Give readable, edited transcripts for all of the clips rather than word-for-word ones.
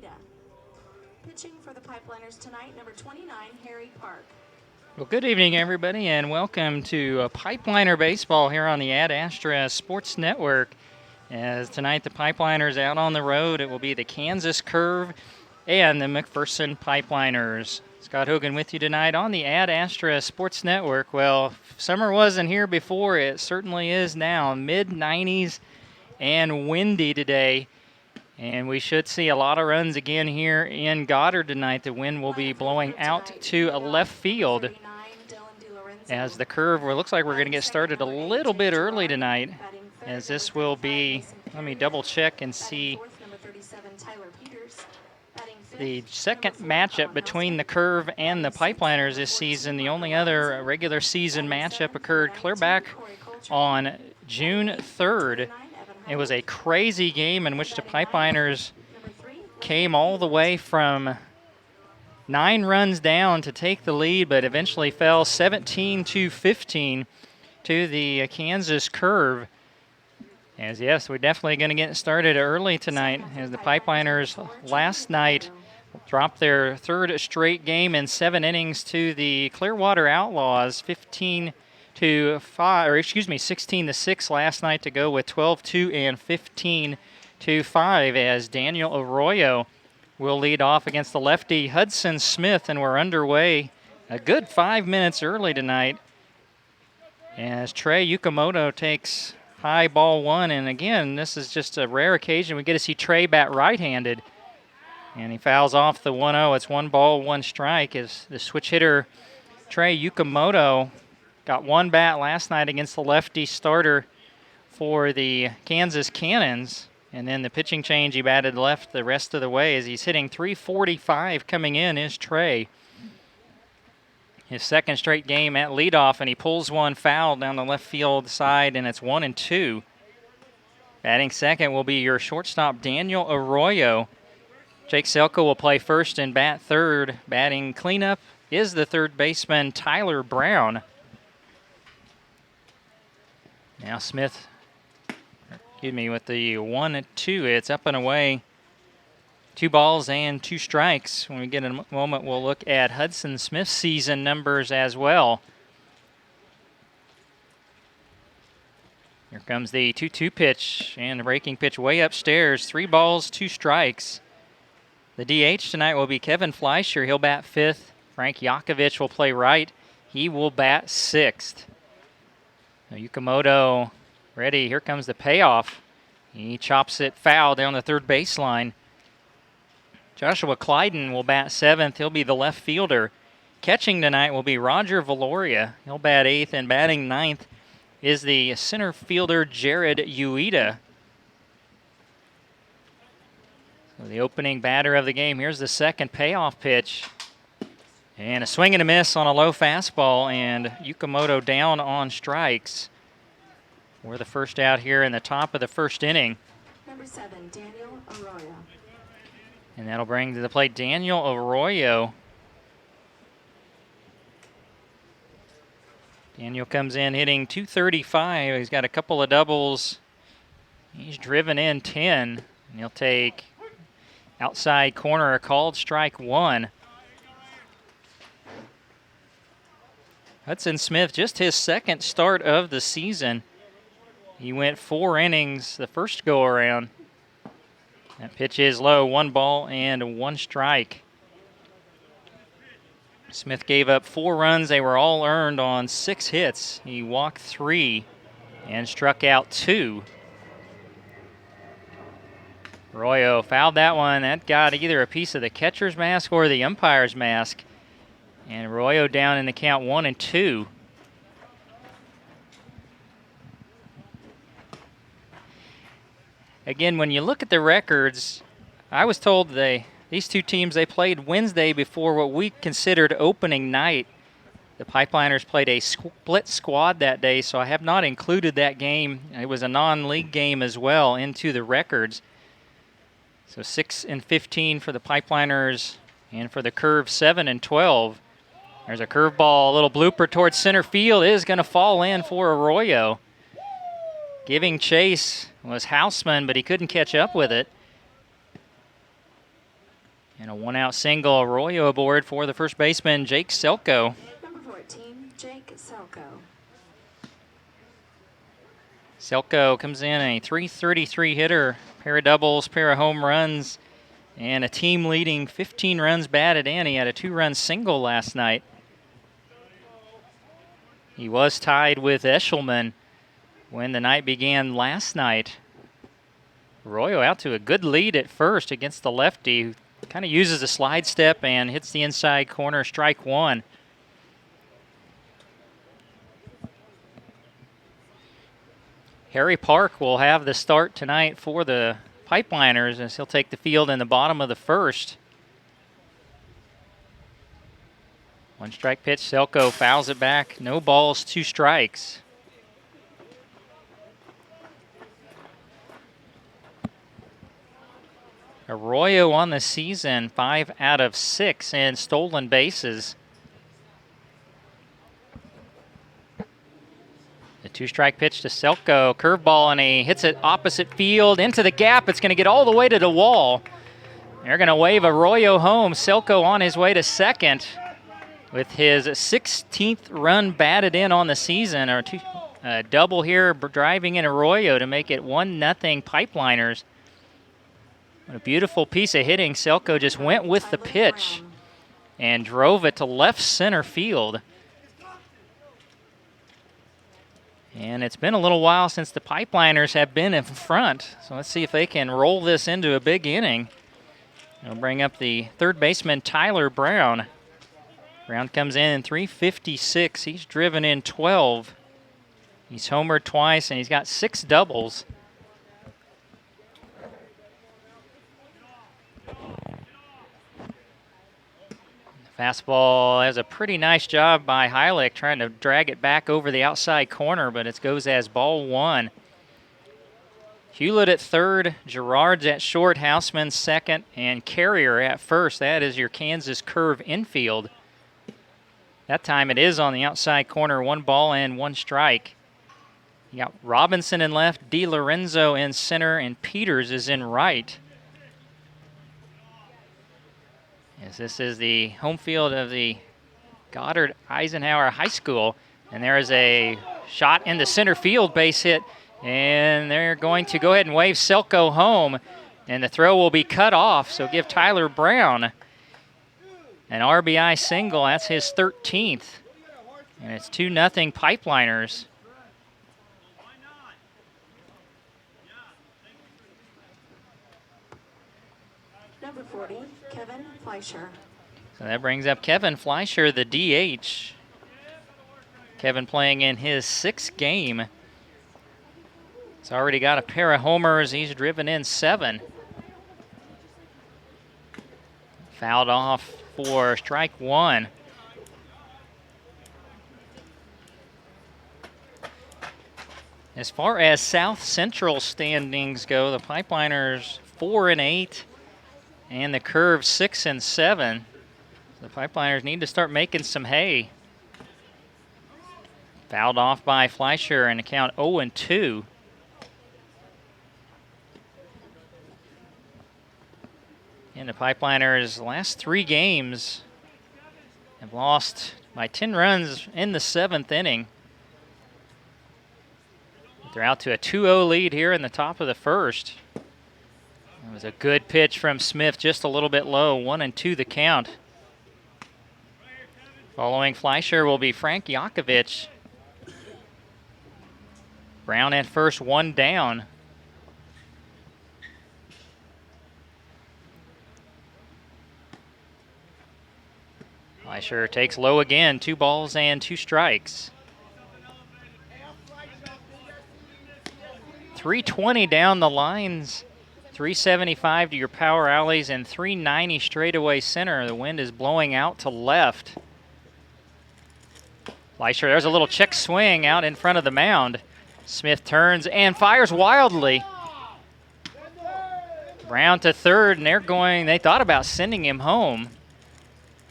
Ueda. Pitching for the Pipeliners tonight, number 29, Harry Park. Well, good evening, everybody, and welcome to Pipeliner Baseball here on the Ad Astra Sports Network. As tonight the Pipeliners out on the road, it will be the Kansas Curve and the McPherson Pipeliners. Scott Hogan with you tonight on the Ad Astra Sports Network. Well, summer wasn't here before, it certainly is now. Mid-90s and windy today. And we should see a lot of runs again here in Goddard tonight. The wind will be blowing out to a left field as the curve, it looks like we're going to get started a little bit early tonight, as this will be, let me double check and see, the second matchup between the Curve and the Pipeliners this season. The only other regular season matchup occurred clear back on June 3rd. It was a crazy game in which the Pipeliners came all the way from 9 runs down to take the lead, but eventually fell 17-15 to the Kansas Curve. As yes, we're definitely going to get started early tonight, as the Pipeliners last night dropped their third straight game in 7 innings to the Clearwater Outlaws, 16-6 last night to go with 12-2 and 15-5, as Daniel Arroyo will lead off against the lefty Hudson Smith, and we're underway a good 5 minutes early tonight as Trey Yukamoto takes high ball 1. And again, this is just a rare occasion we get to see Trey bat right-handed, and he fouls off the 1-0. It's 1 ball, 1 strike, as the switch hitter Trey Yukamoto got 1 bat last night against the lefty starter for the Kansas Cannons. And then the pitching change, he batted left the rest of the way, as he's hitting .345 coming in is Trey. His second straight game at leadoff, and he pulls one foul down the left field side, and it's 1-2. Batting second will be your shortstop, Daniel Arroyo. Jake Selko will play first and bat third. Batting cleanup is the third baseman, Tyler Brown. Now Smith, with the 1-2, it's up and away. 2 balls and 2 strikes. When we get a moment, we'll look at Hudson Smith's season numbers as well. Here comes the 2-2 pitch, and the breaking pitch way upstairs. 3 balls, 2 strikes. The DH tonight will be Kevin Fleischer. He'll bat 5th. Frank Yakovich will play right. He will bat 6th. Now Yukamoto ready. Here comes the payoff. He chops it foul down the third baseline. Joshua Clyden will bat 7th. He'll be the left fielder. Catching tonight will be Roger Valoria. He'll bat 8th, and batting 9th is the center fielder Jared Ueda. So the opening batter of the game. Here's the second payoff pitch. And a swing and a miss on a low fastball, and Yukamoto down on strikes. We're the first out here in the top of the first inning. Number 7, Daniel Arroyo. And that'll bring to the plate Daniel Arroyo. Daniel comes in hitting .235. He's got a couple of doubles. He's driven in 10. And he'll take outside corner, a called strike 1. Hudson Smith, just his second start of the season. He went 4 innings the first go-around. That pitch is low, 1 ball and 1 strike. Smith gave up 4 runs. They were all earned on 6 hits. He walked 3 and struck out 2. Arroyo fouled that one. That got either a piece of the catcher's mask or the umpire's mask. And Arroyo down in the count 1-2. Again, when you look at the records, I was told these two teams, they played Wednesday before what we considered opening night. The Pipeliners played a split squad that day, so I have not included that game. It was a non-league game as well into the records. So 6-15 for the Pipeliners, and for the Curve 7-12. There's a curveball, a little blooper towards center field. It is going to fall in for Arroyo. Giving chase was Houseman, but he couldn't catch up with it. And a one-out single, Arroyo aboard for the first baseman, Jake Selko. Number 14, Jake Selko. Selko comes in a .333 hitter, pair of doubles, pair of home runs, and a team-leading 15 runs batted in. He had a 2-run single last night. He was tied with Eshelman when the night began last night. Arroyo out to a good lead at first against the lefty, who kind of uses a slide step and hits the inside corner, strike one. Harry Park will have the start tonight for the Pipeliners as he'll take the field in the bottom of the first. One strike pitch, Selko fouls it back. No balls, 2 strikes. Arroyo on the season, 5 out of 6 in stolen bases. The 2-strike pitch to Selko, curveball, and he hits it opposite field into the gap. It's going to get all the way to the wall. They're going to wave Arroyo home. Selko on his way to second with his 16th run batted in on the season, or double here, driving in Arroyo to make it 1-0 Pipeliners. What a beautiful piece of hitting. Selko just went with the pitch and drove it to left center field. And it's been a little while since the Pipeliners have been in front, so let's see if they can roll this into a big inning. They'll bring up the third baseman, Tyler Brown. Brown comes in .356. He's driven in 12. He's homered twice, and he's got 6 doubles. Fastball has a pretty nice job by Heilich trying to drag it back over the outside corner, but it goes as ball 1. Hewlett at third, Gerard's at short, Houseman second, and Carrier at first. That is your Kansas Curve infield. That time it is on the outside corner, 1 ball and 1 strike. You got Robinson in left, DiLorenzo in center, and Peters is in right. As this is the home field of the Goddard Eisenhower High School. And there is a shot in the center field, base hit. And they're going to go ahead and wave Selko home. And the throw will be cut off, so give Tyler Brown an RBI single. That's his 13th. And it's 2-0 Pipeliners. Number 40, Kevin Fleischer. So that brings up Kevin Fleischer, the DH. Kevin playing in his 6th game. He's already got a pair of homers. He's driven in 7. Fouled off for strike 1. As far as South Central standings go, the Pipeliners 4-8. And the Curve 6-7. The Pipeliners need to start making some hay. Fouled off by Fleischer and a count 0-2. And the Pipeliners' last 3 games have lost by 10 runs in the 7th inning. They're out to a 2-0 lead here in the top of the first. It was a good pitch from Smith, just a little bit low, 1-2 the count. Following Fleischer will be Frank Yakovich. Brown at first, 1 down. Fleischer takes low again, 2 balls and 2 strikes. 320 down the lines. 375 to your power alleys and 390 straightaway center. The wind is blowing out to left. Fleischer, there's a little check swing out in front of the mound. Smith turns and fires wildly. Brown to third, and they thought about sending him home.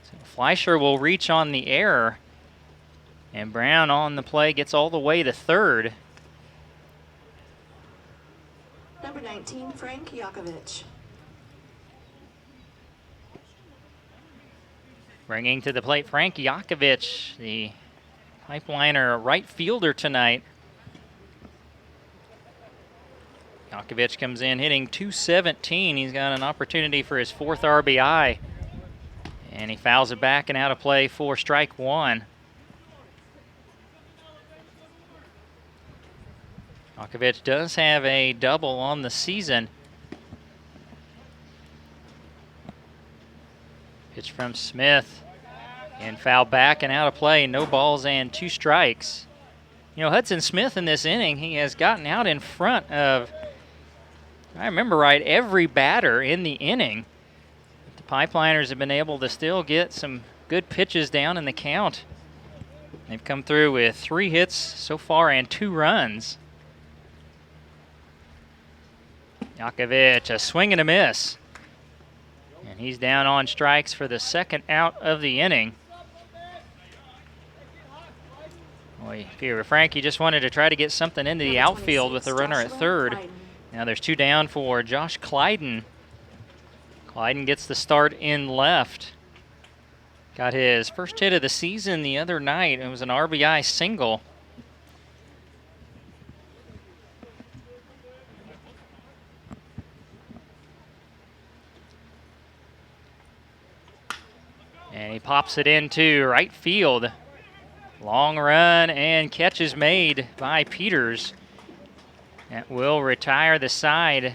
So Fleischer will reach on the error. And Brown on the play gets all the way to third. Number 19, Frank Yakovich. Bringing to the plate Frank Yakovich, the Pipeliner right fielder tonight. Yakovich comes in hitting .217. He's got an opportunity for his 4th RBI. And he fouls it back and out of play for strike 1. Yakovich does have a double on the season. Pitch from Smith. And foul back and out of play. No balls and 2 strikes. You know, Hudson Smith in this inning, he has gotten out in front of, if I remember right, every batter in the inning. The Pipeliners have been able to still get some good pitches down in the count. They've come through with 3 hits so far and 2 runs. Yakovich, a swing and a miss. And he's down on strikes for the 2nd out of the inning. Boy, if you were Frank, you just wanted to try to get something into the outfield with a runner at 3rd. Now there's 2 down for Josh Clyden. Clyden gets the start in left. Got his first hit of the season the other night. It was an RBI single. And he pops it into right field. Long run and catch is made by Peters. That will retire the side.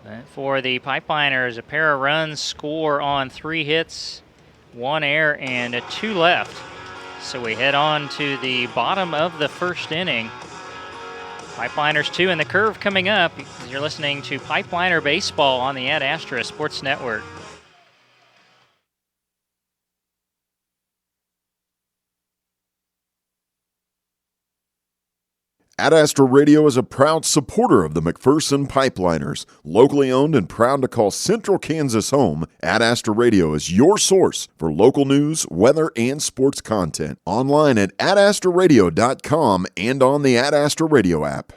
But for the Pipeliners, a pair of runs score on 3 hits, 1 error, and 2 left. So we head on to the bottom of the 1st inning. Pipeliners 2 in the curve coming up. You're listening to Pipeliner Baseball on the Ad Astra Sports Network. Ad Astra Radio is a proud supporter of the McPherson Pipeliners. Locally owned and proud to call Central Kansas home, Ad Astra Radio is your source for local news, weather, and sports content. Online at adastraradio.com and on the Ad Astra Radio app.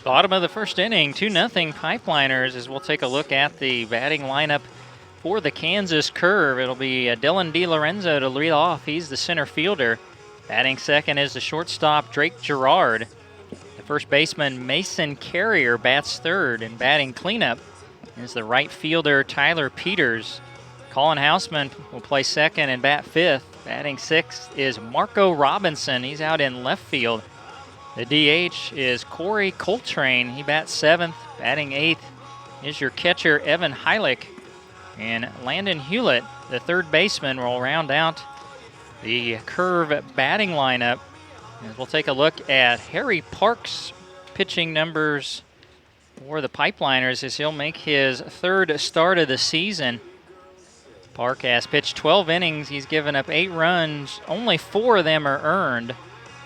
Bottom of the 1st inning, 2-0 Pipeliners, as we'll take a look at the batting lineup for the Kansas Curve. It'll be Dylan DiLorenzo to lead off. He's the center fielder. Batting second is the shortstop, Drake Gerard. The first baseman, Mason Carrier, bats 3rd, and batting cleanup is the right fielder, Tyler Peters. Colin Houseman will play 2nd and bat 5th. Batting 6th is Marco Robinson. He's out in left field. The DH is Corey Coltrane. He bats 7th. Batting 8th is your catcher, Evan Heilich. And Landon Hewlett, the 3rd baseman, will round out the Curve batting lineup. As we'll take a look at Harry Park's pitching numbers for the Pipeliners as he'll make his 3rd start of the season. Park has pitched 12 innings. He's given up 8 runs. Only 4 of them are earned.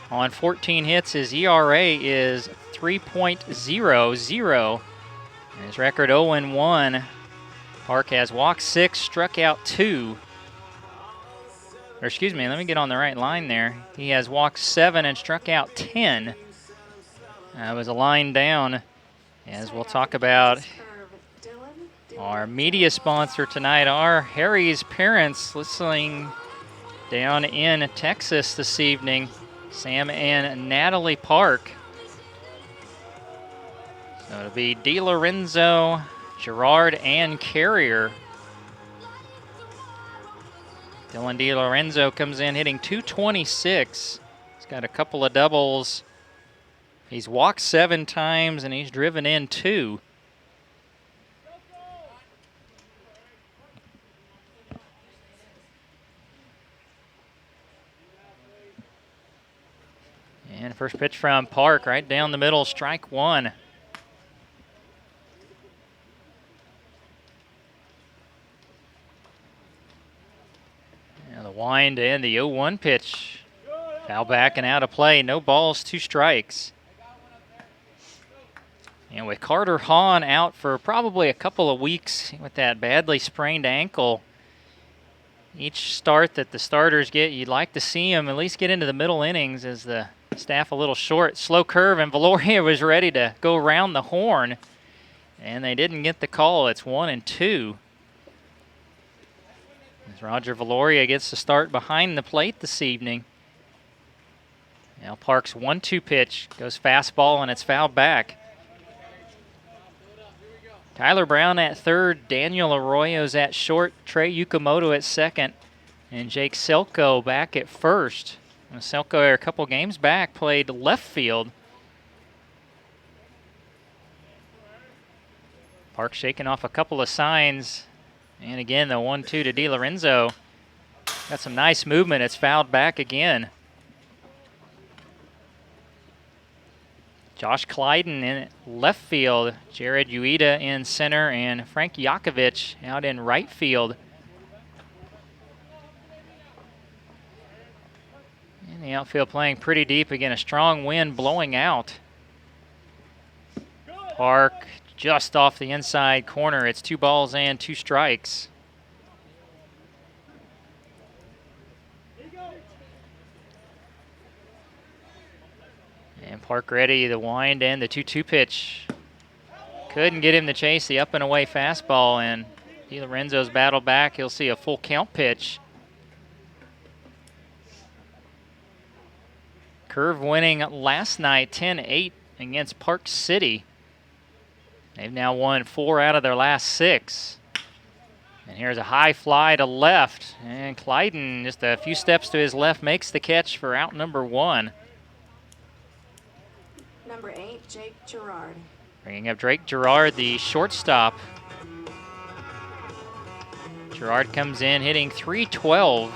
On 14 hits, his ERA is 3.00. His record 0-1. Park has walked 6, struck out 2. Or excuse me, let me get on the right line there. He has walked 7 and struck out 10. That was a line down. As we'll talk about our media sponsor tonight, our Harry's parents listening down in Texas this evening. Sam and Natalie Park. So it'll be DiLorenzo, Gerard, and Carrier. Dylan DiLorenzo comes in hitting .226. He's got a couple of doubles. He's walked 7 times and he's driven in 2. And first pitch from Park, right down the middle, strike one. Now the wind and the 0-1 pitch. Foul back and out of play. No balls, 2 strikes. And with Carter Hahn out for probably a couple of weeks with that badly sprained ankle, each start that the starters get, you'd like to see them at least get into the middle innings as the staff a little short. Slow curve, and Valoria was ready to go around the horn, and they didn't get the call. It's 1-2. As Roger Valoria gets the start behind the plate this evening. Now Park's 1-2 pitch goes fastball, and it's fouled back. Tyler Brown at third, Daniel Arroyo's at short, Trey Yukamoto at second, and Jake Selko back at first. And Selko, a couple games back, played left field. Park shaking off a couple of signs, and again the 1-2 to DiLorenzo. Got some nice movement. It's fouled back again. Josh Clyden in left field, Jared Ueda in center, and Frank Yakovich out in right field. And the outfield playing pretty deep. Again, a strong wind blowing out. Park just off the inside corner. It's 2 balls and 2 strikes. And Park ready, the wind and the 2-2 pitch. Couldn't get him to chase the up and away fastball, and DiLorenzo's battled back. He'll see a full count pitch. Curve winning last night 10-8 against Park City. They've now won 4 out of their last 6. And here's a high fly to left, and Clyden just a few steps to his left makes the catch for out number 1. Number 8, Jake Gerard. Bringing up Drake Gerard, the shortstop. Gerard comes in hitting .312.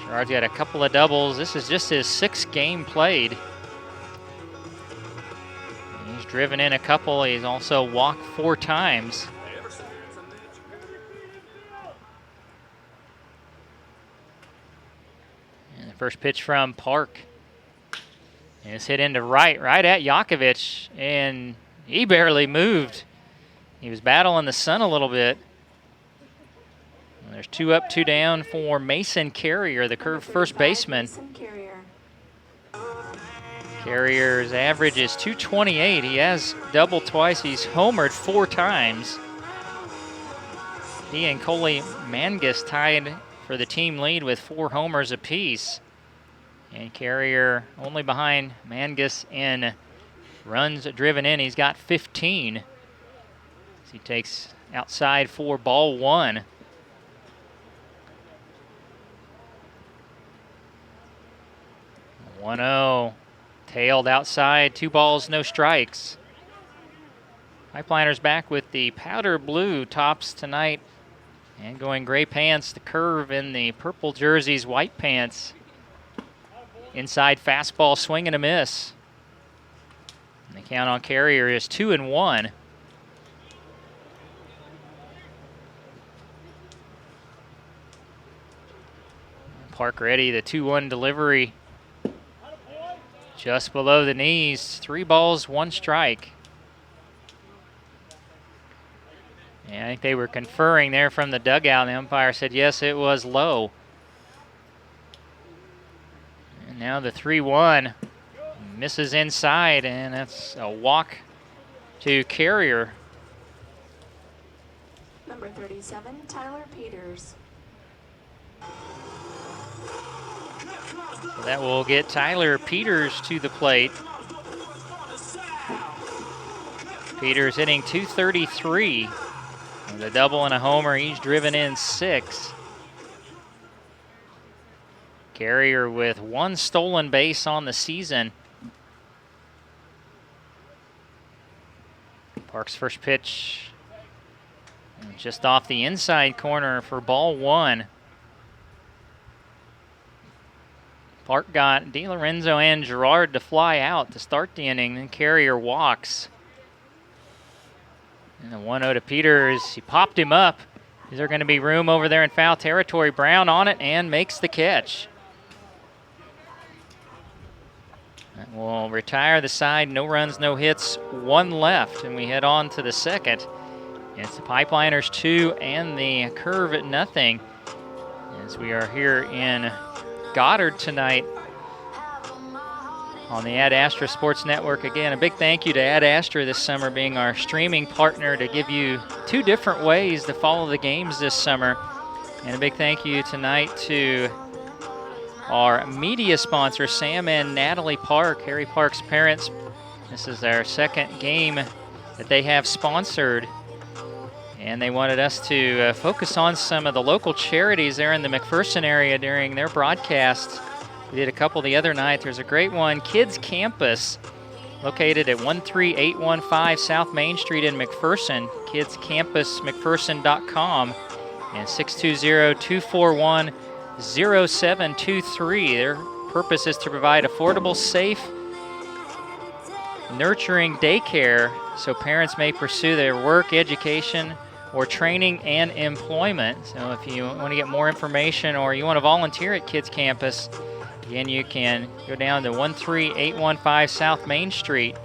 Gerard's got a couple of doubles. This is just his 6th game played. He's driven in a couple. He's also walked 4 times. And the first pitch from Park. And it's hit into right at Yakovich, and he barely moved. He was battling the sun a little bit. And there's 2 up, 2 down for Mason Carrier, the curve first baseman. Carrier's average is .228. He has doubled twice. He's homered 4 times. He and Coley Mangus tied for the team lead with 4 homers apiece. And Carrier only behind Mangus in runs driven in. He's got 15. As he takes outside for ball 1. One-0. Tailed outside, 2 balls, no strikes. Pipeliners back with the powder blue tops tonight. And going gray pants, the curve in the purple jerseys, white pants. Inside fastball, swing and a miss. And the count on Carrier is 2-1. Park ready, the 2-1 delivery. Just below the knees, 3 balls, 1 strike. Yeah, I think they were conferring there from the dugout. The umpire said, yes, it was low. And now the 3-1 misses inside, and that's a walk to Carrier. Number 37, Tyler Peters. So that will get Tyler Peters to the plate. Peters hitting .233. With a double and a homer, he's driven in 6. Carrier with 1 stolen base on the season. Park's first pitch just off the inside corner for ball 1. Park got DiLorenzo and Gerard to fly out to start the inning. Then Carrier walks. And the 1-0 to Peters. He popped him up. Is there going to be room over there in foul territory? Brown on it and makes the catch. That will retire the side. No runs, no hits, 1 left. And we head on to the second. It's the Pipeliners 2 and the Curve at 0. As we are here in Goddard tonight on the Ad Astra Sports Network. Again, a big thank you to Ad Astra this summer being our streaming partner to give you 2 different ways to follow the games this summer. And a big thank you tonight to our media sponsor, Sam and Natalie Park, Harry Park's parents. This is their second game that they have sponsored. And they wanted us to focus on some of the local charities there in the McPherson area during their broadcast. We did a couple the other night. There's a great one, Kids Campus, located at 13815 South Main Street in McPherson, kidscampusmcpherson.com, and 620-241-0723. Their purpose is to provide affordable, safe, nurturing daycare so parents may pursue their work, education, or training and employment. So if you want to get more information or you want to volunteer at Kids Campus, again, you can go down to 13815 South Main Street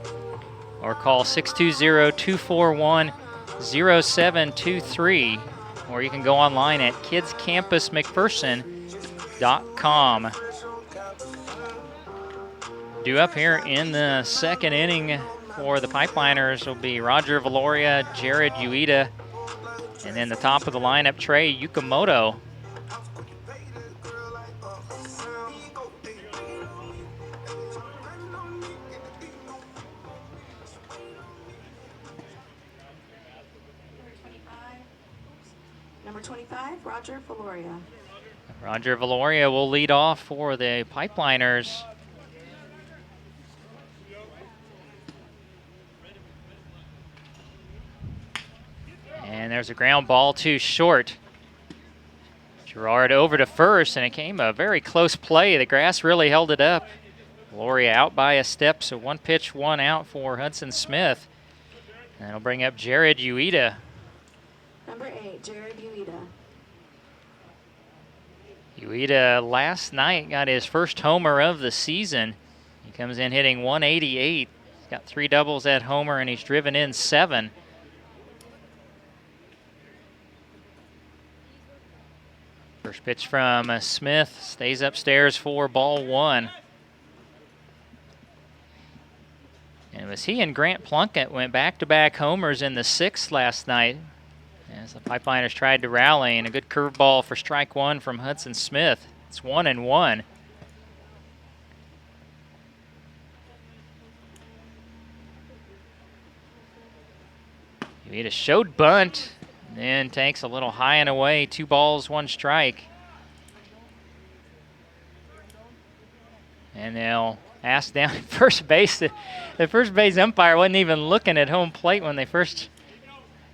or call 620-241-0723, or you can go online at kidscampusmcpherson.com. Due up here in the second inning for the Pipeliners will be Roger Valoria, Jared Ueda, and then the top of the lineup, Trey Yukamoto. Number 25, Roger Valoria. Roger Valoria will lead off for the Pipeliners. And there's a ground ball too short. Gerard over to first, and it came a very close play. The grass really held it up. Valoria out by a step, so 1 pitch, 1 out for Hudson Smith. And it'll bring up Jared Ueda. Number 8, Jared Ueda. Ueda last night got his first homer of the season. He comes in hitting 188. He's got 3 doubles at homer, and he's driven in 7. First pitch from Smith, stays upstairs for ball 1. And it was he and Grant Plunkett went back-to-back homers in the 6th last night as the Pipeliners tried to rally, and a good curveball for strike 1 from Hudson Smith. It's 1-1. Ueda showed bunt. Then takes a little high and away, 2 balls, 1 strike. And they'll ask down at first base. The first base umpire wasn't even looking at home plate when they first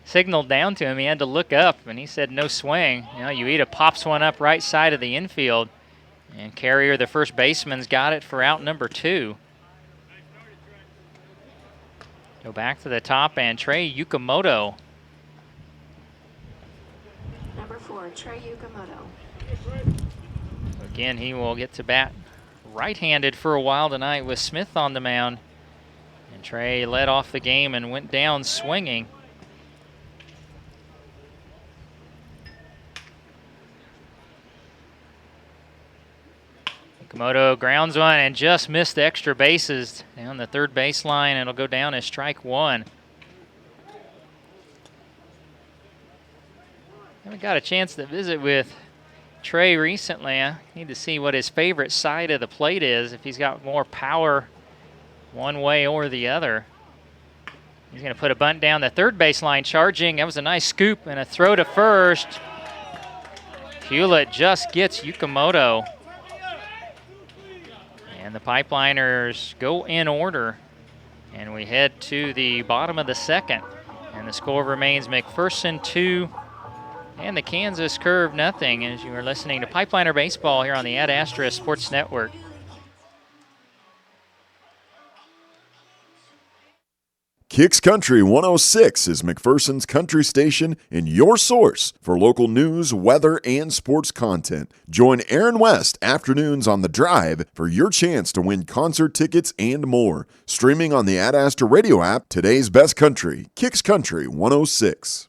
signaled down to him. He had to look up, and he said no swing. You know, Ueda pops one up right side of the infield. And Carrier, the first baseman's got it for out number 2. Go back to the top, and Trey Yukamoto. Number 4, Trey Yukamoto. Again, he will get to bat right-handed for a while tonight with Smith on the mound. And Trey led off the game and went down swinging. Yukamoto grounds one and just missed the extra bases down the third baseline. It'll go down as strike 1. Haven't got a chance to visit with Trey recently. I need to see what his favorite side of the plate is, if he's got more power one way or the other. He's going to put a bunt down the third baseline, charging. That was a nice scoop and a throw to first. Hewlett just gets Yukamoto. And the Pipeliners go in order. And we head to the bottom of the second. And the score remains McPherson 2 and the Kansas Curve 0, as you are listening to Pipeliner Baseball here on the Ad Astra Sports Network. Kicks Country 106 is McPherson's country station and your source for local news, weather, and sports content. Join Aaron West afternoons on The Drive for your chance to win concert tickets and more. Streaming on the Ad Astra Radio app, today's best country, Kicks Country 106.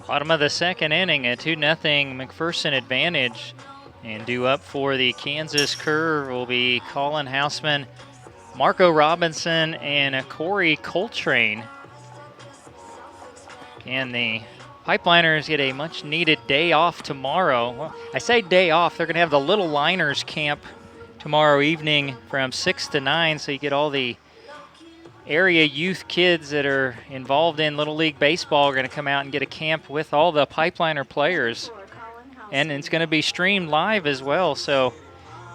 Bottom of the second inning, a 2-0 McPherson advantage. And due up for the Kansas Curve will be Colin Houseman, Marco Robinson, and Corey Coltrane. And the Pipeliners get a much-needed day off tomorrow. Well, I say day off, they're going to have the Little Liners camp tomorrow evening from 6 to 9, so you get all the area youth kids that are involved in Little League Baseball are going to come out and get a camp with all the Pipeliner players. And it's going to be streamed live as well, so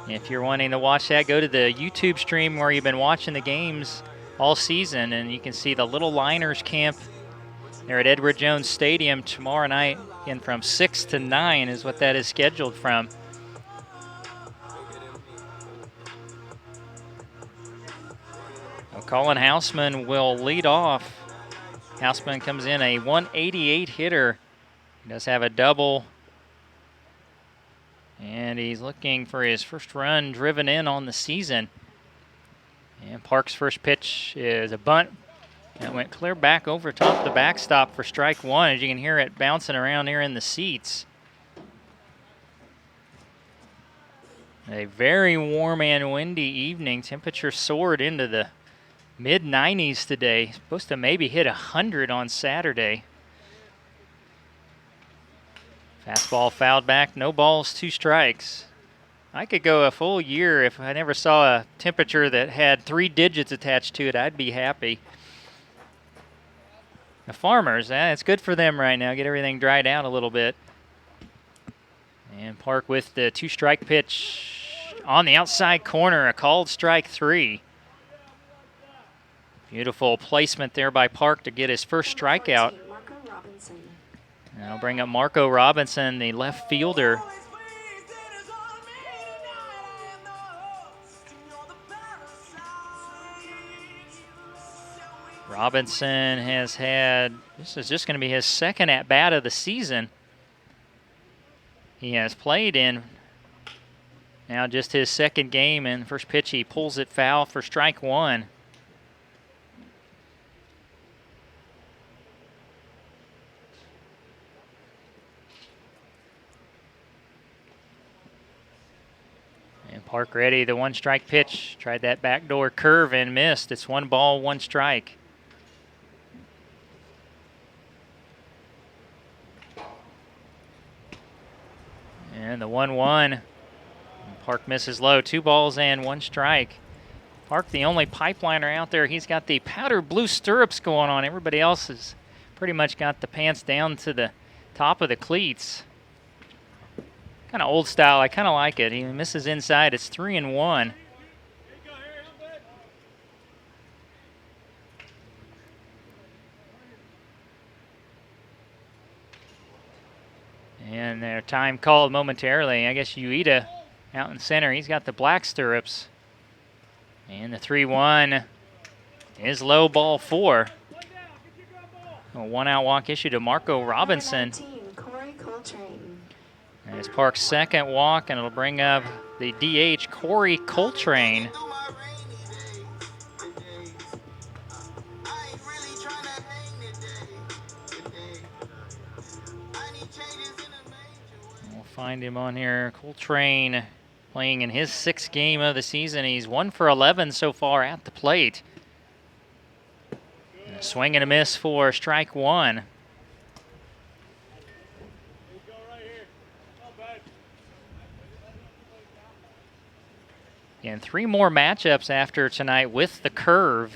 if you're wanting to watch that, go to the YouTube stream where you've been watching the games all season, and you can see the Little Liners camp there at Edward Jones Stadium tomorrow night. Again, from 6 to 9 is what that is scheduled from. Colin Houseman will lead off. Houseman comes in a 188 hitter. He does have a double. And he's looking for his first run driven in on the season. And Park's first pitch is a bunt. And it went clear back over top the backstop for strike one, as you can hear it bouncing around here in the seats. A very warm and windy evening. Temperature soared into the mid-90s today. Supposed to maybe hit 100 on Saturday. Fastball fouled back. No balls, 2 strikes. I could go a full year if I never saw a temperature that had 3 digits attached to it. I'd be happy. The Farmers, it's good for them right now. Get everything dried out a little bit. And Park with the 2-strike pitch on the outside corner. A called strike 3. Beautiful placement there by Park to get his first strikeout. And I'll bring up Marco Robinson, the left fielder. Robinson has had, this is just going to be his second at-bat of the season. He has played in now just his second game, and first pitch he pulls it foul for strike 1. And Park ready, the 1-strike pitch. Tried that backdoor curve and missed. It's 1 ball, 1 strike. And the 1-1. Park misses low. 2 balls and 1 strike. Park, the only Pipeliner out there. He's got the powder blue stirrups going on. Everybody else has pretty much got the pants down to the top of the cleats. Kind of old style. I kind of like it. He misses inside. It's 3-1. And their time called momentarily. I guess Ueda out in center. He's got the black stirrups. And the 3-1 is low, ball 4. A 1-out walk issue to Marco Robinson. Corey Coltrane. There's Park's second walk, and it'll bring up the DH, Corey Coltrane. We'll find him on here. Coltrane playing in his 6th game of the season. He's 1 for 11 so far at the plate. And a swing and a miss for strike 1. And 3 more matchups after tonight with the curve.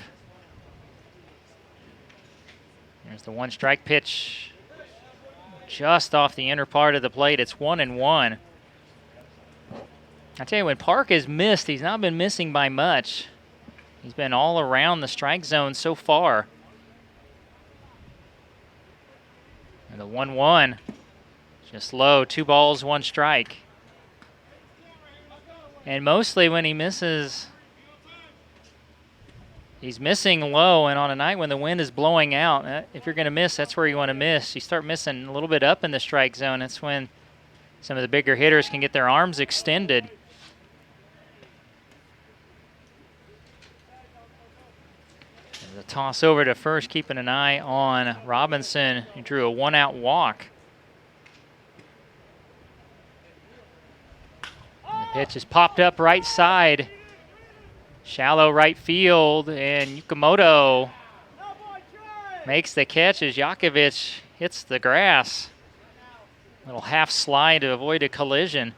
There's the 1 strike pitch just off the inner part of the plate. It's 1-1. I tell you, when Park has missed, he's not been missing by much. He's been all around the strike zone so far. And the 1-1, just low, 2 balls, 1 strike. And mostly when he misses, he's missing low, and on a night when the wind is blowing out, if you're going to miss, that's where you want to miss. You start missing a little bit up in the strike zone, that's when some of the bigger hitters can get their arms extended. The toss over to first, keeping an eye on Robinson, who drew a 1-out walk. And the pitch is popped up right side. Shallow right field, and Yukimoto makes the catch as Yakovich hits the grass. Little half slide to avoid a collision.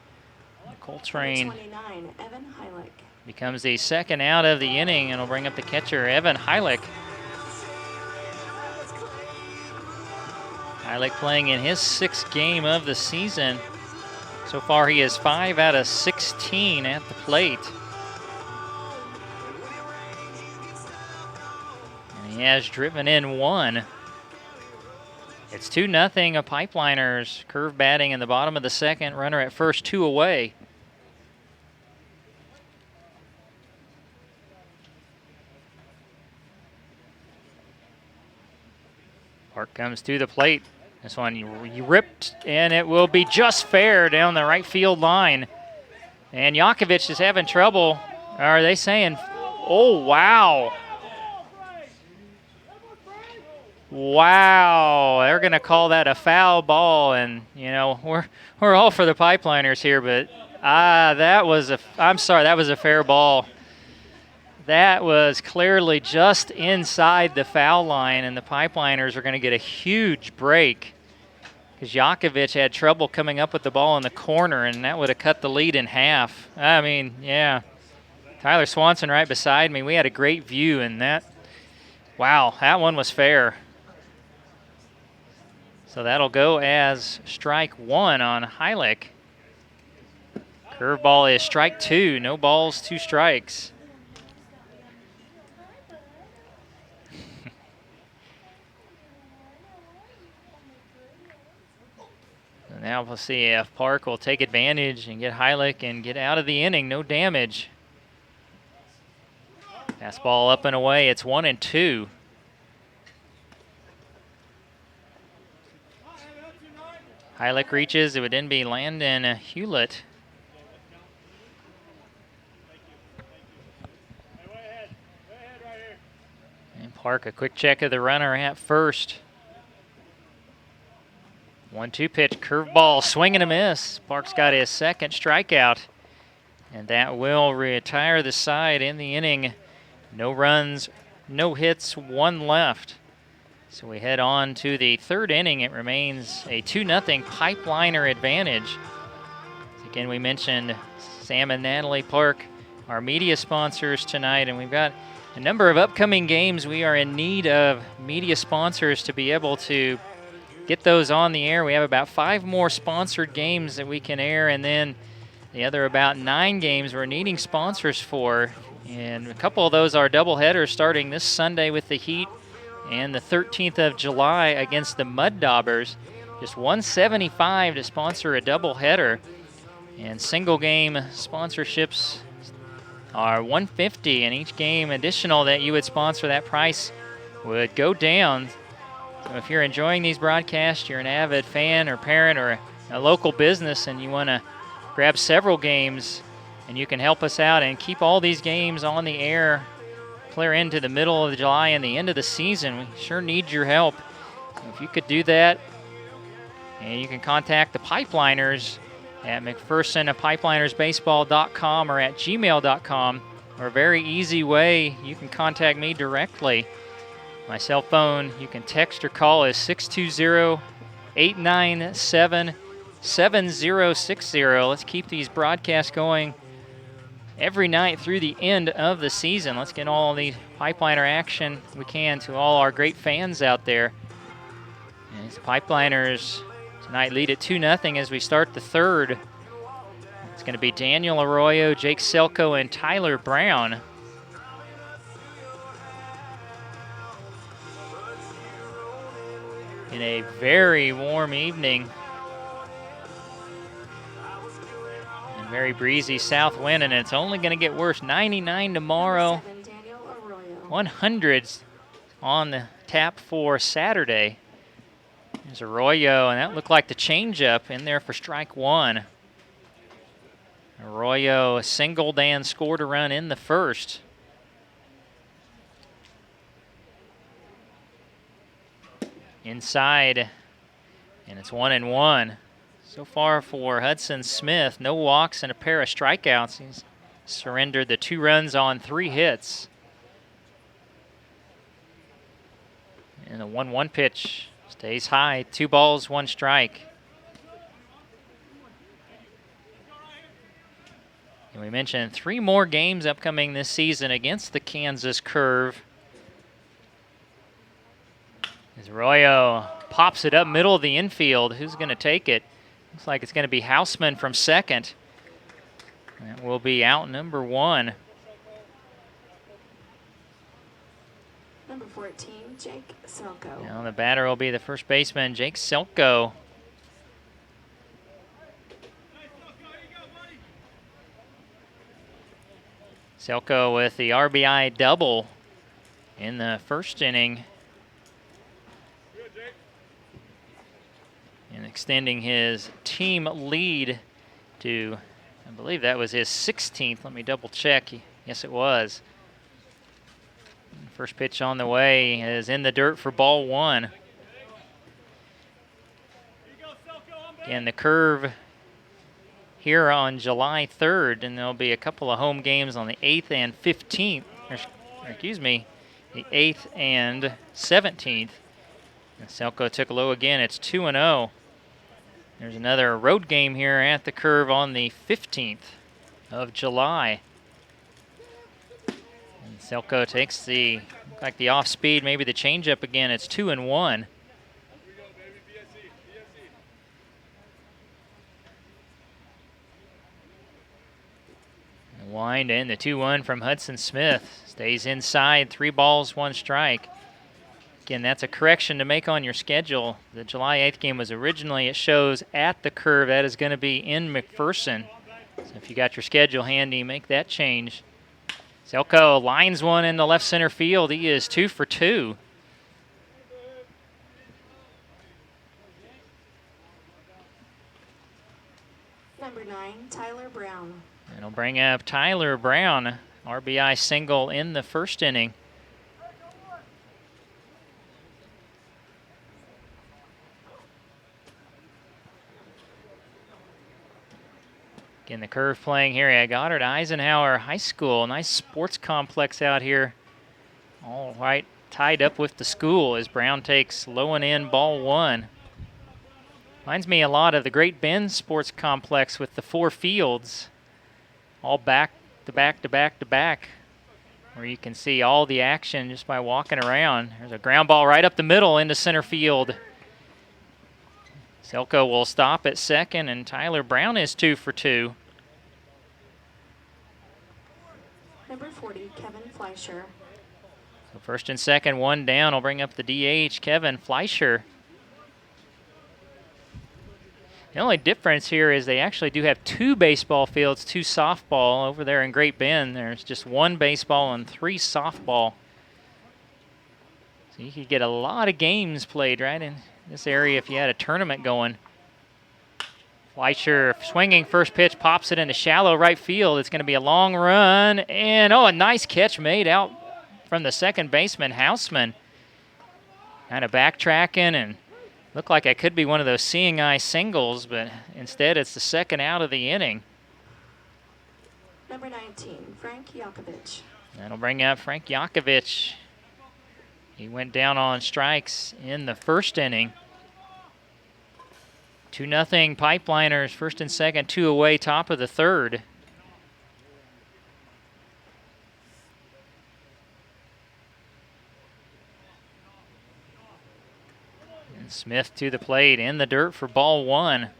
Coltrane 29, Evan Heilich. becomes the 2nd out of the inning, and will bring up the catcher, Evan Heilich. Heilich playing in his 6th game of the season. So far, he is 5 out of 16 at the plate. And he has driven in 1. It's 2-0, a Pipeliners. Curve batting in the bottom of the 2nd. Runner at first, 2 away. Park comes to the plate. This one you ripped, and it will be just fair down the right field line. And Yakovich is having trouble. Are they saying, oh, wow. Wow, they're going to call that a foul ball, and, you know, we're all for the Pipeliners here, but that was a fair ball. That was clearly just inside the foul line, and the Pipeliners are going to get a huge break because Yakovich had trouble coming up with the ball in the corner, and that would have cut the lead in half. I mean, yeah. Tyler Swanson right beside me. We had a great view, and that one was fair. So that'll go as strike 1 on Heilich. Curveball is strike 2. No balls, 2 strikes. Now we'll see if Park will take advantage and get Heilich and get out of the inning. No damage. Fastball up and away. It's 1-2. Heilich reaches. It would then be Landon Hewlett. And Park, a quick check of the runner at first. 1-2 pitch, curveball, swing and a miss. Park's got his 2nd strikeout, and that will retire the side in the inning. No runs, no hits, 1 left. So we head on to the 3rd inning. It remains a 2-0 Pipeliner advantage. Again, we mentioned Sam and Natalie Park, our media sponsors tonight, and we've got a number of upcoming games. We are in need of media sponsors to be able to get those on the air. We have about 5 more sponsored games that we can air, and then the other about 9 games we're needing sponsors for. And a couple of those are doubleheaders starting this Sunday with the Heat and the 13th of July against the Mud Daubers. Just $175 to sponsor a doubleheader. And single game sponsorships are $150, and each game additional that you would sponsor, that price would go down. So if you're enjoying these broadcasts, you're an avid fan or parent or a local business, and you want to grab several games, and you can help us out and keep all these games on the air clear into the middle of July and the end of the season, we sure need your help. If you could do that, and you can contact the Pipeliners at McPhersonPipelinersBaseball.com or at gmail.com, or a very easy way, you can contact me directly. My cell phone, you can text or call, is 620-897-7060. Let's keep these broadcasts going every night through the end of the season. Let's get all the Pipeliner action we can to all our great fans out there. And these Pipeliners tonight lead at 2-0 as we start the third. It's going to be Daniel Arroyo, Jake Selko, and Tyler Brown. In a very warm evening. And very breezy south wind, and it's only going to get worse. 99 tomorrow. 100s on the tap for Saturday. There's Arroyo, and that looked like the changeup in there for strike one. Arroyo singled and scored a run in the first. Inside, and it's 1-1. So far for Hudson Smith, no walks and a pair of strikeouts. He's surrendered the 2 runs on 3 hits. And the 1-1 pitch stays high, 2 balls, 1 strike. And we mentioned 3 more games upcoming this season against the Kansas Curve. As Arroyo pops it up middle of the infield, who's going to take it? Looks like it's going to be Houseman from second. That will be out number 1. Number 14, Jake Selko. Now the batter will be the first baseman, Jake Selko. Selko with the RBI double in the first inning. And extending his team lead to, I believe that was his 16th. Let me double check. Yes, it was. First pitch on the way is in the dirt for ball 1. And the Curve here on July 3rd, and there'll be a couple of home games on the 8th and 15th, the 8th and 17th. And Selko took a low again. It's 2-0. There's another road game here at the Curve on the 15th of July. And Selko takes the, like the off speed, maybe the changeup again. It's 2-1. Wind in the 2-1 from Hudson Smith. Stays inside, 3 balls, 1 strike. Again, that's a correction to make on your schedule. The July 8th game was originally, it shows at the Curve. That is going to be in McPherson. So if you got your schedule handy, make that change. Selko lines one in the left center field. He is 2 for 2. Number 9, Tyler Brown. And he'll bring up Tyler Brown. RBI single in the first inning. Again, the Curve playing here at Goddard Eisenhower High School. Nice sports complex out here. All right, tied up with the school as Brown takes low and in ball 1. Reminds me a lot of the Great Bend Sports Complex with the 4 fields. All back to back to back to back, where you can see all the action just by walking around. There's a ground ball right up the middle into center field. Selko will stop at second, and Tyler Brown is 2 for 2. Number 40, Kevin Fleischer. So first and second, 1 down. Will bring up the DH, Kevin Fleischer. The only difference here is they actually do have 2 baseball fields, 2 softball. Over there in Great Bend, there's just 1 baseball and 3 softball. So you could get a lot of games played right in this area if you had a tournament going. Fleischer swinging first pitch, pops it into shallow right field. It's going to be a long run, and a nice catch made out from the second baseman, Houseman. Kind of backtracking, and looked like it could be one of those seeing eye singles, but instead it's the second out of the inning. Number 19, Frank Yakovich. That'll bring up Frank Yakovich. He went down on strikes in the first inning. 2-0 Pipeliners, first and second, 2 away, top of the third. Smith to the plate in the dirt for ball one.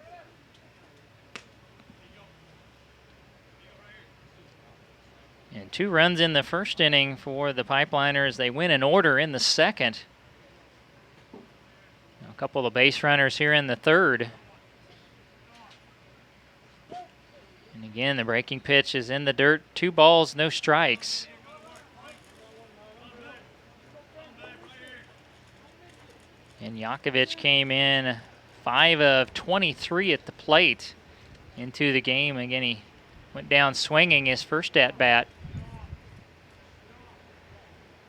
And 2 runs in the first inning for the Pipeliners. They win in order in the second. A couple of base runners here in the third. And again, the breaking pitch is in the dirt. 2 balls, no strikes. And Yakovich came in 5 of 23 at the plate into the game. Again, he went down swinging his first at-bat.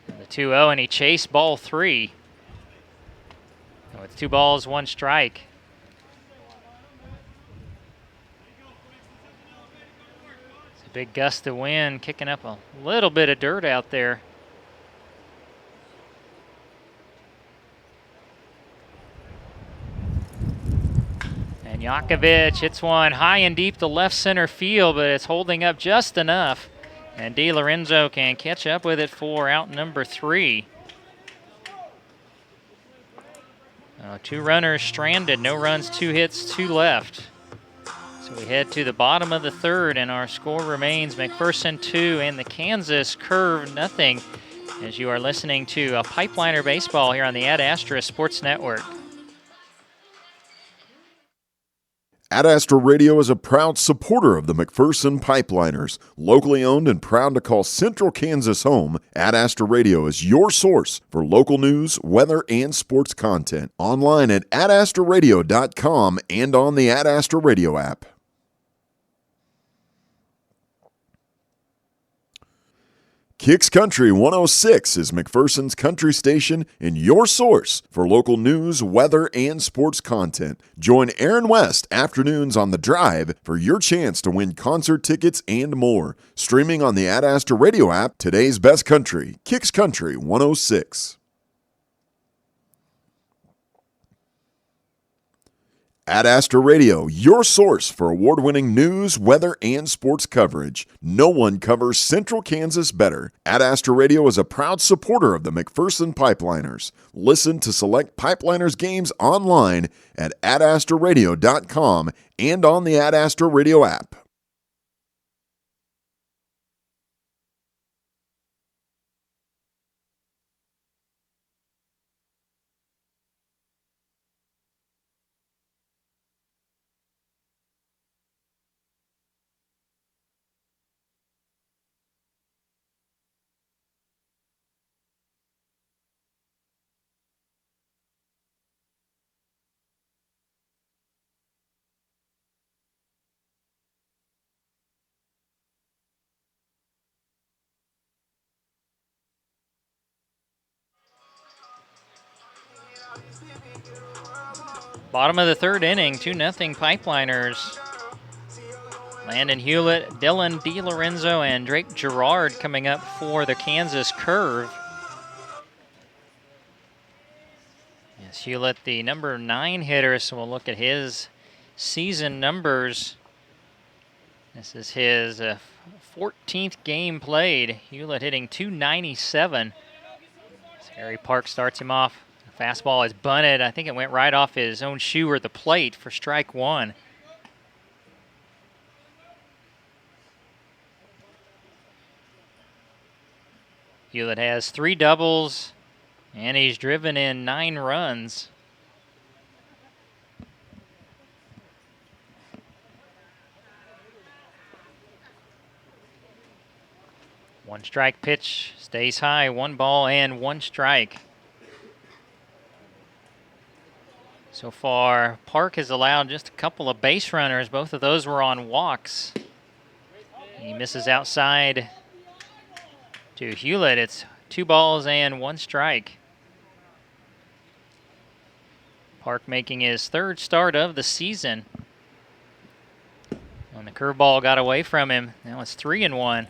The 2-0, and he chased ball 3. So it's 2 balls, 1 strike. It's a big gust of wind kicking up a little bit of dirt out there. And Yakovich hits one high and deep to left center field, but it's holding up just enough. And DiLorenzo can catch up with it for out number 3. 2 runners stranded, no runs, 2 hits, 2 left. So we head to the bottom of the third, and our score remains McPherson 2 and the Kansas Curve nothing, as you are listening to a Pipeliner Baseball here on the Ad Astra Sports Network. Ad Astra Radio is a proud supporter of the McPherson Pipeliners. Locally owned and proud to call Central Kansas home, Ad Astra Radio is your source for local news, weather, and sports content. Online at adastraradio.com and on the Ad Astra Radio app. Kicks Country 106 is McPherson's country station and your source for local news, weather, and sports content. Join Aaron West afternoons on The Drive for your chance to win concert tickets and more. Streaming on the Ad Astra Radio app, today's best country, Kicks Country 106. Ad Astra Radio, your source for award-winning news, weather, and sports coverage. No one covers Central Kansas better. Ad Astra Radio is a proud supporter of the McPherson Pipeliners. Listen to select Pipeliners games online at adastraradio.com and on the Ad Astra Radio app. Bottom of the third inning, 2-0 Pipeliners. Landon Hewlett, Dylan DiLorenzo, and Drake Gerard coming up for the Kansas Curve. Yes, Hewlett, the number 9 hitter, so we'll look at his season numbers. This is his 14th game played. Hewlett hitting .297. As Harry Park starts him off. Fastball is bunted. I think it went right off his own shoe or the plate for strike 1. Hewlett has 3 doubles, and he's driven in 9 runs. One strike pitch stays high, 1 ball and 1 strike. So far, Park has allowed just a couple of base runners. Both of those were on walks. He misses outside to Hewlett. It's 2 balls and 1 strike. Park making his 3rd start of the season. And the curveball got away from him. Now it's 3-1.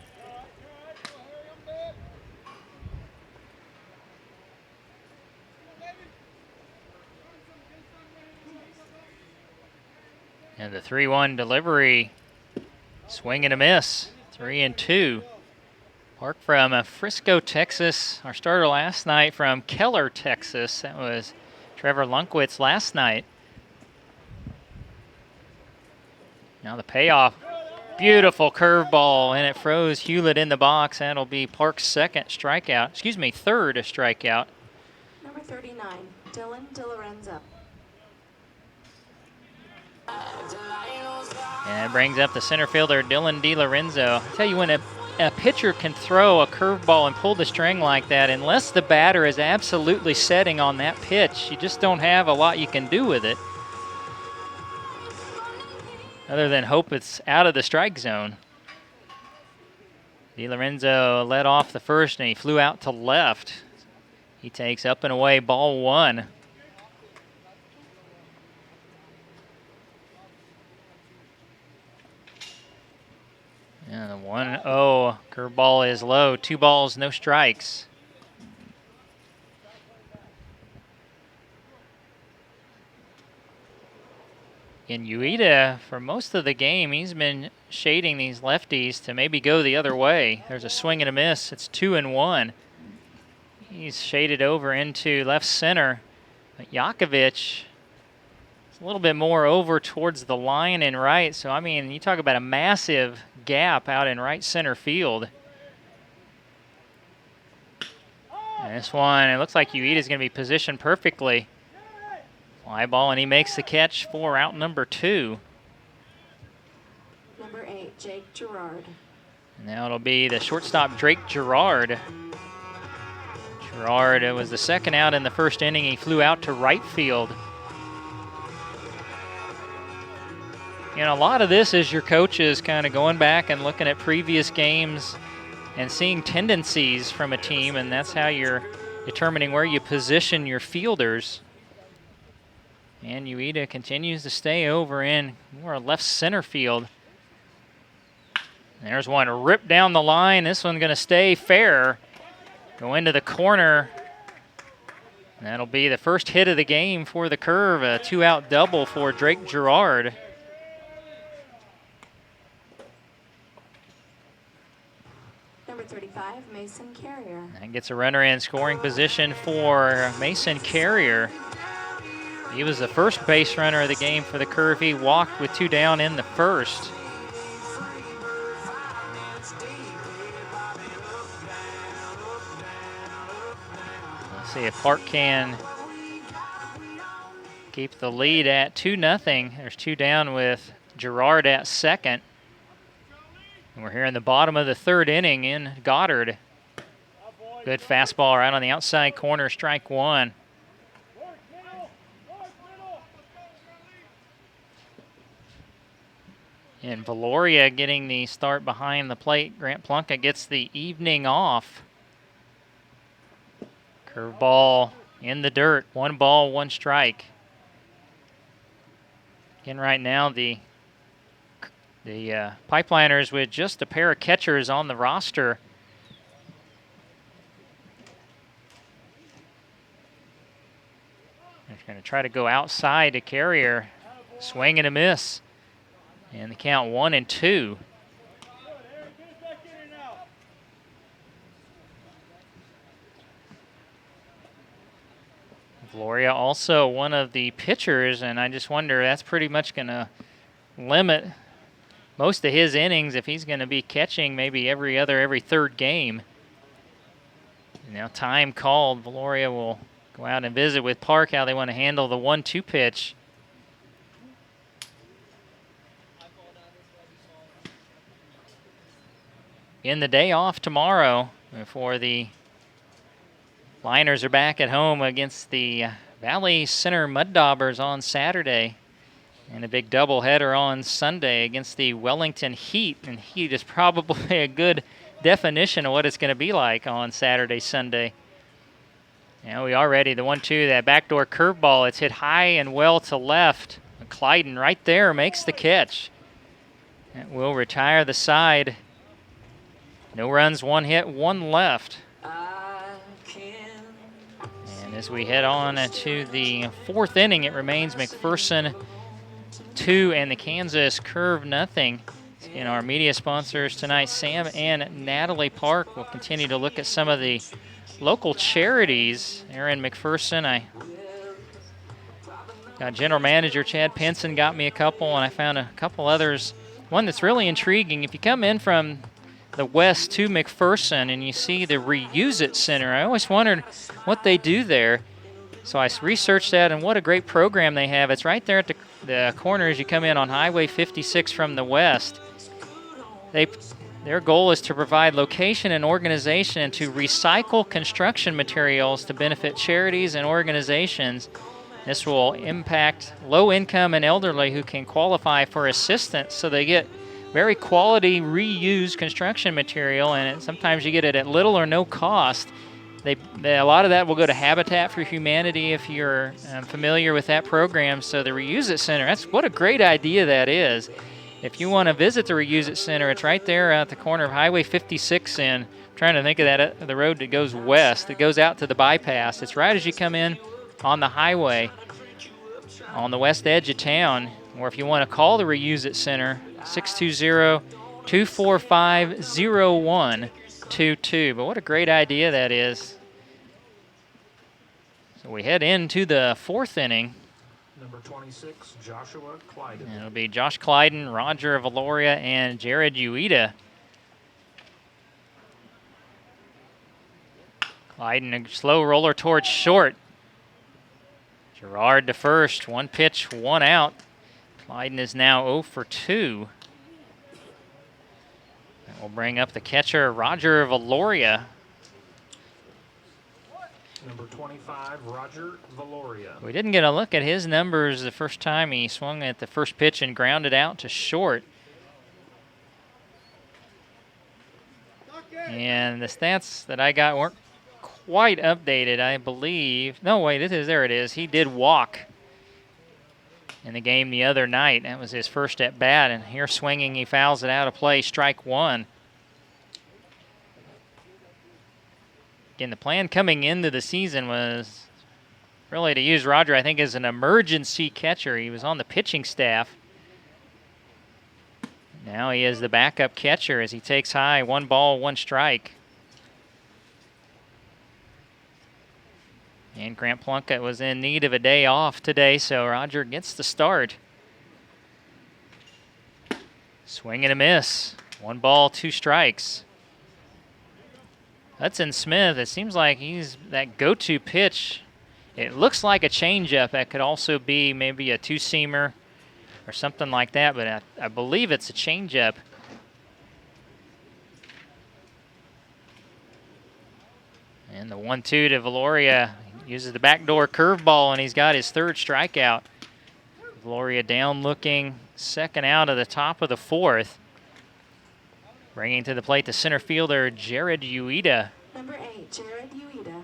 And the 3-1 delivery, swing and a miss, 3-2. Park from Frisco, Texas. Our starter last night from Keller, Texas. That was Trevor Lunkwitz last night. Now the payoff. Beautiful curveball, and it froze Hewlett in the box. That'll be Park's third strikeout. Number 39, Dylan DiLorenzo. And it brings up the center fielder, Dylan DiLorenzo. I tell you, when a pitcher can throw a curveball and pull the string like that, unless the batter is absolutely setting on that pitch, you just don't have a lot you can do with it, other than hope it's out of the strike zone. DiLorenzo led off the first, and he flew out to left. He takes up and away, ball one. And the 1-0 curveball is low. 2 balls, no strikes. In Ueda, for most of the game, he's been shading these lefties to maybe go the other way. There's a swing and a miss. It's 2-1. He's shaded over into left center. But Yakovich is a little bit more over towards the line and right. So, I mean, you talk about a massive gap out in right center field. And this one, it looks like Ueda's going to be positioned perfectly. Fly ball, and he makes the catch for out number 2. Number 8, Jake Gerard. And now it'll be the shortstop, Drake Gerard. Gerard, it was the second out in the first inning. He flew out to right field. You know, a lot of this is your coaches kind of going back and looking at previous games and seeing tendencies from a team, and that's how you're determining where you position your fielders. And Ueda continues to stay over in more left center field. There's one ripped down the line. This one's going to stay fair. Go into the corner. And that'll be the first hit of the game for the Curve, a 2-out double for Drake Gerard. Number 35, Mason Carrier. And gets a runner in scoring position for Mason Carrier. He was the first base runner of the game for the Curve. He walked with 2 down in the first. Let's see if Park can keep the lead at 2-0. There's 2 down with Gerard at second. And we're here in the bottom of the third inning in Goddard. Good fastball right on the outside corner, strike 1. And Valoria getting the start behind the plate. Grant Plunka gets the evening off. Curveball in the dirt. 1 ball, 1 strike. Again, right now, the Pipeliners with just a pair of catchers on the roster. They're going to try to go outside to Carrier. Swing and a miss. And the count 1-2. Gloria also one of the pitchers, and I just wonder, that's pretty much going to limit most of his innings if he's going to be catching maybe every third game. And now time called. Valoria will go out and visit with Park how they want to handle the 1-2 pitch. In the day off tomorrow before the Liners are back at home against the Valley Center Mud Daubers on Saturday. And a big doubleheader on Sunday against the Wellington Heat. And Heat is probably a good definition of what it's going to be like on Saturday, Sunday. Now we are ready. The 1-2, that backdoor curveball. It's hit high and well to left. Clyden right there makes the catch. That will retire the side. No runs, 1 hit, 1 left. And as we head on to the 4th inning, it remains McPherson 2 and the Kansas Curve 0. And our media sponsors tonight, Sam and Natalie Park, will continue to look at some of the local charities. Aaron McPherson, I Got General Manager Chad Pinson got me a couple, and I found a couple others. One that's really intriguing, if you come in from the west to McPherson and you see the Reuse It Center, I always wondered what they do there. So I researched that, and what a great program they have. It's right there at the corner as you come in on Highway 56 from the west. Their goal is to provide location and organization and to recycle construction materials to benefit charities and organizations. This will impact low-income and elderly who can qualify for assistance, so they get very quality reused construction material, and sometimes you get it at little or no cost. A lot of that will go to Habitat for Humanity if you're familiar with that program. So the Reuse It Center, what a great idea that is. If you want to visit the Reuse It Center, it's right there at the corner of Highway 56 and I'm trying to think of that, the road that goes west. It goes out to the bypass. It's right as you come in on the highway on the west edge of town. Or if you want to call the Reuse It Center, 620-245-0122. But what a great idea that is. So we head into the fourth inning. Number 26, Joshua Clyden. And it'll be Josh Clyden, Roger Valoria, and Jared Ueda. Clyden, a slow roller towards short. Gerard to first, one pitch, one out. Clyden is now 0 for 2. That will bring up the catcher, Roger Valoria. Number 25, Roger Valoria. We didn't get a look at his numbers the first time he swung at the first pitch and grounded out to short. And the stats that I got weren't quite updated, I believe. No, wait, there it is. He did walk in the game the other night. That was his first at bat, and here swinging, he fouls it out of play, strike one. Again, the plan coming into the season was really to use Roger, I think, as an emergency catcher. He was on the pitching staff. Now he is the backup catcher as he takes high, 1 ball, 1 strike. And Grant Plunkett was in need of a day off today, so Roger gets the start. Swing and a miss. 1 ball, 2 strikes. Hudson Smith, it seems like he's that go-to pitch. It looks like a changeup. That could also be maybe a two-seamer or something like that, but I believe it's a changeup. And the 1-2 to Valoria. Uses the backdoor curveball, and he's got his 3rd strikeout. Valoria down looking, 2nd out of the top of the 4th. Bringing to the plate the center fielder, Jared Ueda. Number 8, Jared Ueda.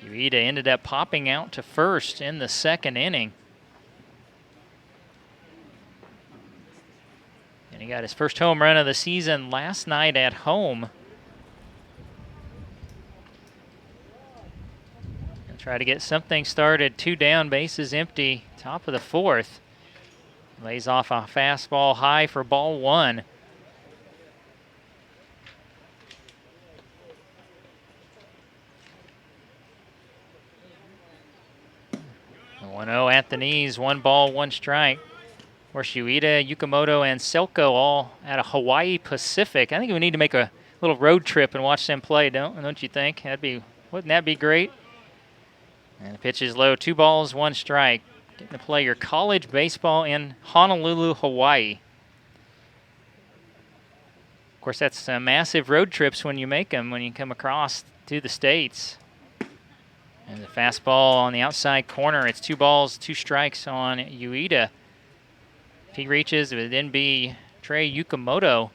Ueda ended up popping out to first in the 2nd inning. And he got his first home run of the season last night at home. And try to get something started. 2 down, bases empty, top of the 4th. Lays off a fastball high for ball 1. The 1-0 at the knees, 1 ball, 1 strike. Of course, Ueda, Yukamoto, and Selko all out of Hawaii Pacific. I think we need to make a little road trip and watch them play, don't you think? Wouldn't that be great? And the pitch is low, 2 balls, 1 strike. Getting to play your college baseball in Honolulu, Hawaii. Of course, that's massive road trips when you make them, when you come across to the States. And the fastball on the outside corner. It's 2 balls, 2 strikes on Ueda. If he reaches, it would then be Trey Yukamoto.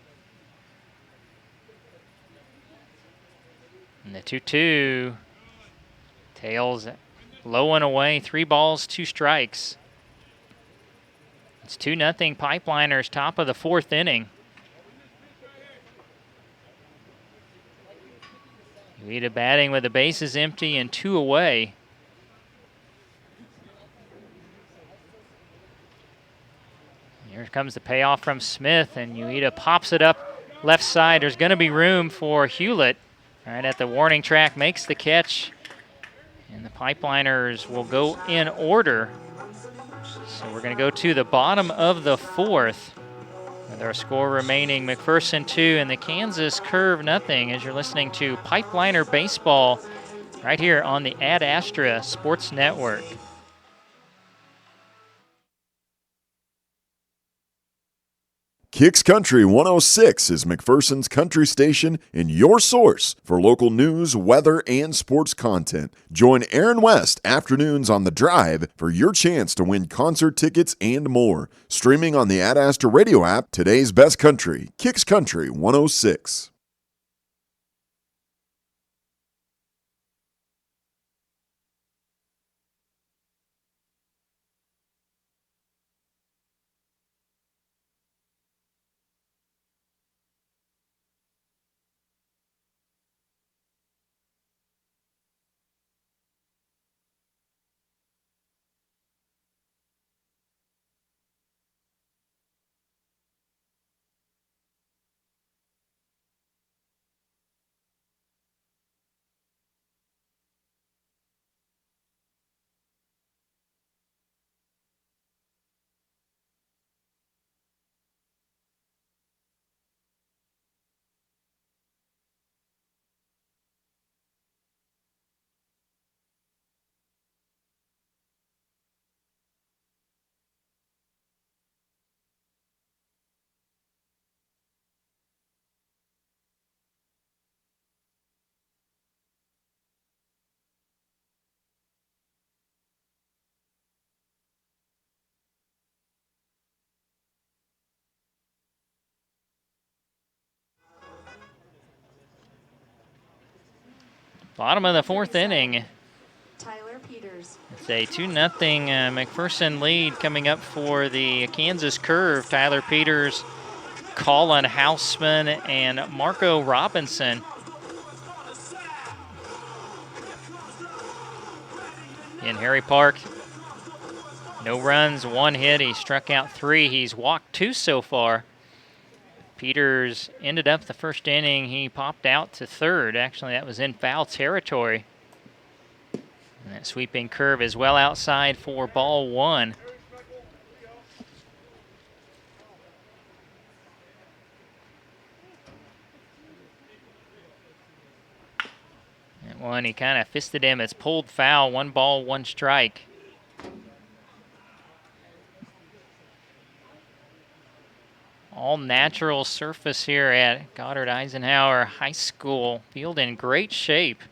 And the 2-2 tails low and away. 3 balls, 2 strikes. It's 2-0 Pipeliners, top of the 4th inning. Ueda batting with the bases empty and 2 away. Here comes the payoff from Smith, and Ueda pops it up left side. There's going to be room for Hewlett. Right at the warning track, makes the catch. And the Pipeliners will go in order. So we're going to go to the bottom of the fourth. With our score remaining, McPherson 2 and the Kansas Curve nothing, as you're listening to Pipeliner Baseball right here on the Ad Astra Sports Network. Kicks Country 106 is McPherson's country station and your source for local news, weather, and sports content. Join Aaron West afternoons on The Drive for your chance to win concert tickets and more. Streaming on the Ad Astra radio app, today's best country, Kicks Country 106. Bottom of the fourth inning. Tyler Peters. It's a 2-0 McPherson lead coming up for the Kansas Curve. Tyler Peters, Colin Houseman, and Marco Robinson. In Harry Park, no runs, 1 hit. He struck out 3. He's walked 2 so far. Peters ended up the first inning. He popped out to third. Actually, that was in foul territory. And that sweeping curve is well outside for ball 1. That one, he kind of fisted him. It's pulled foul. 1 ball, 1 strike. All natural surface here at Goddard Eisenhower High School. Field in great shape.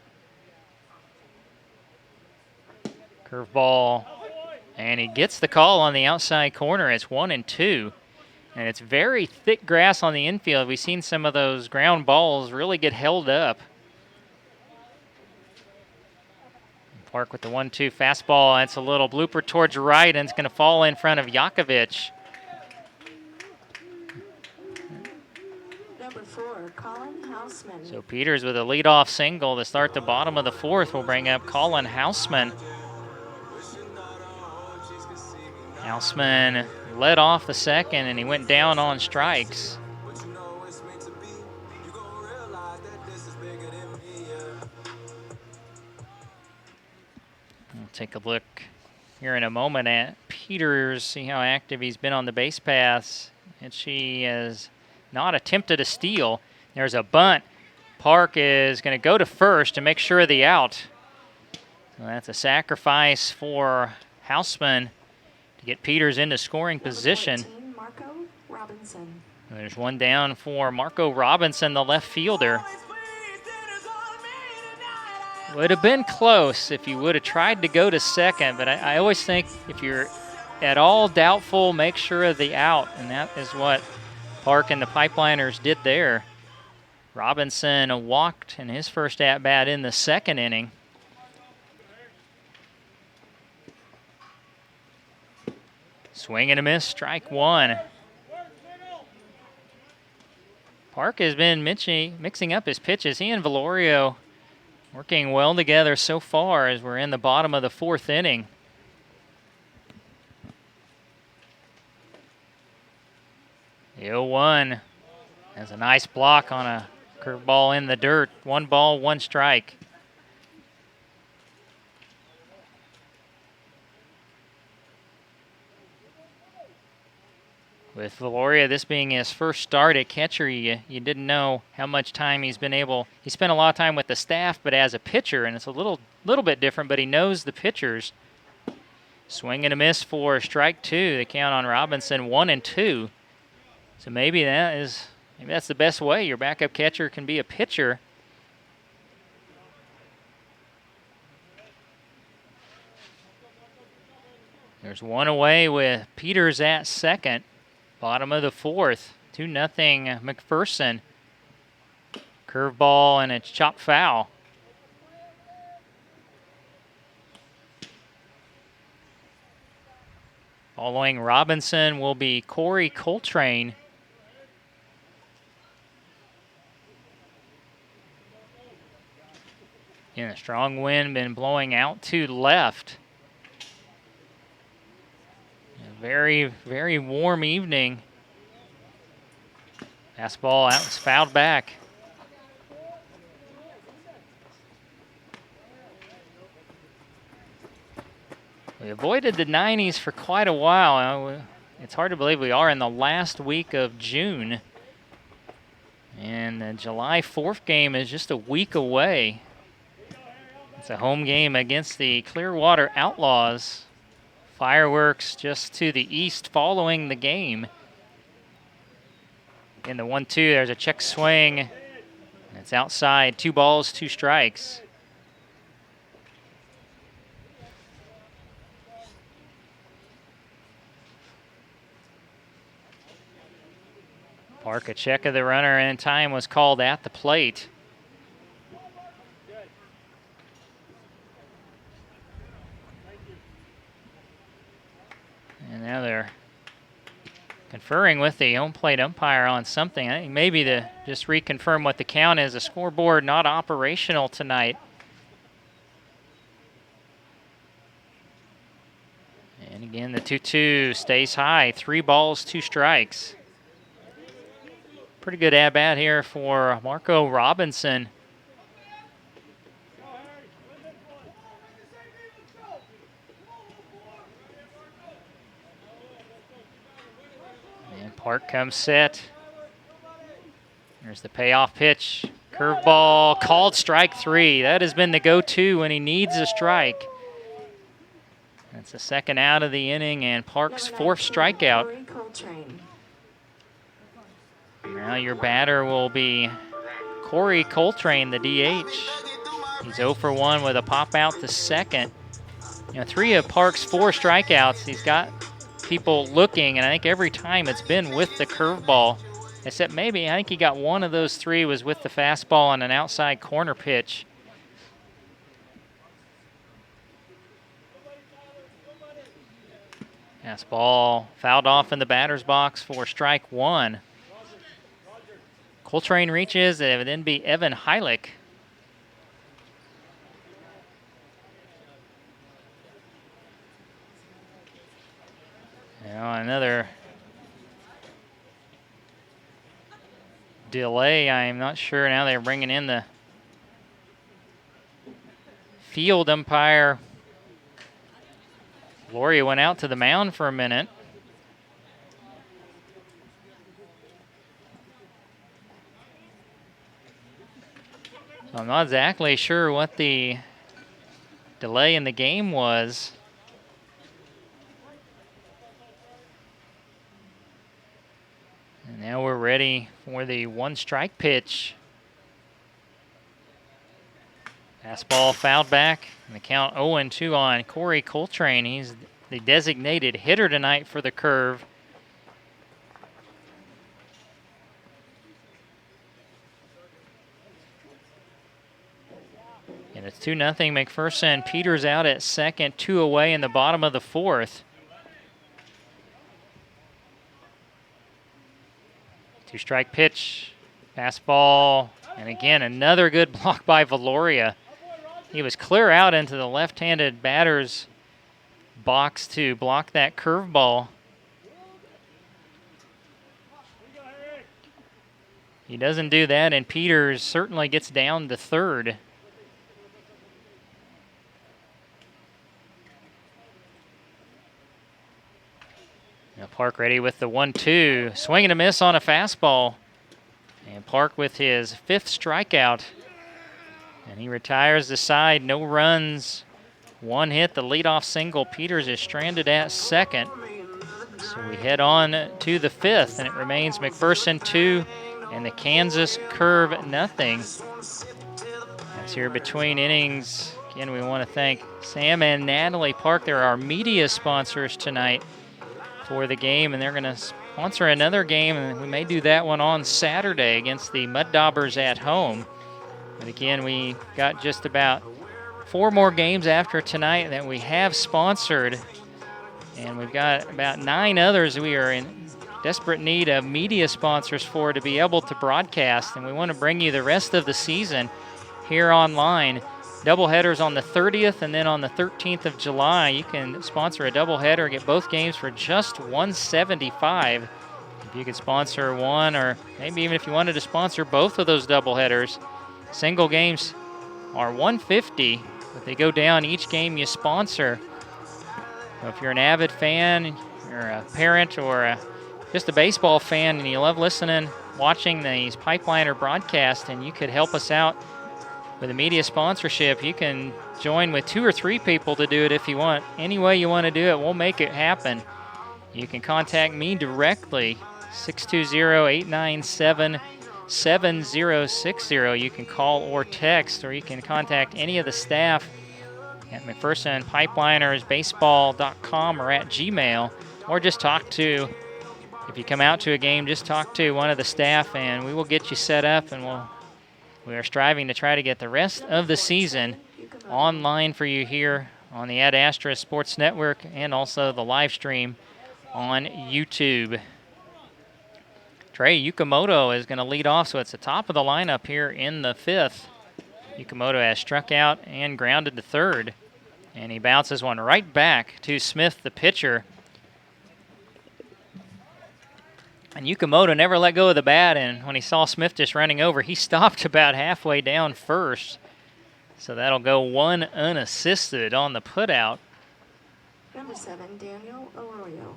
Curveball, and he gets the call on the outside corner. It's 1-2, and it's very thick grass on the infield. We've seen some of those ground balls really get held up. Park with the 1-2 fastball. That's a little blooper towards right, and it's going to fall in front of Yakovich. Number 4, Colin Houseman. So Peters with a leadoff single to start the bottom of the fourth will bring up Colin Houseman. Houseman led off the second, and he went down on strikes. We'll take a look here in a moment at Peters, see how active he's been on the base paths. And she has not attempted a steal. There's a bunt. Park is going to go to first to make sure of the out. So that's a sacrifice for Houseman to get Peters into scoring position. 14, Marco Robinson. There's one down for Marco Robinson, the left fielder. Would have been close if you would have tried to go to second, but I always think if you're at all doubtful, make sure of the out, and that is what Park and the Pipeliners did there. Robinson walked in his first at-bat in the second inning. Swing and a miss, strike 1. Park has been mixing up his pitches. He and Valorio working well together so far as we're in the bottom of the fourth inning. The 0-1 has a nice block on a curveball in the dirt. 1 ball, 1 strike. With Valoria, this being his first start at catcher, you didn't know how much time he spent a lot of time with the staff, but as a pitcher, and it's a little bit different, but he knows the pitchers. Swing and a miss for strike two. The count on Robinson, 1-2. So maybe that's the best way. Your backup catcher can be a pitcher. There's one away with Peters at second. Bottom of the fourth, 2-0 McPherson. Curveball and it's chopped foul. Following Robinson will be Corey Coltrane. And a strong wind been blowing out to left. A very, very warm evening. Fastball out, it's fouled back. We avoided the 90s for quite a while. It's hard to believe we are in the last week of June. And the July 4th game is just a week away. It's a home game against the Clearwater Outlaws. Fireworks just to the east following the game. In the 1-2, there's a check swing. It's outside, 2 balls, 2 strikes. Park, a check of the runner, and time was called at the plate. And now they're conferring with the home plate umpire on something. I think maybe to just reconfirm what the count is. The scoreboard not operational tonight. And again, the 2-2 stays high. 3 balls, 2 strikes. Pretty good at-bat here for Marco Robinson. And Park comes set. There's the payoff pitch. Curveball, called strike 3. That has been the go-to when he needs a strike. That's the second out of the inning and Park's 4th strikeout. Now your batter will be Corey Coltrane, the DH. He's 0 for 1 with a pop out to second. 3 of Park's 4 strikeouts, he's got people looking, and I think every time it's been with the curveball, except maybe I think he got 1 of those 3 was with the fastball on an outside corner pitch. Fastball fouled off in the batter's box for strike 1. Coltrane reaches, it would then be Evan Heilich. Now another delay. I'm not sure now they're bringing in the field umpire. Gloria went out to the mound for a minute. I'm not exactly sure what the delay in the game was. And now we're ready for the 1-strike pitch. Fastball fouled back, and the count 0-2 on Corey Coltrane. He's the designated hitter tonight for the Curve. And it's 2-0 McPherson. Peters out at second, 2 away in the bottom of the 4th. 2-strike pitch, fastball, and again, another good block by Valoria. He was clear out into the left-handed batter's box to block that curveball. He doesn't do that, and Peters certainly gets down to third. Now Park ready with the 1-2. Swing and a miss on a fastball. And Park with his 5th strikeout. And he retires the side. No runs. 1 hit, the leadoff single. Peters is stranded at second. So we head on to the 5th, and it remains McPherson 2 and the Kansas Curve nothing. That's here between innings. Again, we want to thank Sam and Natalie Park. They're our media sponsors tonight for the game, and they're going to sponsor another game, and we may do that one on Saturday against the Mud Daubers at home. But again, we got just about 4 more games after tonight that we have sponsored, and we've got about 9 others we are in desperate need of media sponsors for to be able to broadcast, and we want to bring you the rest of the season here online. Doubleheaders on the 30th, and then on the 13th of July, you can sponsor a doubleheader, get both games for just $175. If you could sponsor one, or maybe even if you wanted to sponsor both of those doubleheaders, single games are $150, but they go down each game you sponsor. So if you're an avid fan, you're a parent, or just a baseball fan, and you love listening, watching these Pipeliner broadcasts, and you could help us out with a media sponsorship, you can join with 2 or 3 people to do it if you want. Any way you want to do it, we'll make it happen. You can contact me directly, 620-897-7060. You can call or text, or you can contact any of the staff at McPherson Pipeliner's baseball.com or at Gmail, or just talk to, if you come out to a game, just talk to one of the staff, and we will get you set up, and we are striving to try to get the rest of the season online for you here on the Ad Astra Sports Network, and also the live stream on YouTube. Trey Yukamoto is going to lead off, so it's the top of the lineup here in the 5th. Yukamoto has struck out and grounded to third, and he bounces one right back to Smith, the pitcher. And Yukamoto never let go of the bat, and when he saw Smith just running over, he stopped about halfway down first. So that'll go 1 unassisted on the putout. Number 7, Daniel Arroyo.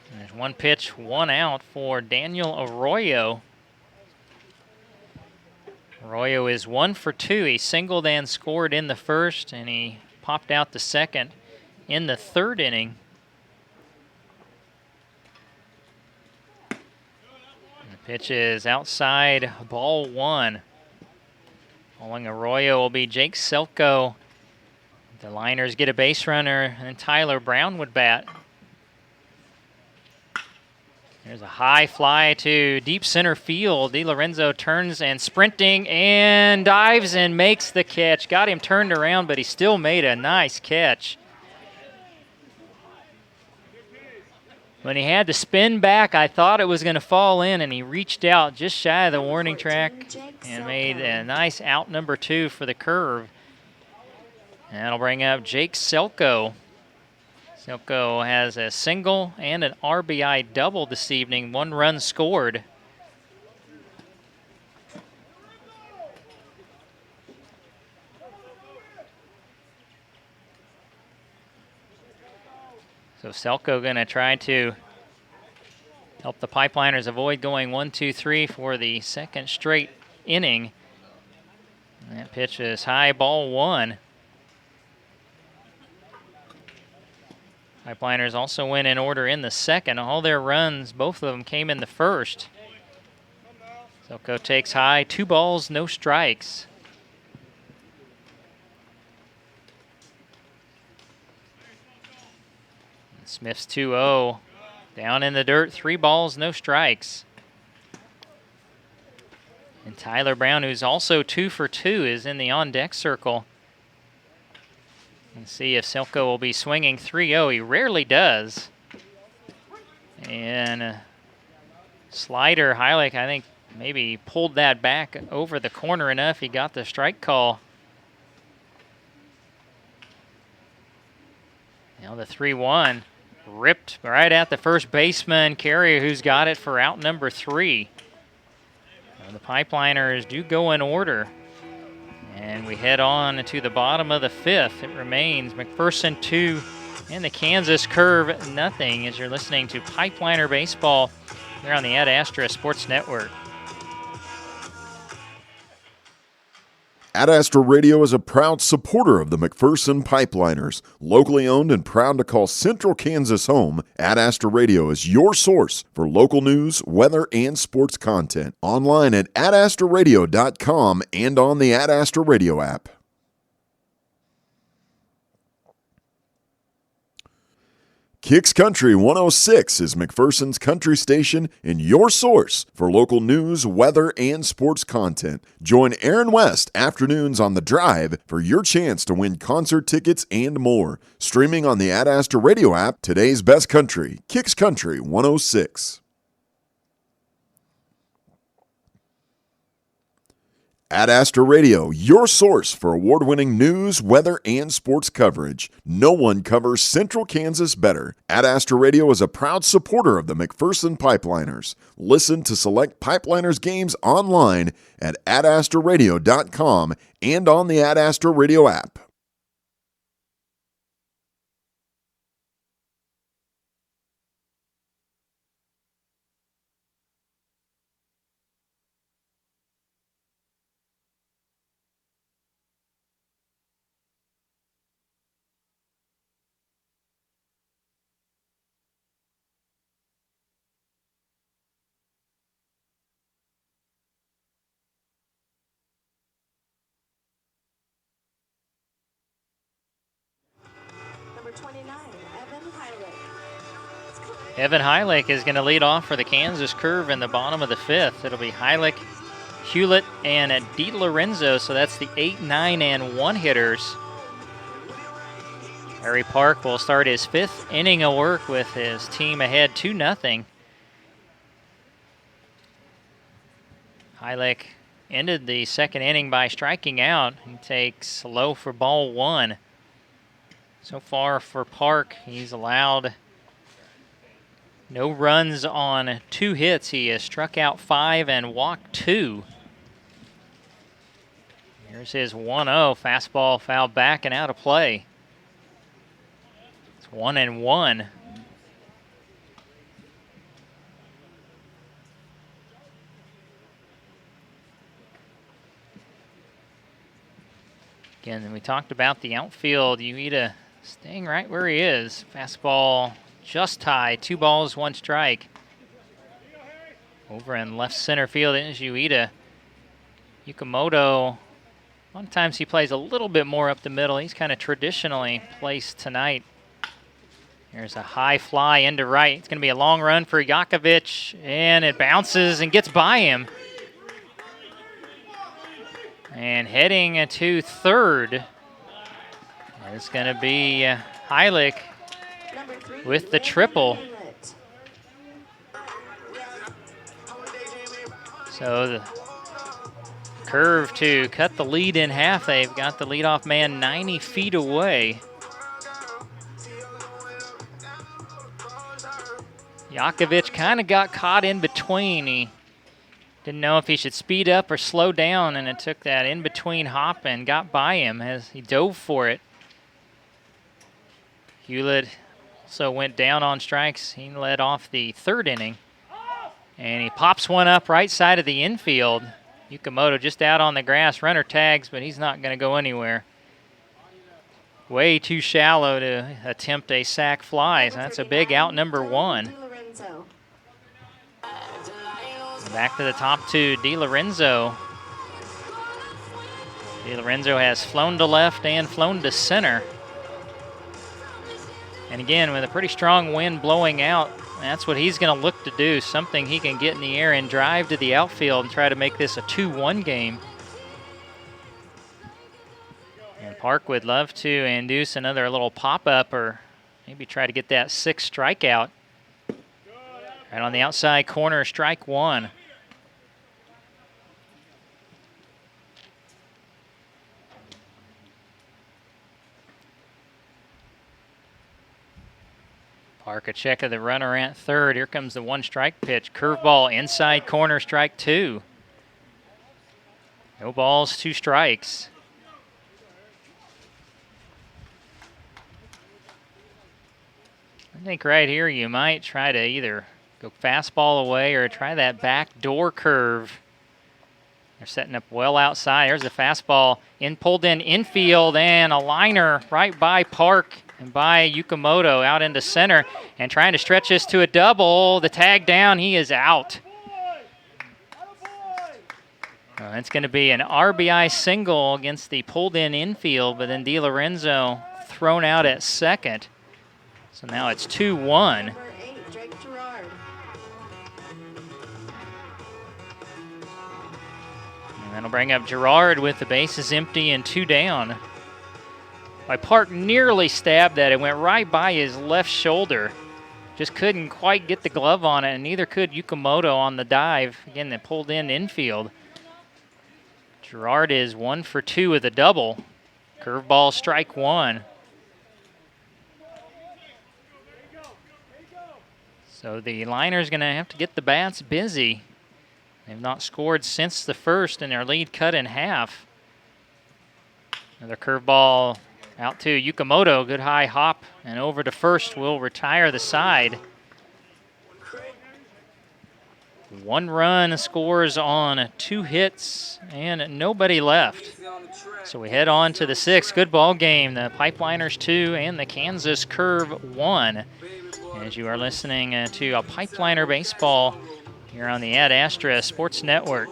And there's 1 pitch, 1 out for Daniel Arroyo. Arroyo is 1 for 2. He singled and scored in the first, and he popped out the second in the 3rd inning. Pitch is outside, ball 1. Following Arroyo will be Jake Selko. The Liners get a base runner, and Tyler Brown would bat. There's a high fly to deep center field. DiLorenzo turns and sprinting and dives and makes the catch. Got him turned around, but he still made a nice catch. When he had to spin back, I thought it was going to fall in, and he reached out just shy of the warning track and made a nice out number 2 for the Curve. And that'll bring up Jake Selko. Selko has a single and an RBI double this evening, 1 run scored. So Selko going to try to help the Pipeliners avoid going 1-2-3 for the 2nd straight inning. And that pitch is high, ball 1. Pipeliners also went in order in the 2nd. All their runs, both of them came in the 1st. Selko takes high, 2 balls, no strikes. Smith's 2-0. Down in the dirt, 3 balls, no strikes. And Tyler Brown, who's also 2 for 2, is in the on-deck circle. Let's see if Selko will be swinging 3-0. He rarely does. And slider, Heilich, I think maybe pulled that back over the corner enough. He got the strike call. Now the 3-1. Ripped right at the first baseman, Carrier, who's got it for out number 3. The Pipeliners do go in order. And we head on to the bottom of the 5th. It remains McPherson 2 And the Kansas Curve, nothing, as you're listening to Pipeliner Baseball here on the Ad Astra Sports Network. Ad Astra Radio is a proud supporter of the McPherson Pipeliners. Locally owned and proud to call Central Kansas home, Ad Astra Radio is your source for local news, weather, and sports content. Online at adastraradio.com and on the Ad Astra Radio app. Kicks Country 106 is McPherson's country station and your source for local news, weather, and sports content. Join Aaron West afternoons on The Drive for your chance to win concert tickets and more. Streaming on the Ad Astra Radio app, today's best country, Kicks Country 106. Ad Astra Radio, your source for award-winning news, weather, and sports coverage. No one covers Central Kansas better. Ad Astra Radio is a proud supporter of the McPherson Pipeliners. Listen to select Pipeliners games online at adastraradio.com and on the Ad Astra Radio app. Number 29, Evan Heilig. Evan Heilig is going to lead off for the Kansas Curve in the bottom of the fifth. It'll be Heilig, Hewlett, and DiLorenzo, so that's the 8, 9, and 1 hitters. Harry Park will start his fifth inning of work with his team ahead 2-0. Heilig ended the second inning by striking out. He takes low for ball 1. So far for Park, he's allowed no runs on 2 hits. He has struck out 5 and walked 2. Here's his 1-0 fastball fouled back and out of play. It's 1-1. Again, we talked about the outfield. Ueda staying right where he is. Fastball just high. 2 balls, 1 strike. Over in left center field is Ueda. Yukamoto, sometimes he plays a little bit more up the middle. He's kind of traditionally placed tonight. Here's a high fly into right. It's going to be a long run for Yakovich, and it bounces and gets by him. And heading to third, it's going to be Heilig with the triple. So the Curve to cut the lead in half. They've got the leadoff man 90 feet away. Yakovich kind of got caught in between. He didn't know if he should speed up or slow down, and it took that in-between hop and got by him as he dove for it. Hewlett also went down on strikes. He led off the third inning. And he pops one up right side of the infield. Yukamoto just out on the grass. Runner tags, but he's not going to go anywhere. Way too shallow to attempt a sac fly. So that's a big out, number 1. Back to the top to DiLorenzo. DiLorenzo has flown to left and flown to center. And again, with a pretty strong wind blowing out, that's what he's going to look to do, something he can get in the air and drive to the outfield and try to make this a 2-1 game. And Park would love to induce another little pop-up or maybe try to get that 6th strikeout. Right on the outside corner, strike 1. Park a check of the runner at third. Here comes the 1-strike pitch. Curveball inside corner, strike 2. No balls, 2 strikes. I think right here you might try to either go fastball away or try that back door curve. They're setting up well outside. There's a fastball pulled in infield and a liner right by Park and by Yukamoto out into center and trying to stretch this to a double. The tag down, he is out. It's going to be an RBI single against the pulled in infield, but then DiLorenzo thrown out at second. So now it's 2-1. Number 8, Drake Gerard. And that'll bring up Gerard with the bases empty and 2 down. Park nearly stabbed that. It went right by his left shoulder. Just couldn't quite get the glove on it, and neither could Yukamoto on the dive. Again, they pulled in infield. Gerard is 1 for 2 with a double. Curveball, strike 1. So the liner's going to have to get the bats busy. They've not scored since the first, and their lead cut in half. Another curveball out to Yukamoto. Good high hop, and over to first will retire the side. 1 run scores on 2 hits and nobody left. So we head on to the 6th. Good ball game. The Pipeliners 2 and the Kansas Curve 1. As you are listening to a Pipeliner Baseball here on the Ad Astra Sports Network.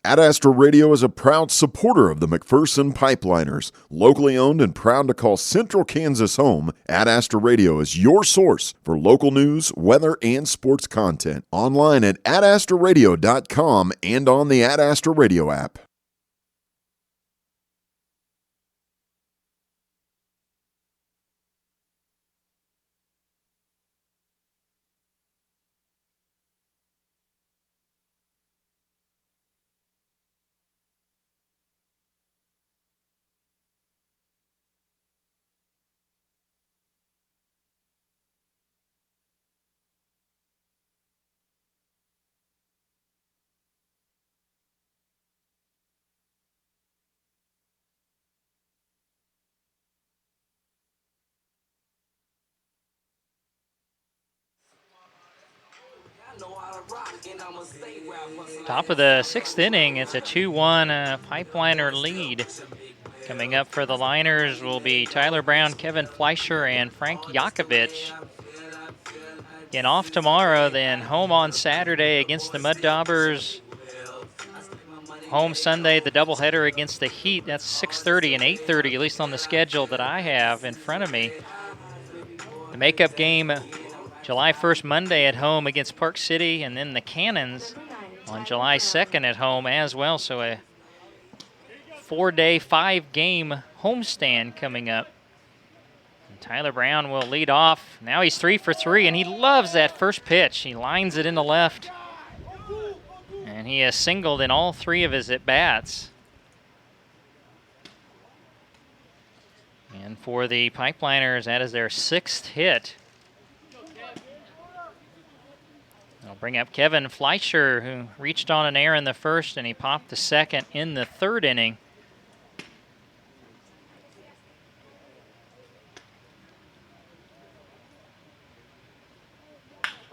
Ad Astra Radio is a proud supporter of the McPherson Pipeliners. Locally owned and proud to call Central Kansas home, Ad Astra Radio is your source for local news, weather, and sports content. Online at adastraradio.com and on the Ad Astra Radio app. Top of the 6th inning, it's a 2-1 Pipeliner lead. Coming up for the Liners will be Tyler Brown, Kevin Fleischer, and Frank Yakovich. Again, off tomorrow, then home on Saturday against the Mud Daubers. Home Sunday, the doubleheader against the Heat. That's 6:30 and 8:30, at least on the schedule that I have in front of me. The makeup game, July 1st, Monday at home against Park City, and then the Cannons on July 2nd at home as well. So a 4-day, 5-game homestand coming up. And Tyler Brown will lead off. Now he's 3 for 3, and he loves that first pitch. He lines it in the left, and he has singled in all 3 of his at-bats. And for the Pipeliners, that is their 6th hit. I'll bring up Kevin Fleischer, who reached on an error in the first, and he popped the second in the 3rd inning.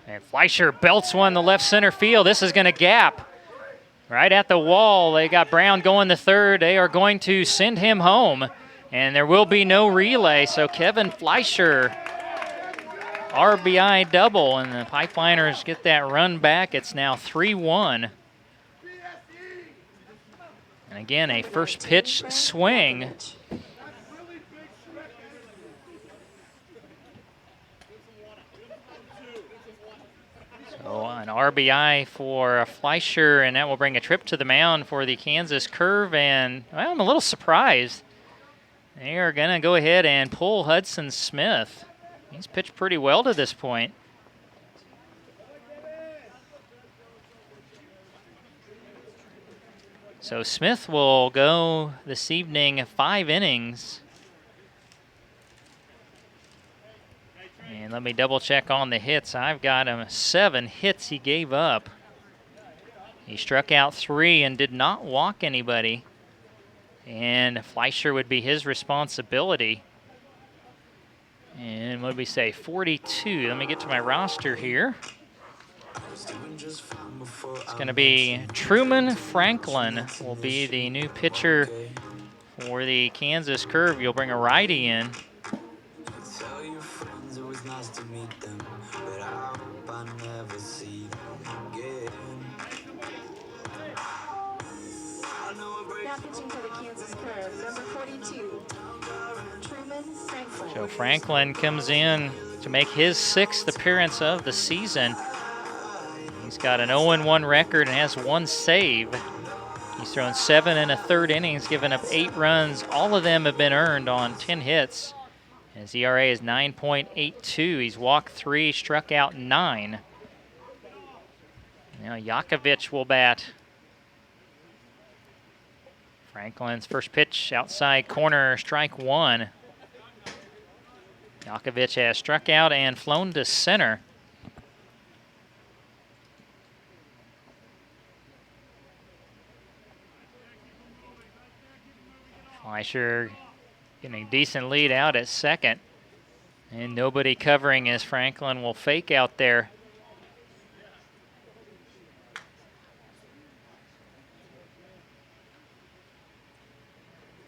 And Fleischer belts one to left center field. This is going to gap right at the wall. They got Brown going to 3rd. They are going to send him home, and there will be no relay. So Kevin Fleischer, RBI double, and the Pipeliners get that run back. It's now 3-1. And again, a first pitch swing. So an RBI for Fleischer, and that will bring a trip to the mound for the Kansas Curve. And well, I'm a little surprised. They are going to go ahead and pull Hudson Smith. He's pitched pretty well to this point. So Smith will go this evening 5 innings. And let me double check on the hits. I've got him 7 hits he gave up. He struck out 3 and did not walk anybody. And Fleischer would be his responsibility. And what did we say? 42. Let me get to my roster here. It's going to be Truman Franklin will be the new pitcher for the Kansas Curve. You'll bring a righty in. Now pitching for the Kansas Curve, number 42, Truman Franklin. So Franklin comes in to make his 6th appearance of the season. He's got an 0-1 record and has 1 save. He's thrown 7 1/3 innings, given up 8 runs. All of them have been earned on 10 hits. His ERA is 9.82. He's walked 3, struck out 9. Now Yakovich will bat. Franklin's first pitch, outside corner, strike 1. Yakovich has struck out and flown to center. Fleischer getting a decent lead out at second. And nobody covering as Franklin will fake out there.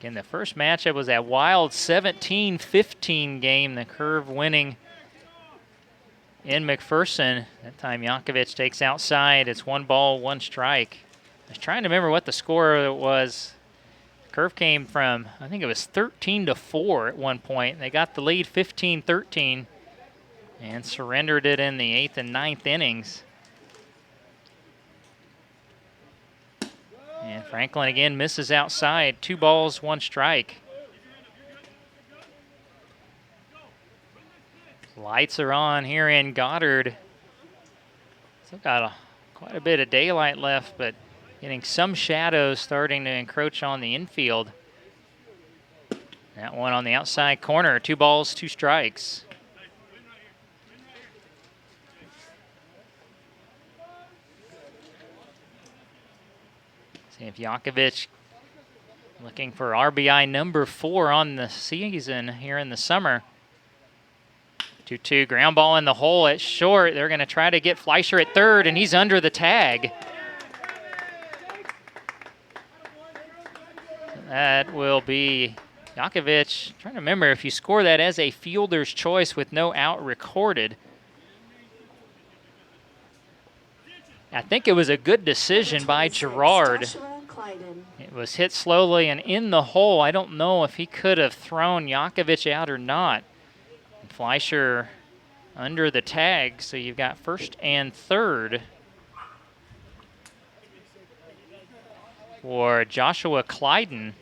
Again, the first matchup was that wild 17-15 game, the Curve winning in McPherson. That time Yakovich takes outside. It's 1 ball, 1 strike. I was trying to remember what the score was. Curve came from, I think it was 13-4 at one point. They got the lead 15-13 and surrendered it in the 8th and 9th innings. And Franklin again misses outside. 2 balls, 1 strike. Lights are on here in Goddard. Still got quite a bit of daylight left, but getting some shadows starting to encroach on the infield. That one on the outside corner. 2 balls, 2 strikes. See if Yakovich looking for RBI number 4 on the season here in the summer. 2-2, ground ball in the hole at short. They're going to try to get Fleischer at third, and he's under the tag. That will be Yakovich. Trying to remember if you score that as a fielder's choice with no out recorded. I think it was a good decision by Gerard. It was hit slowly and in the hole. I don't know if he could have thrown Yakovich out or not. And Fleischer under the tag, so you've got first and third for Joshua Clyden.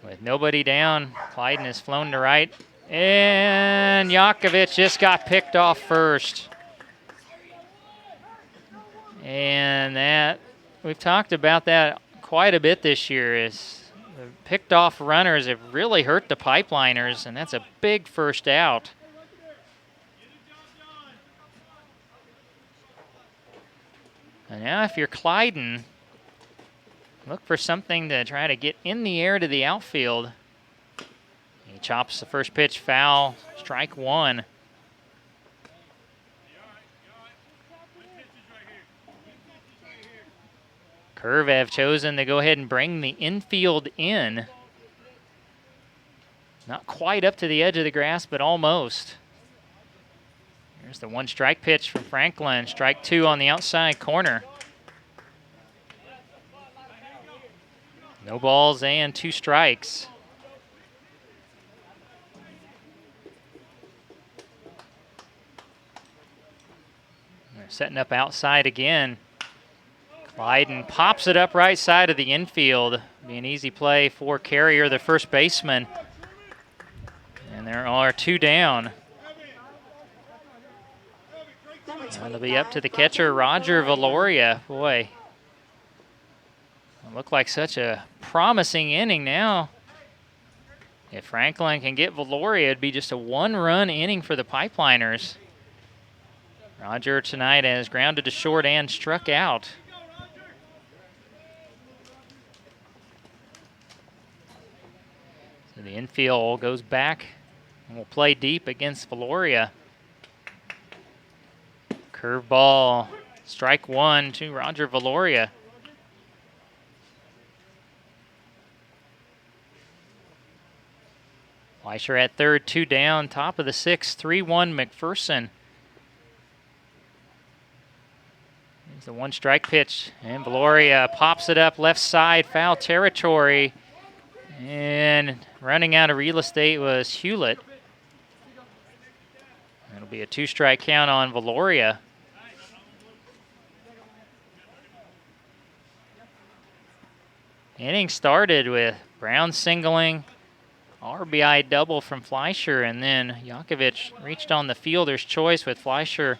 With nobody down, Clyden has flown to right, and Yakovich just got picked off first. And that, we've talked about that quite a bit this year, is the picked off runners have really hurt the Pipeliners, and that's a big first out. And now if you're Clyden, look for something to try to get in the air to the outfield. He chops the first pitch foul, strike 1. Curve have chosen to go ahead and bring the infield in. Not quite up to the edge of the grass, but almost. Here's the 1 strike pitch from Franklin. Strike 2 on the outside corner. No balls and 2 strikes. They're setting up outside again. Clyden pops it up right side of the infield. Be an easy play for Carrier, the first baseman. And there are 2 down. It'll be up to the catcher, Roger Valoria. Boy, it looked like such a promising inning now. If Franklin can get Valoria, it'd be just a 1-run inning for the Pipeliners. Roger tonight has grounded to short and struck out. So the infield goes back and will play deep against Valoria. Curveball, strike one to Roger Valoria. Fleischer at third, 2 down, top of the 6th, 3-1 McPherson. Here's the 1-strike pitch, and Valoria pops it up left side, foul territory. And running out of real estate was Hewlett. It'll be a 2-strike count on Valoria. Inning started with Brown singling, RBI double from Fleischer, and then Yakovich reached on the fielder's choice with Fleischer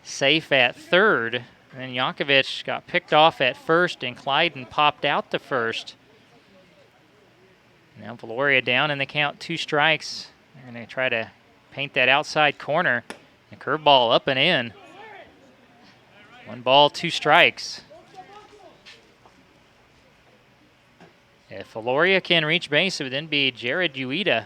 safe at third. And then Yakovich got picked off at first, and Clyden popped out to first. Now Valoria down in the count, 2 strikes. They're going to try to paint that outside corner. The curveball up and in. 1 ball, 2 strikes. If Valoria can reach base, it would then be Jared Ueda.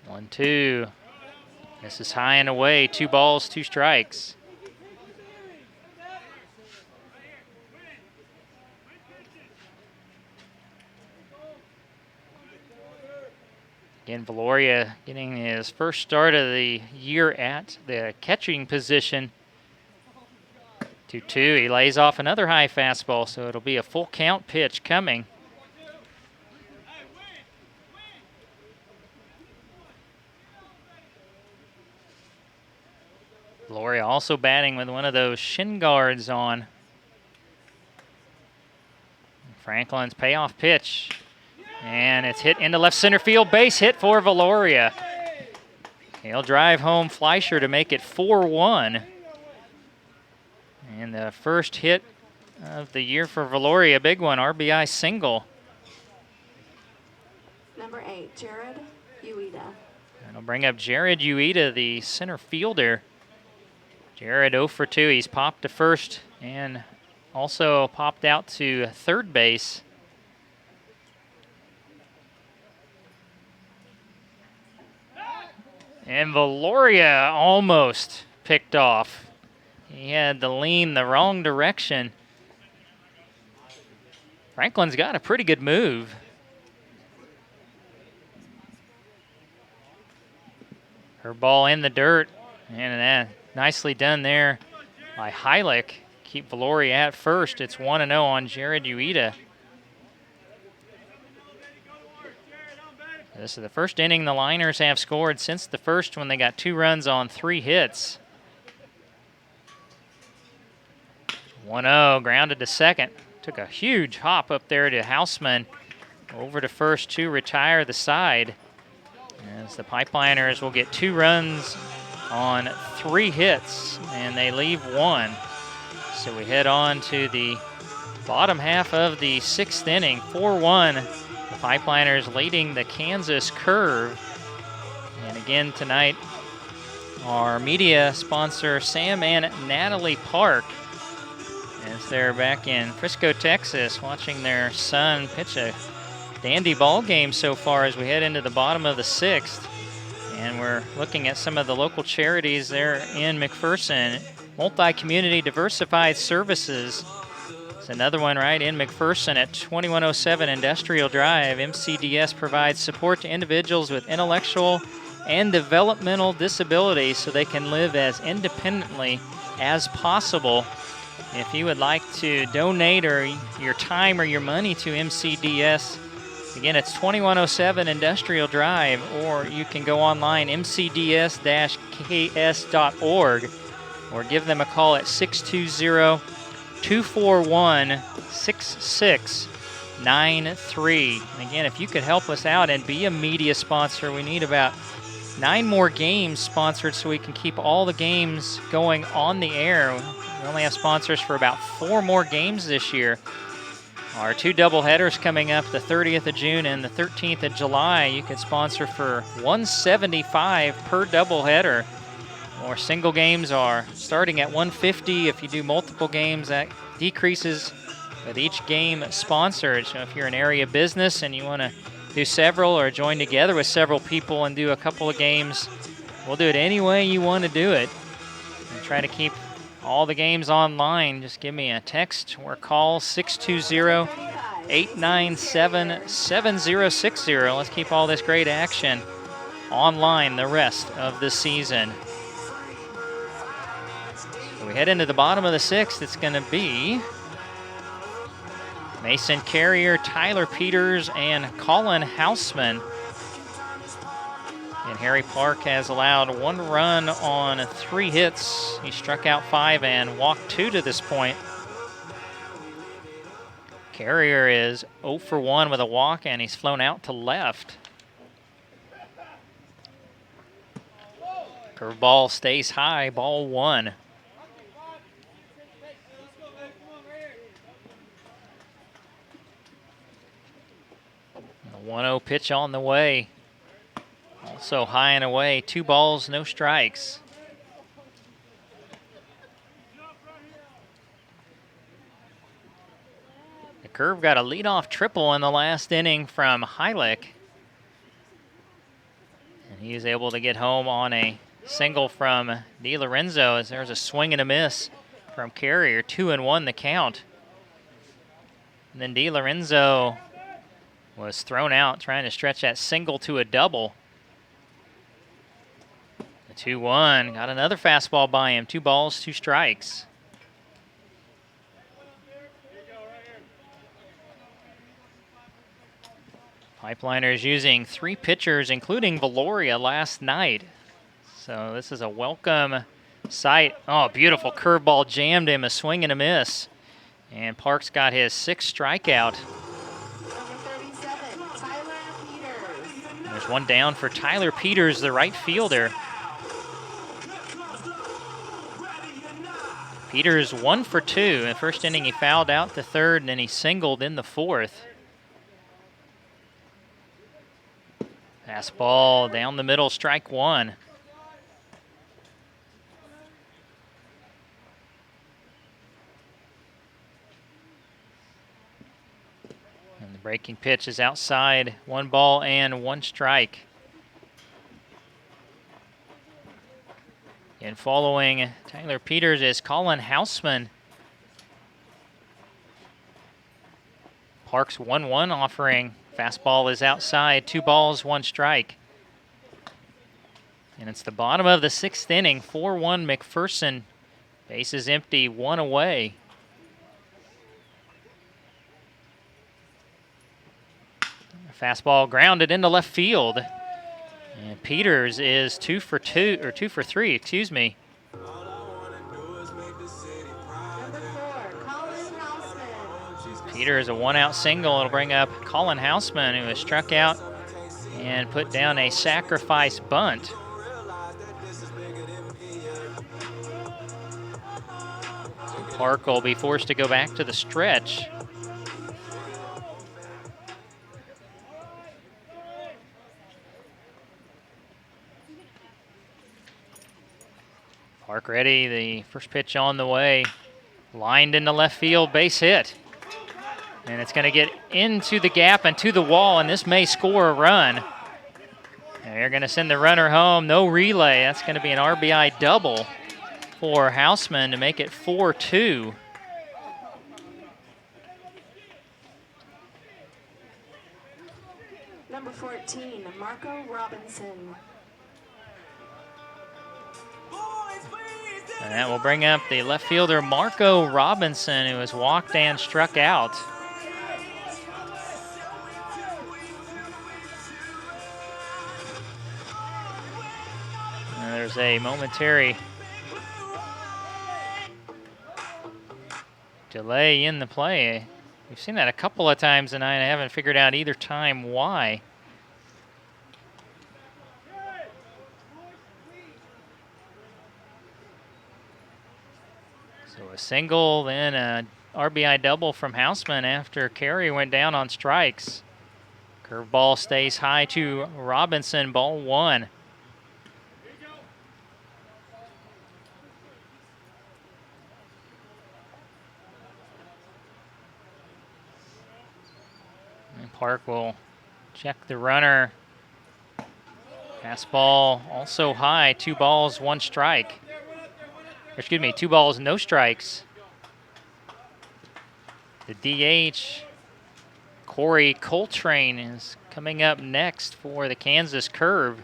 One, 2. This is high and away. 2 balls, 2 strikes. Again, Valoria getting his first start of the year at the catching position. 2-2, he lays off another high fastball, so it'll be a full count pitch coming. Valoria also batting with one of those shin guards on. Franklin's payoff pitch, and it's hit into left center field, base hit for Valoria. He'll drive home Fleischer to make it 4-1. And the first hit of the year for Valoria, big one, RBI single. Number 8, Jared Ueda. That'll bring up Jared Ueda, the center fielder. Jared 0 for 2. He's popped to first and also popped out to third base. And Valoria almost picked off. He had to lean the wrong direction. Franklin's got a pretty good move. Her ball in the dirt, and nicely done there by Heilich. Keep Valoria at first. It's 1-0 on Jared Ueda. This is the first inning the Liners have scored since the first, when they got 2 runs on 3 hits. 1-0, grounded to second. Took a huge hop up there to Houseman. Over to first to retire the side. As the Pipeliners will get 2 runs on 3 hits, and they leave 1. So we head on to the bottom half of the 6th inning, 4-1. The Pipeliners leading the Kansas Curve. And again tonight, our media sponsor, Sam and Natalie Park, as they're back in Frisco, Texas, watching their son pitch a dandy ball game so far as we head into the bottom of the 6th. And we're looking at some of the local charities there in McPherson. Multi-Community Diversified Services. It's another one right in McPherson at 2107 Industrial Drive. MCDS provides support to individuals with intellectual and developmental disabilities so they can live as independently as possible. If you would like to donate or your time or your money to MCDS, again, it's 2107 Industrial Drive, or you can go online, mcds-ks.org, or give them a call at 620-241-6693. And again, if you could help us out and be a media sponsor, we need about 9 more games sponsored so we can keep all the games going on the air. We only have sponsors for about 4 more games this year. Our 2 doubleheaders coming up, the 30th of June and the 13th of July. You can sponsor for $175 per doubleheader. or single games are starting at 150. If you do multiple games, that decreases with each game sponsored. So if you're an area business and you want to do several or join together with several people and do a couple of games, we'll do it any way you want to do it. And try to keep all the games online. Just give me a text or call 620-897-7060. Let's keep all this great action online the rest of the season. So we head into the bottom of the sixth. It's going to be Mason Carrier, Tyler Peters, and Colin Houseman. And Harry Park has allowed 1 run on 3 hits. He struck out 5 and walked 2 to this point. Carrier is 0 for 1 with a walk, and he's flown out to left. Curveball stays high, ball 1. The 1-0 pitch on the way. Also high and away, 2 balls, no strikes. The Curve got a leadoff triple in the last inning from Heilich. And he is able to get home on a single from DiLorenzo as there's a swing and a miss from Carrier. 2-1 the count. And then DiLorenzo was thrown out trying to stretch that single to a double. 2-1, got another fastball by him. 2 balls, 2 strikes. Pipeliners using 3 pitchers, including Valoria last night. So this is a welcome sight. Oh, beautiful curveball jammed him, a swing and a miss. And Parks got his 6th strikeout. Number 37, Tyler Peters. There's 1 down for Tyler Peters, the right fielder. Peters 1 for 2. In the first inning, he fouled out the 3rd, and then he singled in the 4th. Fastball down the middle, strike 1. And the breaking pitch is outside. 1 ball and 1 strike. And following Tyler Peters is Colin Houseman. Parks 1-1 offering. Fastball is outside. 2 balls, 1 strike. And it's the bottom of the 6th inning. 4-1 McPherson. Bases empty, 1 away. Fastball grounded into left field. And Peters is 2 for 3, excuse me. Number 4, Colin Houseman. Peter is a 1-out single. It'll bring up Colin Houseman, who has struck out and put down a sacrifice bunt. Park will be forced to go back to the stretch. Park ready, the first pitch on the way. Lined into left field, base hit. And it's going to get into the gap and to the wall, and this may score a run. And they're going to send the runner home, no relay. That's going to be an RBI double for Houseman to make it 4-2. Number 14, Marco Robinson. And that will bring up the left fielder Marco Robinson, who has walked and struck out. And there's a momentary delay in the play. We've seen that a couple of times tonight. I haven't figured out either time why. So a single, then a RBI double from Houseman after Carey went down on strikes. Curveball stays high to Robinson, ball 1. And Park will check the runner. Fastball also high, 2 balls, 1 strike. Excuse me, 2 balls, no strikes. The DH, Corey Coltrane, is coming up next for the Kansas Curve.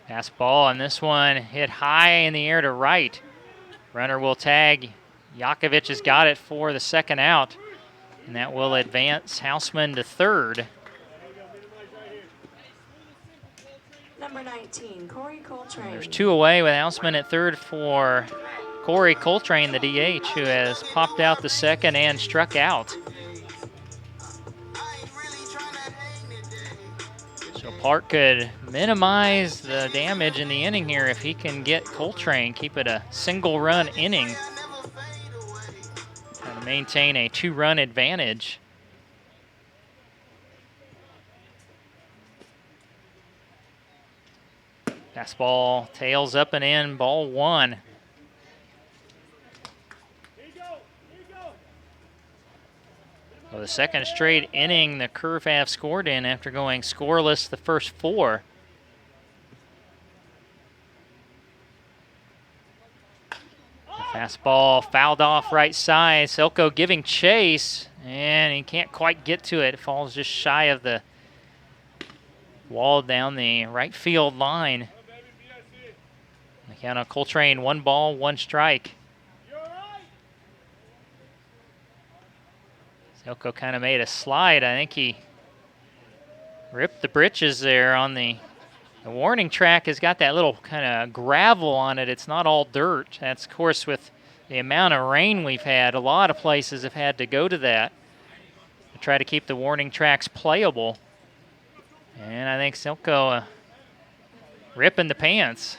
Fastball, and this one hit high in the air to right. Runner will tag. Yakovich has got it for the second out, and that will advance Houseman to third. Number 19, Corey Coltrane. There's 2 away with Houseman at third for Corey Coltrane, the DH, who has popped out the second and struck out. So Park could minimize the damage in the inning here if he can get Coltrane, keep it a single-run inning, and maintain a 2-run advantage. Fastball tails up and in, ball 1. So the second straight inning the Curve have scored in after going scoreless the first 4. The fastball fouled off right side. Selko giving chase, and he can't quite get to it. It falls just shy of the wall down the right field line. The count on Coltrane, 1 ball, 1 strike. Selko kind of made a slide. I think he ripped the britches there on the warning track. Has got that little kind of gravel on it. It's not all dirt. That's, of course, with the amount of rain we've had, a lot of places have had to go to that to try to keep the warning tracks playable. And I think Selko ripping the pants.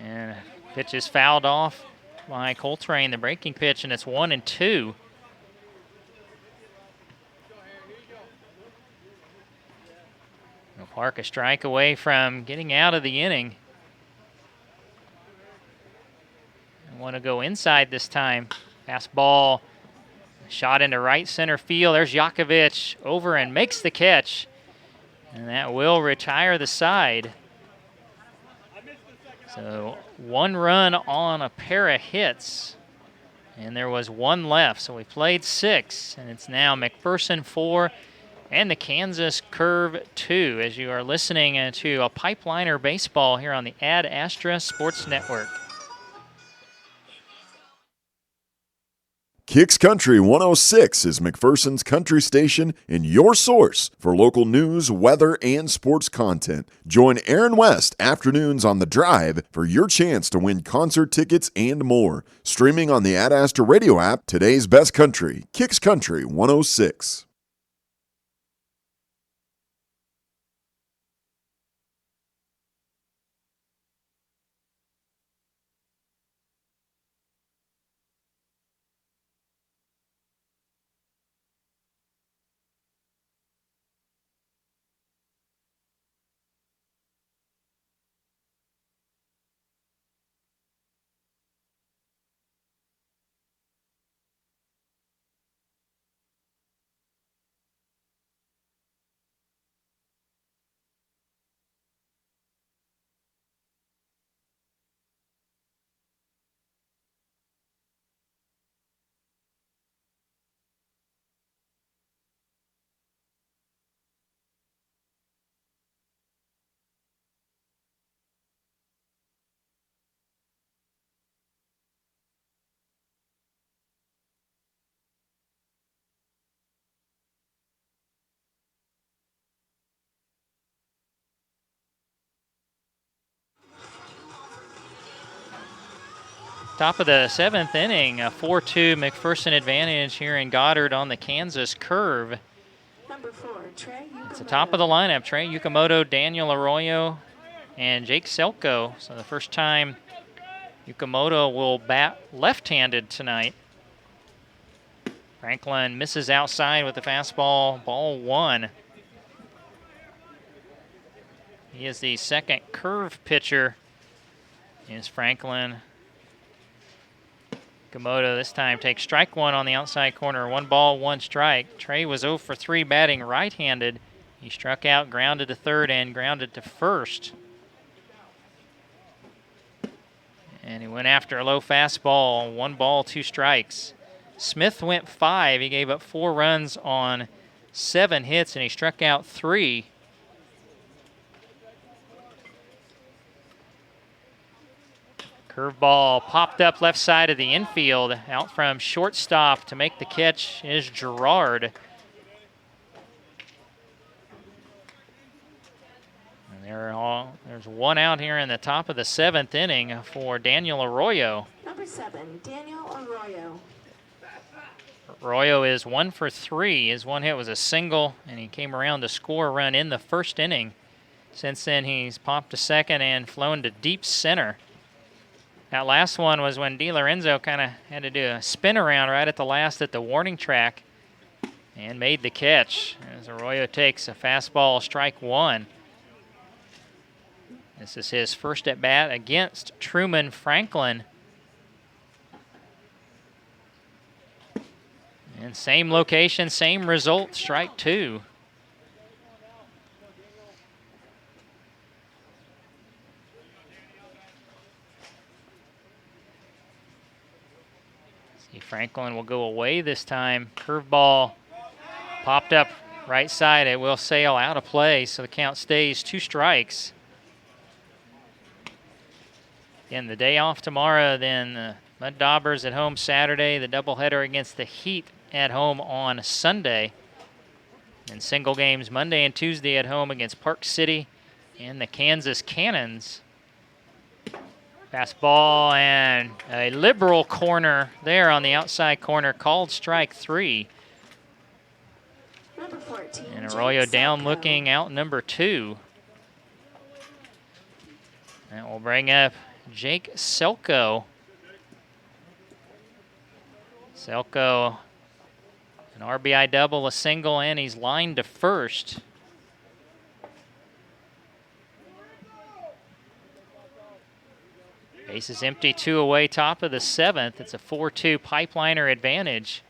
And pitch is fouled off by Coltrane, the breaking pitch, and it's 1-2. Park a strike away from getting out of the inning. I want to go inside this time. Fastball shot into right center field. There's Yakovich over and makes the catch. And that will retire the side. So 1 run on a pair of hits, and there was 1 left. So we played 6, and it's now McPherson 4 and the Kansas Curve 2 as you are listening to a Pipeliner Baseball here on the Ad Astra Sports Network. Kicks Country 106 is McPherson's country station and your source for local news, weather, and sports content. Join Aaron West afternoons on The Drive for your chance to win concert tickets and more. Streaming on the Ad Astra radio app, today's best country, Kicks Country 106. Top of the 7th inning, a 4-2 McPherson advantage here in Goddard on the Kansas Curve. Number 4, Trey Yukamoto. It's the top of the lineup. Trey Yukamoto, Daniel Arroyo, and Jake Selko. So the first time Yukamoto will bat left-handed tonight. Franklin misses outside with the fastball, ball 1. He is the second curve pitcher. Is Franklin. Komodo this time takes strike one on the outside corner. 1 ball, 1 strike. Trey was 0 for 3 batting right-handed. He struck out, grounded to third, and grounded to first. And he went after a low fastball. 1 ball, 2 strikes. Smith went 5. He gave up 4 runs on 7 hits, and he struck out 3. Curveball popped up left side of the infield. Out from shortstop to make the catch is Gerard. And there's 1 out here in the top of the 7th inning for Daniel Arroyo. Number 7, Daniel Arroyo. Arroyo is 1 for 3. His 1 hit was a single, and he came around to score a run in the first inning. Since then, he's popped to second and flown to deep center. That last one was when Di Lorenzo kind of had to do a spin around right at the last at the warning track and made the catch as Arroyo takes a fastball, strike 1. This is his first at bat against Truman Franklin. And same location, same result, strike 2. See, Franklin will go away this time. Curveball popped up right side. It will sail out of play, so the count stays 2 strikes. Again, the day off tomorrow, then the Mud Daubers at home Saturday, the doubleheader against the Heat at home on Sunday. And single games Monday and Tuesday at home against Park City and the Kansas Cannons. Fastball and a liberal corner there on the outside corner, called strike 3. Number 14, And Arroyo Jake down Selko. looking out number 2. That will bring up Jake Selko. Selko, an RBI double, a single, and he's lined to first. Base is empty, 2 away, top of the 7th. It's a 4-2 pipeliner advantage.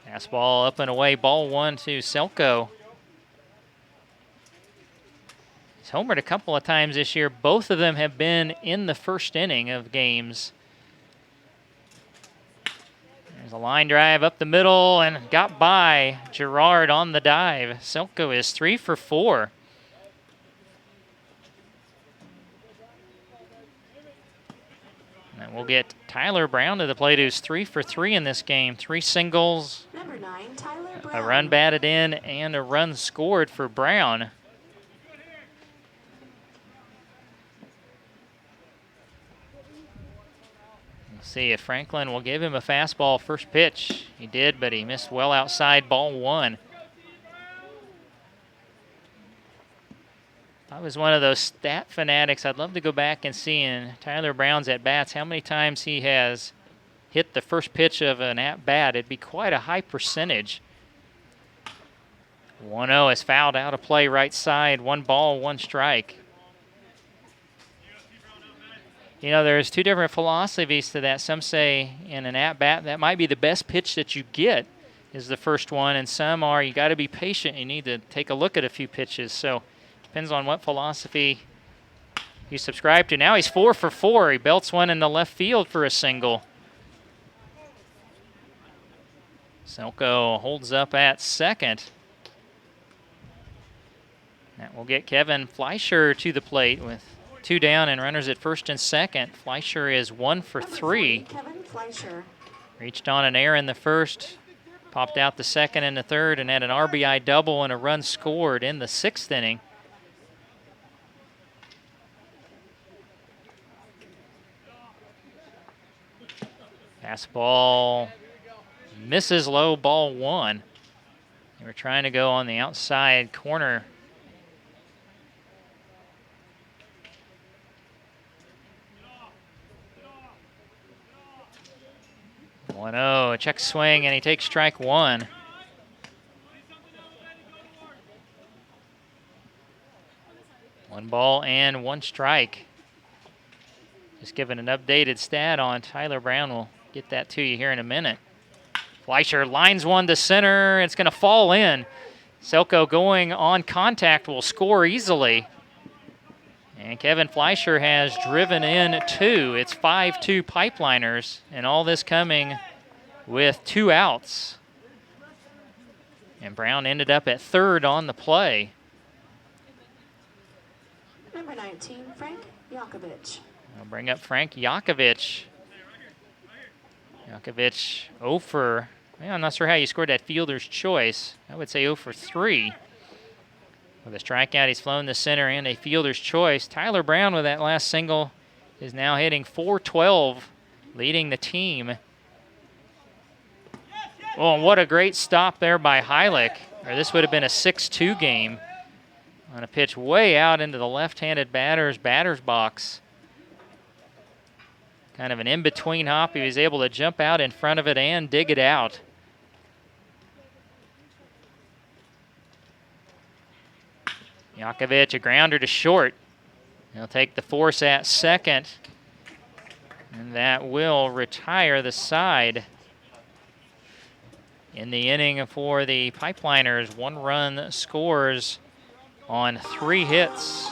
Fastball up and away, ball 1 to Selko. He's homered a couple of times this year. Both of them have been in the first inning of games. There's a line drive up the middle and got by Gerard on the dive. Selko is 3 for 4. And we'll get Tyler Brown to the plate, who's 3 for 3 in this game. 3 singles, Number 9, Tyler Brown. a run batted in, and a run scored for Brown. We'll see if Franklin will give him a fastball first pitch. He did, but he missed well outside, ball 1. I was one of those stat fanatics. I'd love to go back and see in Tyler Brown's at-bats how many times he has hit the first pitch of an at-bat. It'd be quite a high percentage. 1-0 is fouled out of play right side. 1 ball, 1 strike. You know, there's 2 different philosophies to that. Some say in an at-bat that might be the best pitch that you get is the first one, and some are you got to be patient. You need to take a look at a few pitches. So depends on what philosophy you subscribe to. Now he's 4 for 4. He belts one in the left field for a single. Selko holds up at second. That will get Kevin Fleischer to the plate with 2 down and runners at first and second. Fleischer is 1 for Number 3. 40, Kevin Fleischer. Reached on an error in the first, popped out the second and the third, and had an RBI double and a run scored in the 6th inning. Fastball misses low, ball 1. They were trying to go on the outside corner. A check swing, and he takes strike 1. 1 ball and 1 strike. Just giving an updated stat on Tyler Brown. We'll get that to you here in a minute. Fleischer lines one to center. It's going to fall in. Selko going on contact will score easily. And Kevin Fleischer has driven in 2. It's 5-2 Pipeliners, and all this coming with 2 outs. And Brown ended up at third on the play. Number 19, Frank Yakovich. I'll bring up Frank Yakovich. Yakovich 0 for, well, I'm not sure how you scored that fielder's choice. I would say 0 for 3. With a strikeout, he's flown the center and a fielder's choice. Tyler Brown with that last single is now hitting .412, leading the team. Oh, and what a great stop there by Heilich. Or this would have been a 6-2 game on a pitch way out into the left-handed batter's box. Kind of an in-between hop. He was able to jump out in front of it and dig it out. Yakovich, a grounder to short. He'll take the force at second, and that will retire the side. In the inning for the Pipeliners, 1 run scores on 3 hits.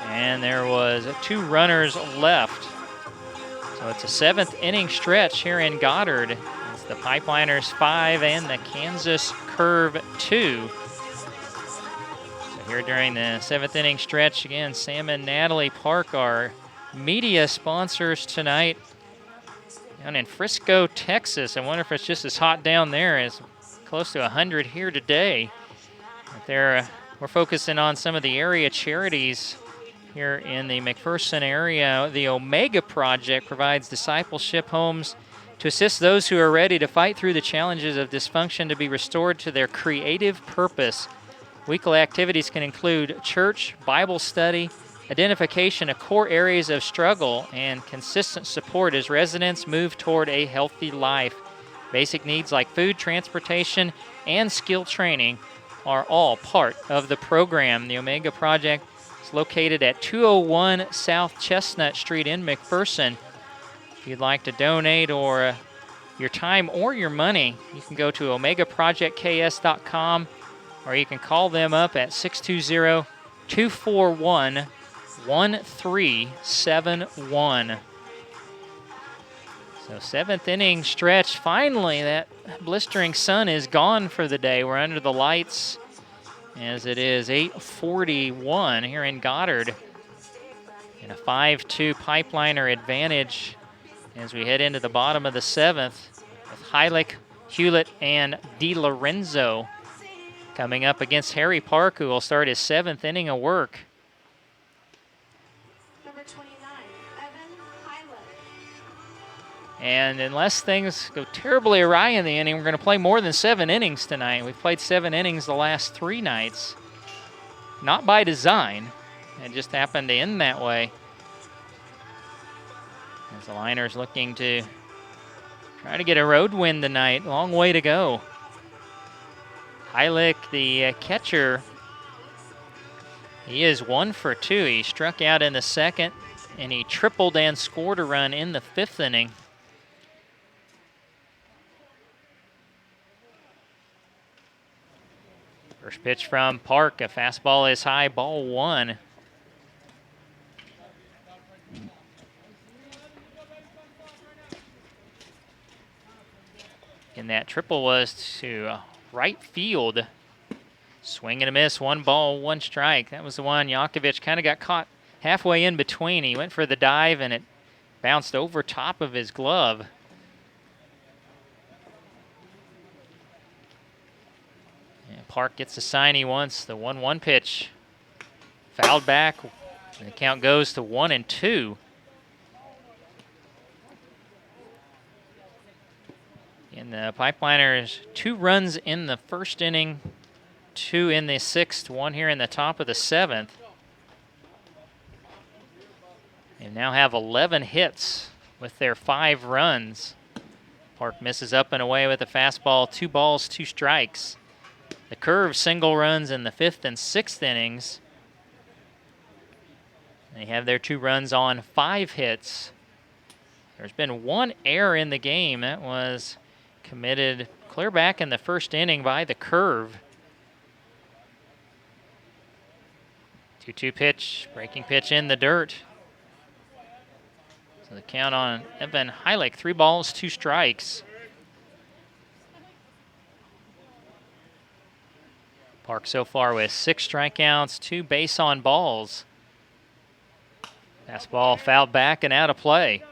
And there was 2 runners left. So it's a 7th inning stretch here in Goddard. It's the Pipeliners 5 and the Kansas Curve 2. So here during the 7th inning stretch, again, Sam and Natalie Park are media sponsors tonight down in Frisco, Texas. I wonder if it's just as hot down there as close to 100 here today. But we're focusing on some of the area charities here in the McPherson area. The Omega Project provides discipleship homes to assist those who are ready to fight through the challenges of dysfunction to be restored to their creative purpose. Weekly activities can include church, Bible study, identification of core areas of struggle, and consistent support as residents move toward a healthy life. Basic needs like food, transportation, and skill training are all part of the program. The Omega Project is located at 201 South Chestnut Street in McPherson. If you'd like to donate or your time or your money, you can go to omegaprojectks.com, or you can call them up at 620-241-1371. So 7th inning stretch. Finally, that blistering sun is gone for the day. We're under the lights as it is 8:41 here in Goddard. And a 5-2 Pipeliner advantage as we head into the bottom of the 7th with Heilich, Hewlett, and DiLorenzo coming up against Harry Park, who will start his 7th inning of work. Number 29, Evan Heilich. And unless things go terribly awry in the inning, we're going to play more than 7 innings tonight. We've played 7 innings the last 3 nights. Not by design. It just happened to end that way. As the Liners looking to try to get a road win tonight. Long way to go. Heilich, the catcher, he is 1 for 2. He struck out in the 2nd, and he tripled and scored a run in the 5th inning. First pitch from Park, a fastball is high, ball 1. And that triple was to right field. Swing and a miss, 1 ball, 1 strike. That was the one Yakovich kind of got caught halfway in between. He went for the dive and it bounced over top of his glove. And Park gets the sign he wants, the 1-1 pitch. Fouled back, and the count goes to 1-2. And the Pipeliners, 2 runs in the 1st inning, 2 in the 6th, 1 here in the top of the 7th. They now have 11 hits with their 5 runs. Park misses up and away with a fastball, 2 balls, 2 strikes. The Curve single runs in the 5th and 6th innings. They have their 2 runs on 5 hits. There's been 1 error in the game. That was committed clear back in the first inning by the Curve. 2-2 pitch, breaking pitch in the dirt. So the count on Evan Heilich, 3 balls, 2 strikes. Park so far with 6 strikeouts, 2 base on balls. Fastball fouled back and out of play.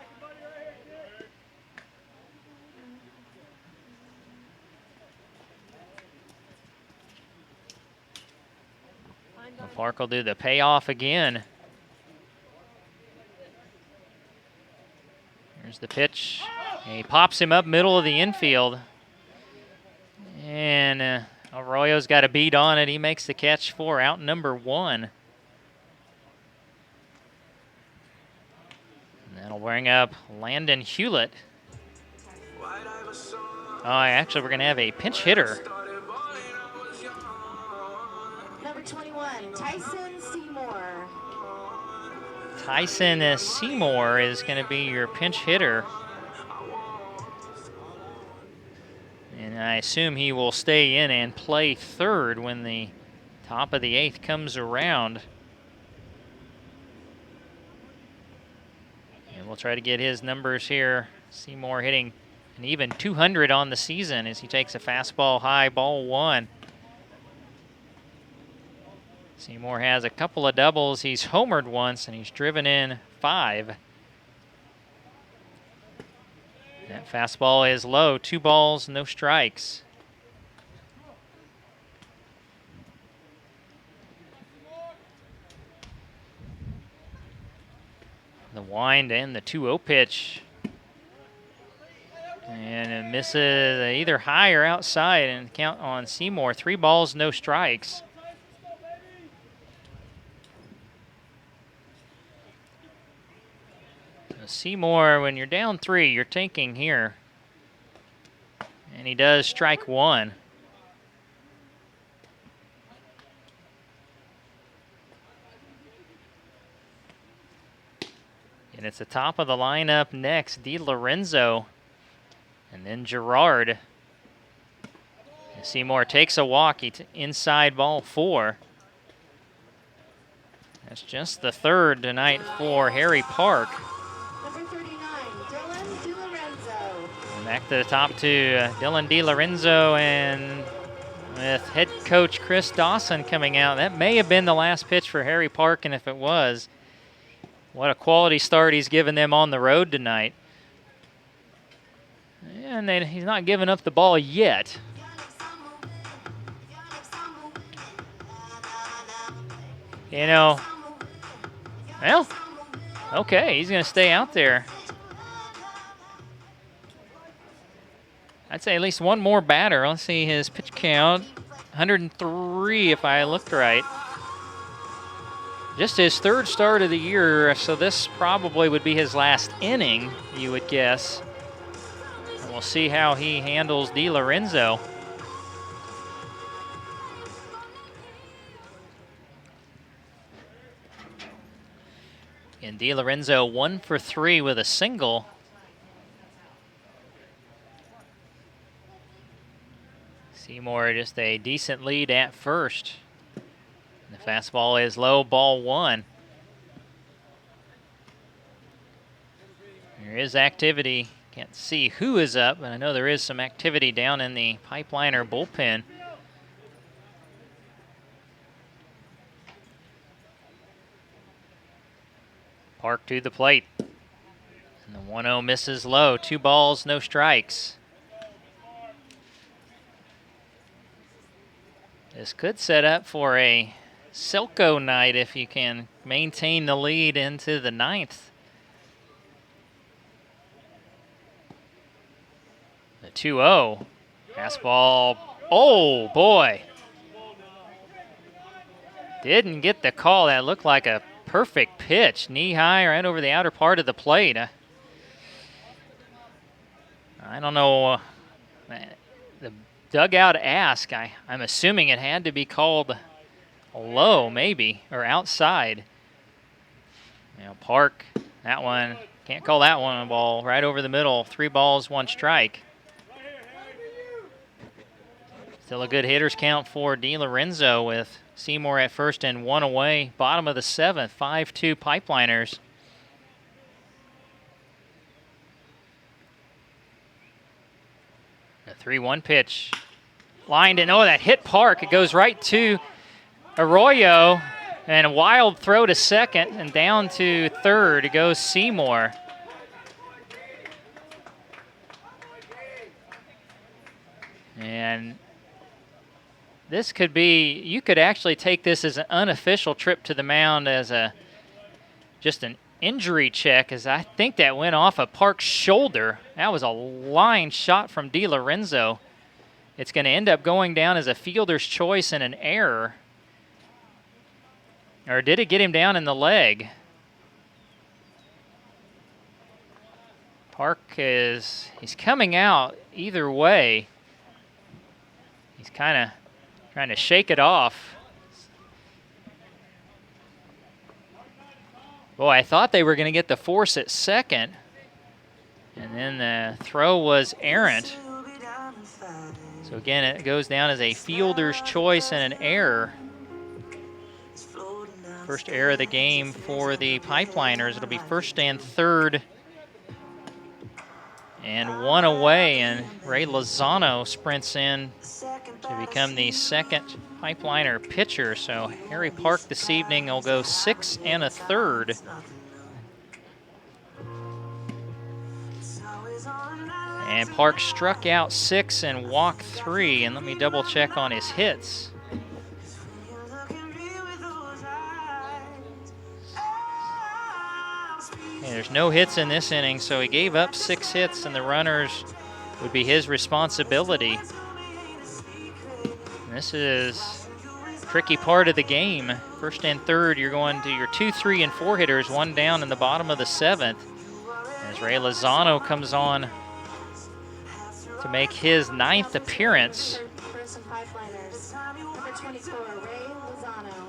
Park will do the payoff again. Here's the pitch. He pops him up middle of the infield. And Arroyo's got a beat on it. He makes the catch for out number 1. And that'll bring up Landon Hewlett. Oh, actually, we're going to have a pinch hitter. Number 21, Tyson Seymour. Tyson Seymour is going to be your pinch hitter. And I assume he will stay in and play third when the top of the 8th comes around. And we'll try to get his numbers here. Seymour hitting an even 200 on the season as he takes a fastball high, ball 1. Seymour has a couple of doubles. He's homered once, and he's driven in 5. That fastball is low. 2 balls, no strikes. The wind and the 2-0 pitch. And it misses either high or outside, and count on Seymour. 3 balls, no strikes. Seymour, when you're down 3, you're thinking here. And he does strike 1. And it's the top of the lineup next, DiLorenzo. And then Gerard. And Seymour takes a walk. Inside ball 4. That's just the 3rd tonight for Harry Park. Back to the top to Dylan DiLorenzo, and with head coach Chris Dawson coming out. That may have been the last pitch for Harry Park, and if it was, what a quality start he's given them on the road tonight. And he's not giving up the ball yet. You know, well, okay, he's going to stay out there. I'd say at least one more batter. Let's see his pitch count. 103 if I looked right. Just his 3rd start of the year, so this probably would be his last inning, you would guess. And we'll see how he handles DiLorenzo. And DiLorenzo 1 for 3 with a single. Seymour just a decent lead at first. The fastball is low, ball 1. There is activity. Can't see who is up, but I know there is some activity down in the Pipeliner bullpen. Park to the plate. And the 1-0 misses low. 2 balls, no strikes. This could set up for a Silco night if you can maintain the lead into the 9th. The 2-0. Fastball. Oh, boy. Didn't get the call. That looked like a perfect pitch. Knee high right over the outer part of the plate. I don't know. The dugout ask, I'm assuming it had to be called low, maybe, or outside. Now Park, that one, can't call that one a ball. Right over the middle, 3 balls, 1 strike. Still a good hitters count for DiLorenzo with Seymour at first and 1 away. Bottom of the 7th, 5-2 Pipeliners. A 3-1 pitch. Lined in. Oh, that hit Park. It goes right to Arroyo. And a wild throw to second and down to third. It goes Seymour. And this could be, you could actually take this as an unofficial trip to the mound as just an injury check, as I think that went off of Park's shoulder. That was a line shot from DiLorenzo. It's going to end up going down as a fielder's choice and an error. Or did it get him down in the leg? Park he's coming out either way. He's kind of trying to shake it off. Boy, I thought they were going to get the force at second. And then the throw was errant. So again, it goes down as a fielder's choice and an error. First error of the game for the Pipeliners. It'll be first and third. And 1 away, and Ray Lozano sprints in to become the second Pipeliner pitcher. So Harry Park this evening will go 6 1/3. And Park struck out 6 and walked 3. And let me double check on his hits. Okay, there's no hits in this inning, so he gave up 6 hits, and the runners would be his responsibility. This is a tricky part of the game. First and third, you're going to your 2, 3, and 4 hitters, 1 down in the bottom of the 7th. As Ray Lozano comes on to make his 9th appearance.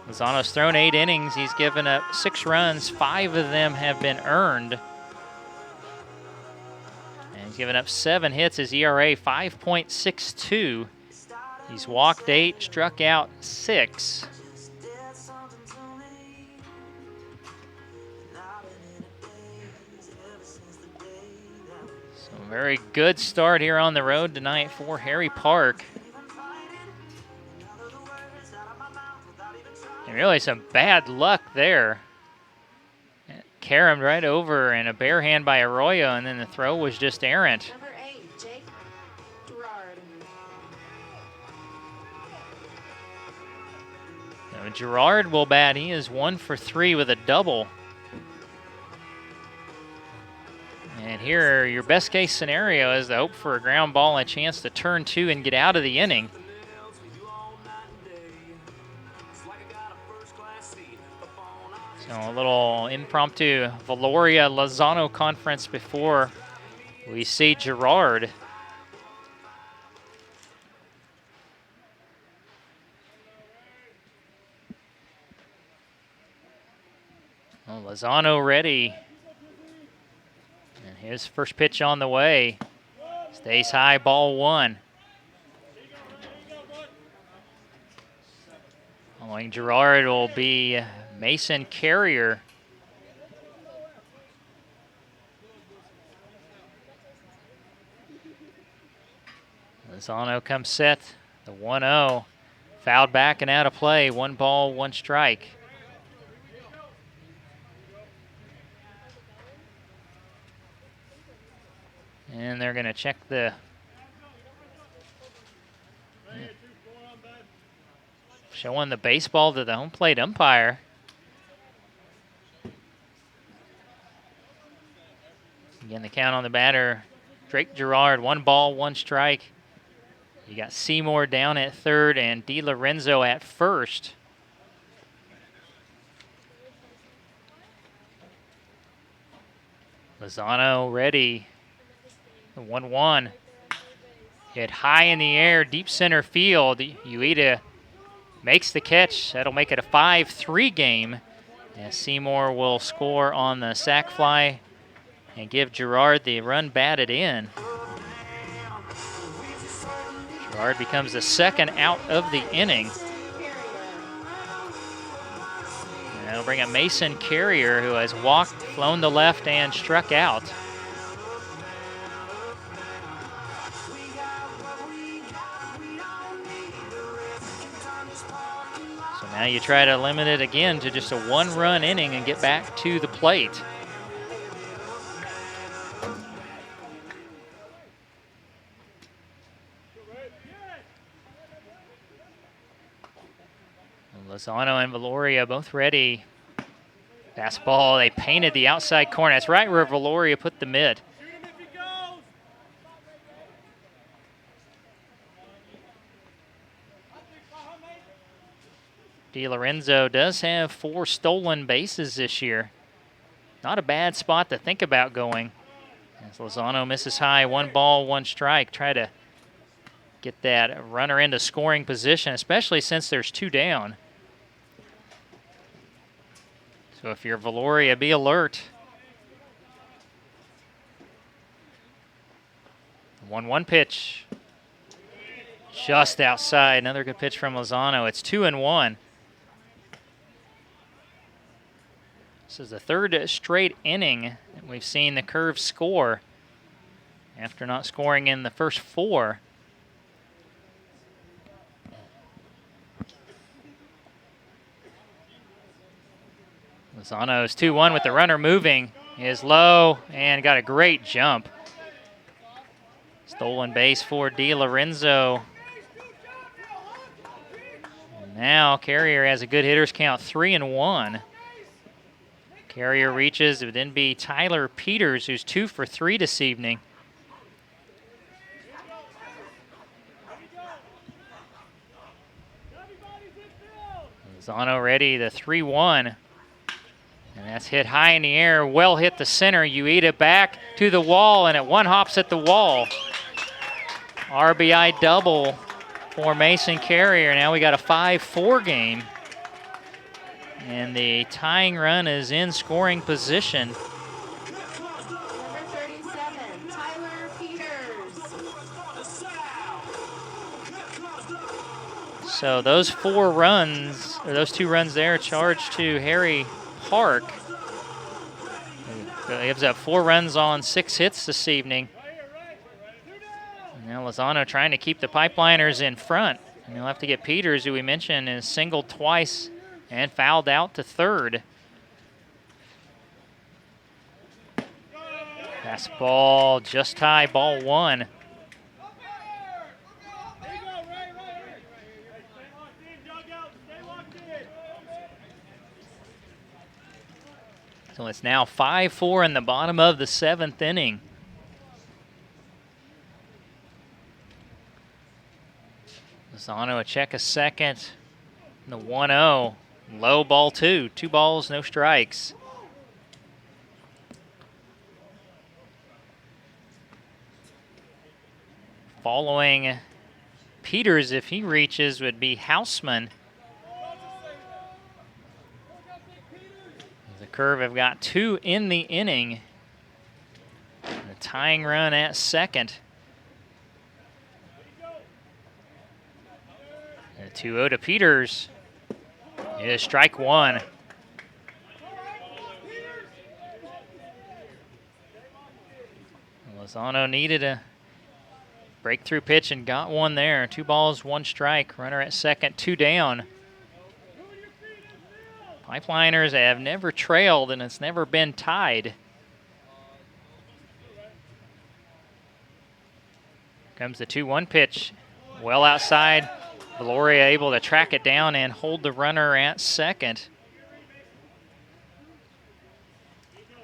Lozano's thrown 8 innings. He's given up 6 runs. 5 of them have been earned. And he's given up 7 hits. His ERA 5.62. He's walked 8, struck out 6. So very good start here on the road tonight for Harry Park. And really some bad luck there. Caromed right over and a bare hand by Arroyo, and then the throw was just errant. Number 8, Jake Gerard. Now, Gerard will bat. He is 1 for 3 with a double. And here, your best case scenario is to hope for a ground ball and a chance to turn 2 and get out of the inning. So a little impromptu Valoria-Lozano conference before we see Gerard. Well, Lozano ready. And his first pitch on the way. Stays high, ball 1. Following Gerard will be Mason Carrier. Lozano comes set, the 1-0. Fouled back and out of play, 1 ball, 1 strike. And they're going to check the showing the baseball to the home plate umpire. Again, the count on the batter, Drake Gerard, 1 ball, 1 strike. You got Seymour down at third and DiLorenzo at first. Lozano ready. The 1-1. Hit high in the air, deep center field. Ueda makes the catch. That'll make it a 5-3 game As Seymour will score on the sac fly and give Girard the run batted in. Girard becomes the second out of the inning. And that'll bring up Mason Carrier, who has walked, flown to left, and struck out. So now you try to limit it again to just a one-run inning and get back to the plate. Lozano and Valoria both ready. Fastball, they painted the outside corner. That's right where Valoria put the mid. DiLorenzo does have 4 stolen bases this year. Not a bad spot to think about going. As Lozano misses high, 1 ball, 1 strike. Try to get that runner into scoring position, especially since there's 2 down. So if you're Valoria, be alert. 1-1 pitch. Just outside. Another good pitch from Lozano. It's 2-1. This is the 3rd straight inning that we've seen the Curve score after not scoring in the first 4. Lozano's 2-1 with the runner moving. He is low and got a great jump. Stolen base for DiLorenzo. Now Carrier has a good hitter's count, 3-1. Carrier reaches, it would then be Tyler Peters, who's 2 for 3 this evening. Lozano ready, the 3-1. And that's hit high in the air, well hit the center. You eat it back to the wall, and it one hops at the wall. RBI double for Mason Carrier. Now we got a 5-4 game. And the tying run is in scoring position. Number 37, Tyler Peters. So those 4 runs, or those 2 runs there, charged to Harry Park. He gives up 4 runs on 6 hits this evening. And now Lozano trying to keep the Pipeliners in front. And he'll have to get Peters, who we mentioned is singled twice and fouled out to third. Fastball just high, ball 1. So it's now 5-4 in the bottom of the 7th inning. Lozano a check a second. The 1-0. Low ball 2. 2 balls, no strikes. Following Peters, if he reaches, would be Houseman. The Curve have got 2 in the inning. The tying run at second. And a 2-0 to Peters. It is strike 1. Lozano needed a breakthrough pitch and got one there. 2 balls, 1 strike. Runner at second, 2 down. Pipeliners have never trailed, and it's never been tied. Comes the 2-1 pitch. Well outside. Valoria able to track it down and hold the runner at second.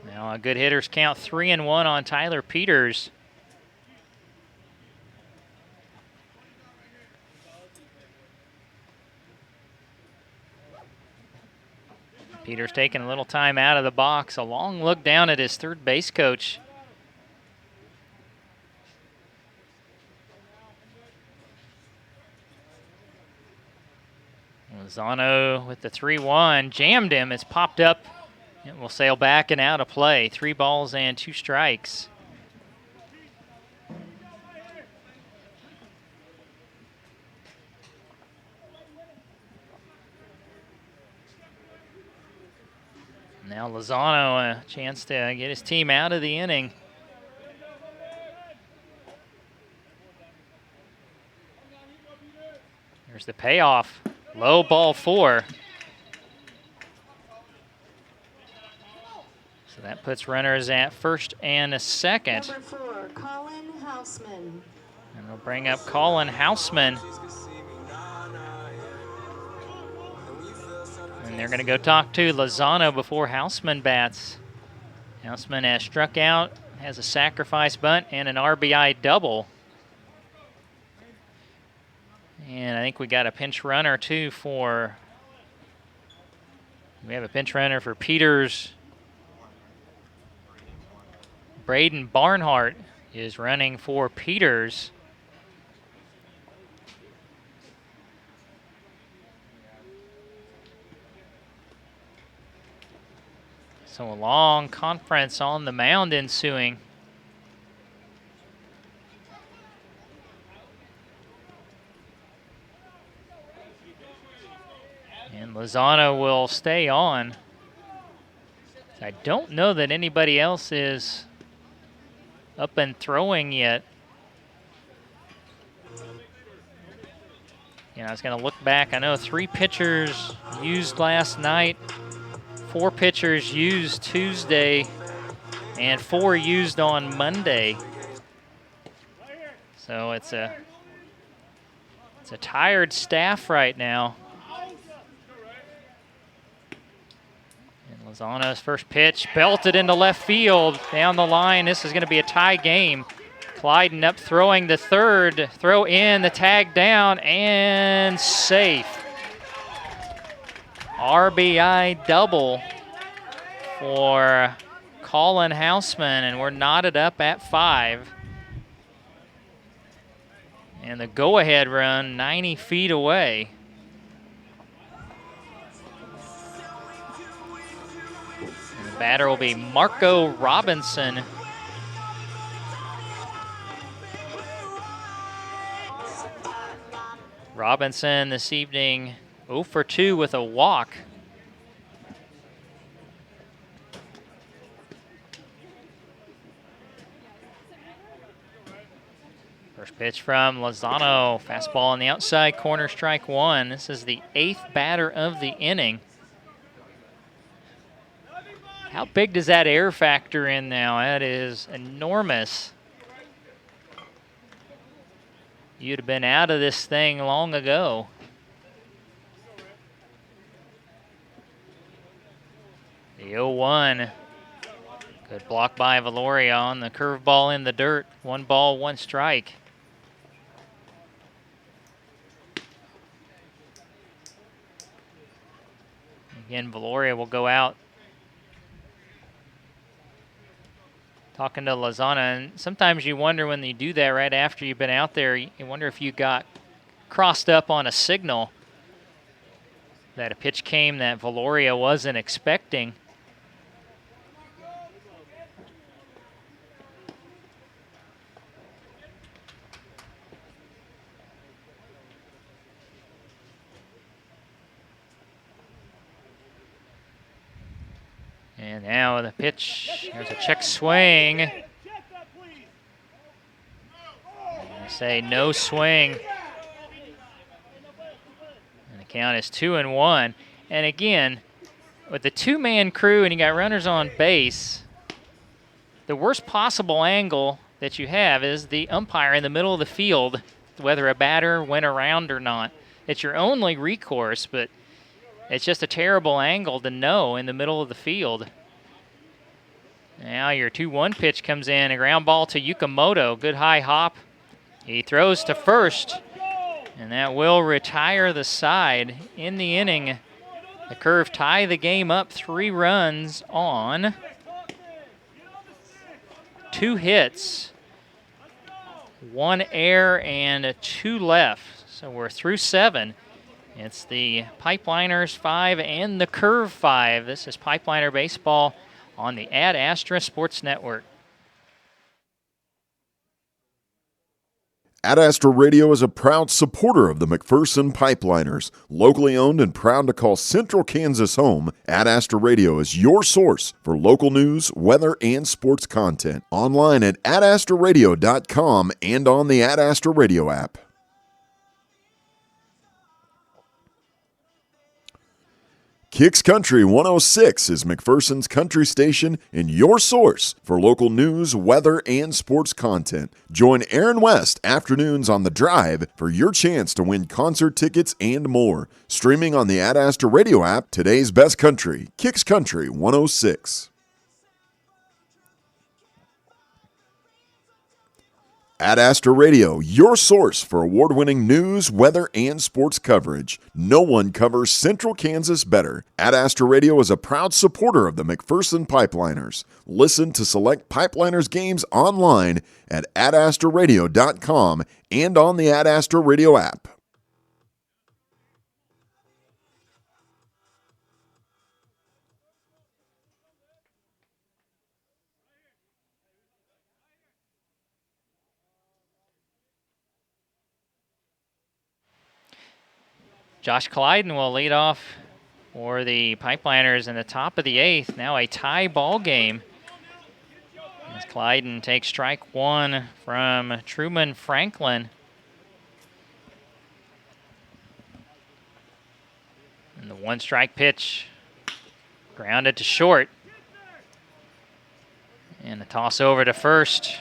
Now a good hitter's count, 3-1 on Tyler Peters. Peters taking a little time out of the box. A long look down at his third base coach. Lozano with the 3-1, jammed him. It's popped up. It will sail back and out of play. 3 balls and 2 strikes. Now Lozano a chance to get his team out of the inning. There's the payoff. Low ball 4. So that puts runners at first and second. Number 4, Colin Houseman. And we'll bring up Colin Houseman. And they're going to go talk to Lozano before Houseman bats. Houseman has struck out, has a sacrifice bunt, and an RBI double. And I think we got a pinch runner, too, we have a pinch runner for Peters. Braden Barnhart is running for Peters. So a long conference on the mound ensuing. And Lozano will stay on. I don't know that anybody else is up and throwing yet. I was going to look back. I know 3 pitchers used last night, 4 pitchers used Tuesday, and 4 used on Monday. So it's a tired staff right now. And Lozano's first pitch belted into left field down the line. This is going to be a tie game. Clyden up throwing the third, throw in, the tag down, and safe. RBI double for Colin Houseman, and we're knotted up at 5. And the go-ahead run 90 feet away. And the batter will be Marco Robinson. Robinson this evening 0 for 2 with a walk. First pitch from Lozano, fastball on the outside corner, strike 1. This is the 8th batter of the inning. How big does that air factor in now? That is enormous. You'd have been out of this thing long ago. The 0-1. Good block by Valoria on the curveball in the dirt. 1 ball, 1 strike. Again, Valoria will go out talking to Lozano, and sometimes you wonder when you do that right after you've been out there, you wonder if you got crossed up on a signal that a pitch came that Valoria wasn't expecting. And now the pitch, there's a check swing. And they say no swing. And the count is 2-1. And again, with the 2-man crew and you got runners on base, the worst possible angle that you have is the umpire in the middle of the field, whether a batter went around or not. It's your only recourse, but it's just a terrible angle to know in the middle of the field. Now your 2-1 pitch comes in, a ground ball to Yukamoto. Good high hop. He throws to first, and that will retire the side. In the inning, the Curve tie the game up 3 runs on 2 hits, 1 error, and 2 left. So we're through 7. It's the Pipeliners 5 and the Curve 5. This is Pipeliner Baseball on the Ad Astra Sports Network. Ad Astra Radio is a proud supporter of the McPherson Pipeliners. Locally owned and proud to call Central Kansas home, Ad Astra Radio is your source for local news, weather, and sports content. Online at adastraradio.com and on the Ad Astra Radio app. Kicks Country 106 is McPherson's country station and your source for local news, weather, and sports content. Join Aaron West afternoons on The Drive for your chance to win concert tickets and more. Streaming on the Ad Astra Radio app, today's best country, Kicks Country 106. Ad Astra Radio, your source for award-winning news, weather, and sports coverage. No one covers Central Kansas better. Ad Astra Radio is a proud supporter of the McPherson Pipeliners. Listen to select Pipeliners games online at adastraradio.com and on the Ad Astra Radio app. Josh Clyden will lead off for the Pipeliners in the top of the 8th. Now a tie ball game as Clyden takes strike 1 from Truman Franklin. And the 1-strike pitch grounded to short. And the toss over to first.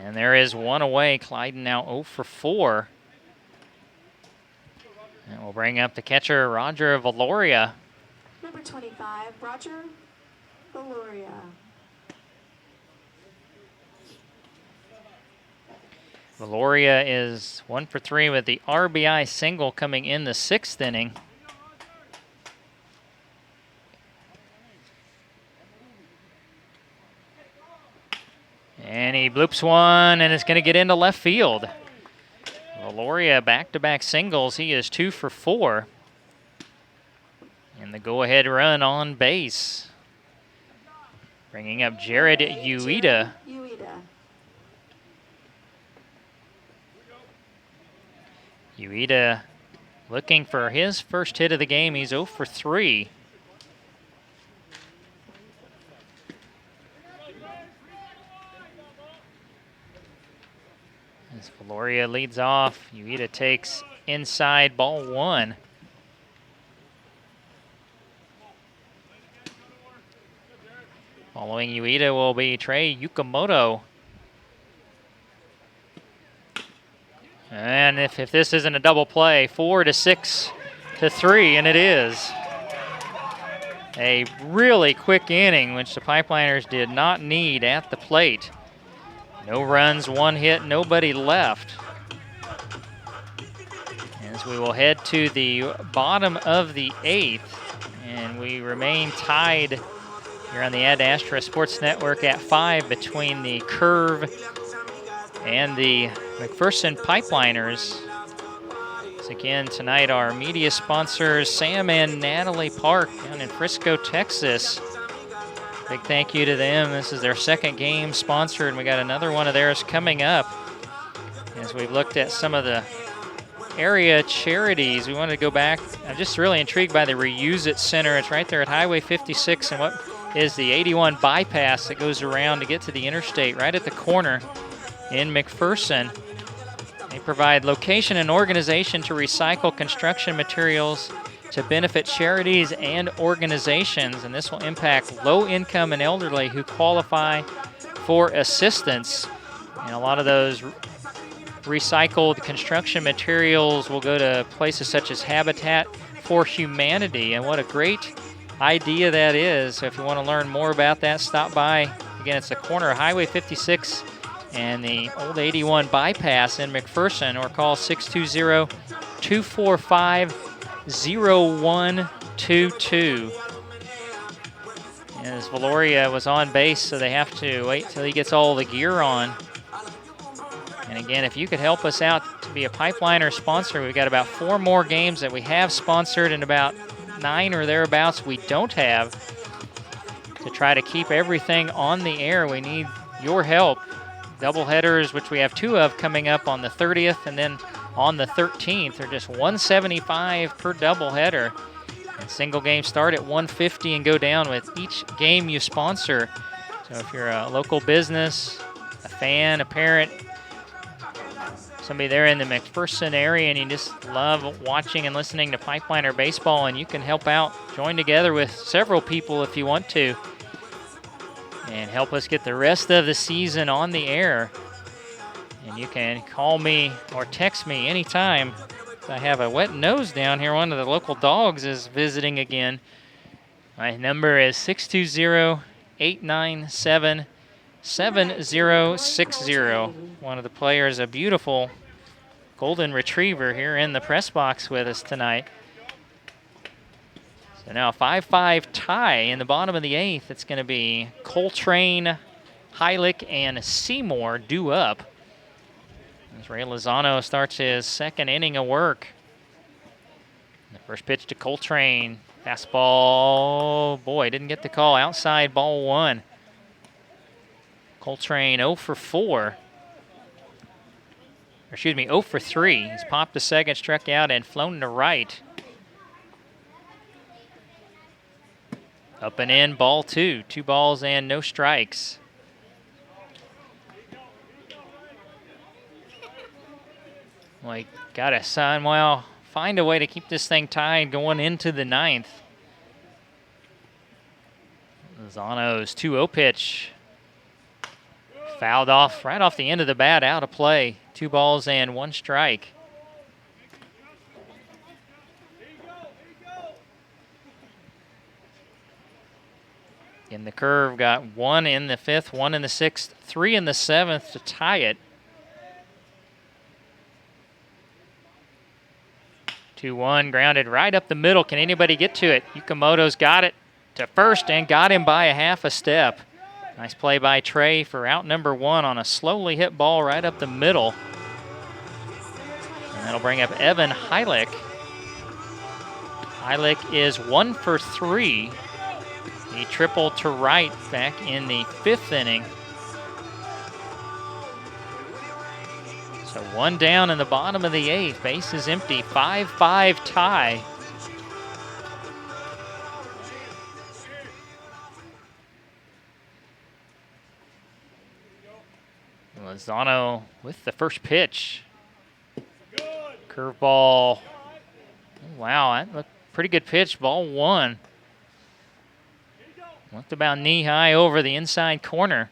And there is one away. Clyden now 0 for 4. And we'll bring up the catcher, Roger Valoria. Number 25, Roger Valoria. Valoria is 1 for 3 with the RBI single coming in the 6th inning. And he bloops one, and it's going to get into left field. Valoria back-to-back singles. He is 2 for 4. And the go-ahead run on base. Bringing up Jared Ueda. Ueda looking for his first hit of the game. He's 0 for 3. As Valoria leads off, Ueda takes inside, ball 1. Following Ueda will be Trey Yukamoto. And if this isn't a double play, 4 to 6 to 3, and it is. A really quick inning, which the Pipeliners did not need at the plate. No runs, 1 hit, nobody left. As we will head to the bottom of the 8th, and we remain tied here on the Ad Astra Sports Network at 5 between the Curve and the McPherson Pipeliners. Once again, tonight our media sponsors, Sam and Natalie Park down in Frisco, Texas. Big thank you to them. This is their 2nd game sponsored, and we got another one of theirs coming up. As we've looked at some of the area charities, we wanted to go back. I'm just really intrigued by the Reuse It Center. It's right there at Highway 56 and what is the 81 bypass that goes around to get to the interstate right at the corner in McPherson. They provide location and organization to recycle construction materials to benefit charities and organizations, and this will impact low-income and elderly who qualify for assistance. And a lot of those recycled construction materials will go to places such as Habitat for Humanity, and what a great idea that is. So if you want to learn more about that, stop by. Again, it's the corner of Highway 56 and the old 81 bypass in McPherson, or call 620-245-0122. As Valoria was on base, so they have to wait till he gets all the gear on. And again, if you could help us out to be a Pipeliner sponsor, we've got about 4 more games that we have sponsored and about 9 or thereabouts we don't have. To try to keep everything on the air, we need your help. Doubleheaders, which we have 2 of coming up on the 30th and then on the 13th, are just $175 per doubleheader. And single games start at $150 and go down with each game you sponsor. So if you're a local business, a fan, a parent, somebody there in the McPherson area and you just love watching and listening to Pipeliner baseball, and you can help out, join together with several people if you want to, and help us get the rest of the season on the air. And you can call me or text me anytime. I have a wet nose down here. One of the local dogs is visiting again. My number is 620-897-7060. One of the players, a beautiful golden retriever, here in the press box with us tonight. So now a 5-5 tie in the bottom of the 8th. It's going to be Coltrane, Heilich, and Seymour due up. As Ray Lozano starts his second inning of work. The first pitch to Coltrane. Fastball, boy, didn't get the call. Outside, ball 1. Coltrane 0 for 4. Excuse me, 0 for 3. He's popped to second, struck out, and flown to right. Up and in, ball 2. 2 balls and no strikes. Well, got to find a way to keep this thing tied going into the 9th. Lozano's 2-0 pitch. Fouled off right off the end of the bat, out of play. 2 balls and 1 strike. In the curve, got 1 in the 5th, 1 in the 6th, 3 in the 7th to tie it. 2-1, grounded right up the middle. Can anybody get to it? Yukamoto's got it to first and got him by a half a step. Nice play by Trey for out number 1 on a slowly hit ball right up the middle. And that'll bring up Evan Heilich. Heilich is 1 for 3. He tripled to right back in the 5th inning. So 1 down in the bottom of the 8th. Base is empty. 5-5 tie. Lozano with the first pitch. Curveball. Oh, wow, that looked pretty good pitch. Ball 1. Looked about knee-high over the inside corner.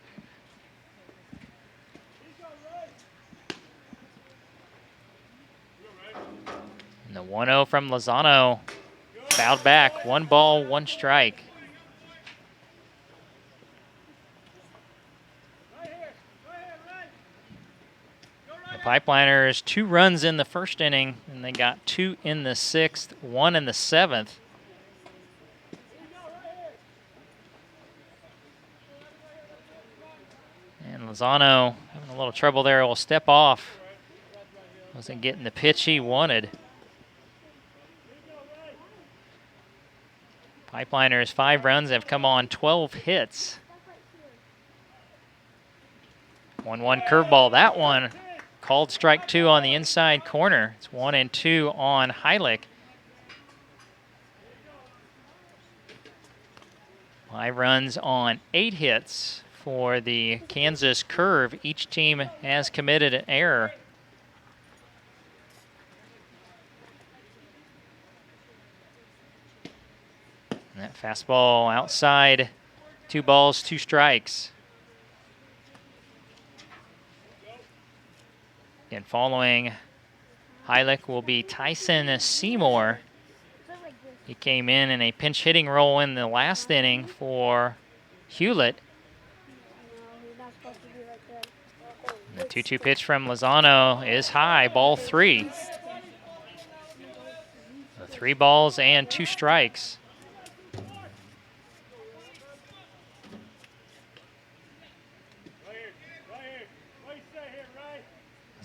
And the 1-0 from Lozano. Fouled back. 1 ball, 1 strike. The Pipeliners 2 runs in the first inning, and they got 2 in the 6th, 1 in the 7th. And Lozano having a little trouble there. Will step off. Wasn't getting the pitch he wanted. Pipeliners 5 runs have come on 12 hits. 1-1 curveball. That one called strike 2 on the inside corner. It's 1-2 on Heilich. 5 runs on 8 hits for the Kansas Curve. Each team has committed an error. And that fastball outside, 2 balls, 2 strikes. And following Heilich will be Tyson Seymour. He came in a pinch hitting role in the last inning for Hewlett. And the 2-2 pitch from Lozano is high, ball 3. So 3 balls and 2 strikes.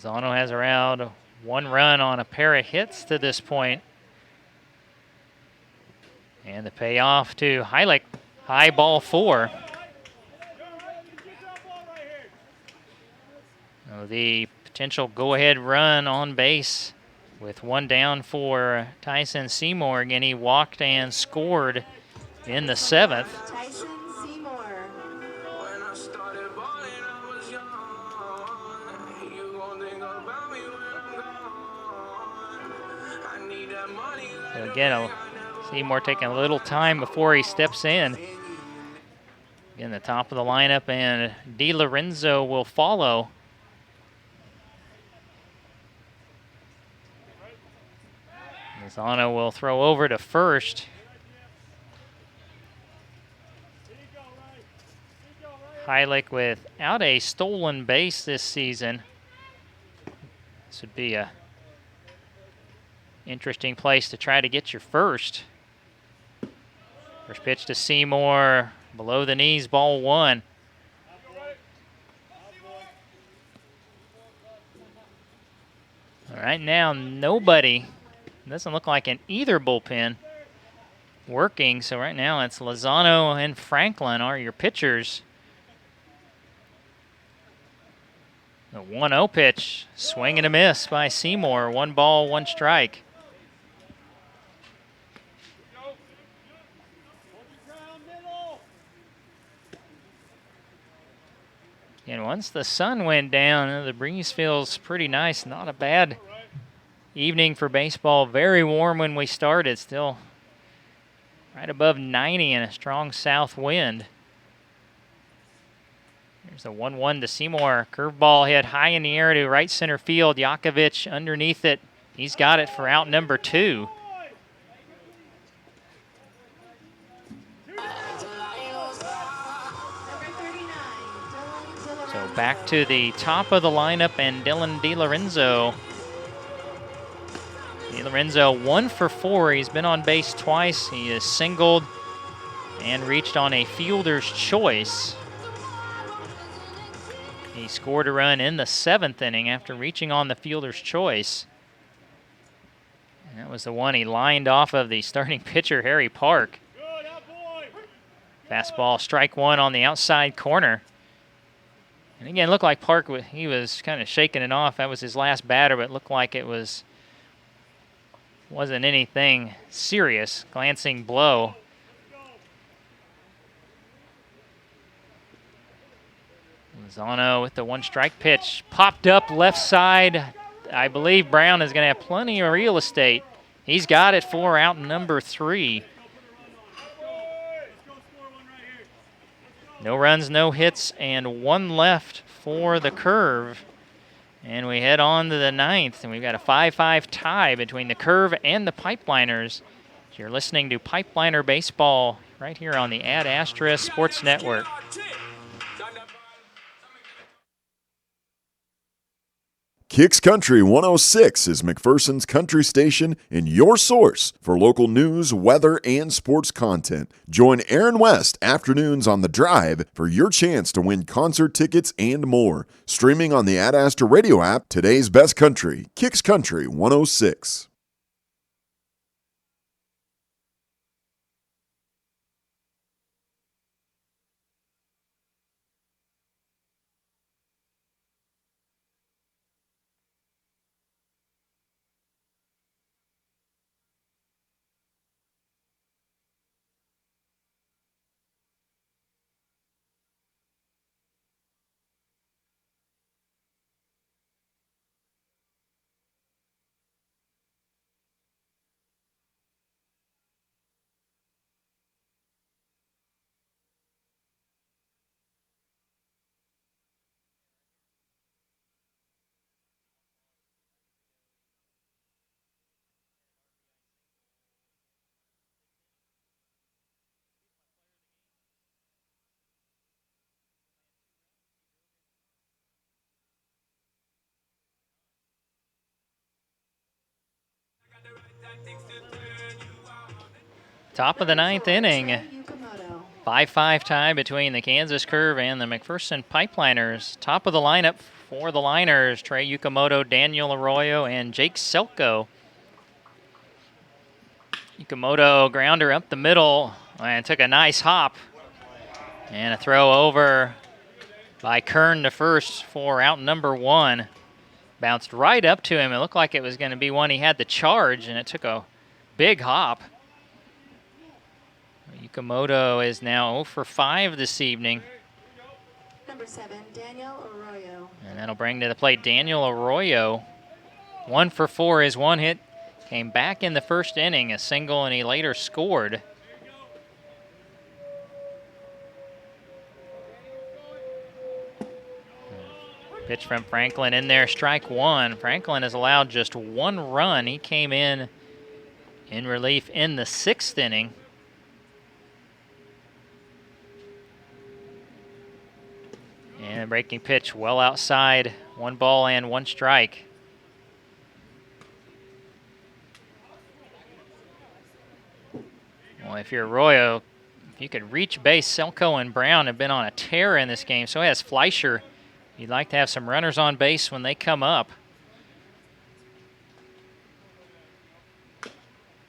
Lozano has around 1 run on a pair of hits to this point. And the payoff to Heilich, high ball 4. The potential go-ahead run on base with 1 down for Tyson Seymour. Again, he walked and scored in the 7th. Tyson Seymour. So again, Seymour taking a little time before he steps in. Again, the top of the lineup, and DiLorenzo will follow. Lozano will throw over to first. Heilich without a stolen base this season. This would be a interesting place to try to get your first. First pitch to Seymour, below the knees, ball 1. All right, now nobody, doesn't look like in either bullpen working. So right now it's Lozano and Franklin are your pitchers. The 1-0 pitch, swing and a miss by Seymour. 1 ball, 1 strike. And once the sun went down, the breeze feels pretty nice. Not a bad evening for baseball. Very warm when we started. Still right above 90 and a strong south wind. There's a 1-1 to Seymour. Curveball hit high in the air to right center field. Yakovich underneath it. He's got it for out number 2. So back to the top of the lineup, and Dylan DiLorenzo. DiLorenzo 1 for 4. He's been on base twice. He is singled and reached on a fielder's choice. He scored a run in the 7th inning after reaching on the fielder's choice. And that was the one he lined off of the starting pitcher, Harry Park. Fastball, strike 1 on the outside corner. And again, looked like Park, he was kind of shaking it off. That was his last batter, but it looked like it wasn't anything serious. Glancing blow. Lozano with the 1-strike pitch. Popped up left side. I believe Brown is going to have plenty of real estate. He's got it for out number 3. No runs, no hits, and 1 left for the Curve. And we head on to the 9th, and we've got a 5-5 tie between the Curve and the Pipeliners. You're listening to Pipeliner Baseball right here on the Ad Astra Sports Network. Kicks Country 106 is McPherson's country station and your source for local news, weather, and sports content. Join Aaron West afternoons on The Drive for your chance to win concert tickets and more. Streaming on the Ad Astra radio app, today's best country, Kicks Country 106. Top of the 9th inning. Yukamoto. 5-5 tie between the Kansas Curve and the McPherson Pipeliners. Top of the lineup For the liners, Trey Yukamoto, Daniel Arroyo, and Jake Selko. Yukamoto grounder up the middle and took a nice hop. And a throw over by Kern to first for out number 1. Bounced right up to him. It looked like it was going to be one he had to charge, and it took a big hop. Yukamoto is now 0 for 5 this evening. Number 7, Daniel Arroyo. And that'll bring to the plate Daniel Arroyo. 1 for 4, his one hit came back in the first inning, a single, and he later scored. Pitch from Franklin in there, strike 1. Franklin has allowed just 1 run. He came in relief in the 6th inning. And a breaking pitch well outside, 1 ball and 1 strike. Well, if you're Arroyo, if you could reach base, Selko and Brown have been on a tear in this game. So has Fleischer. You'd like to have some runners on base when they come up.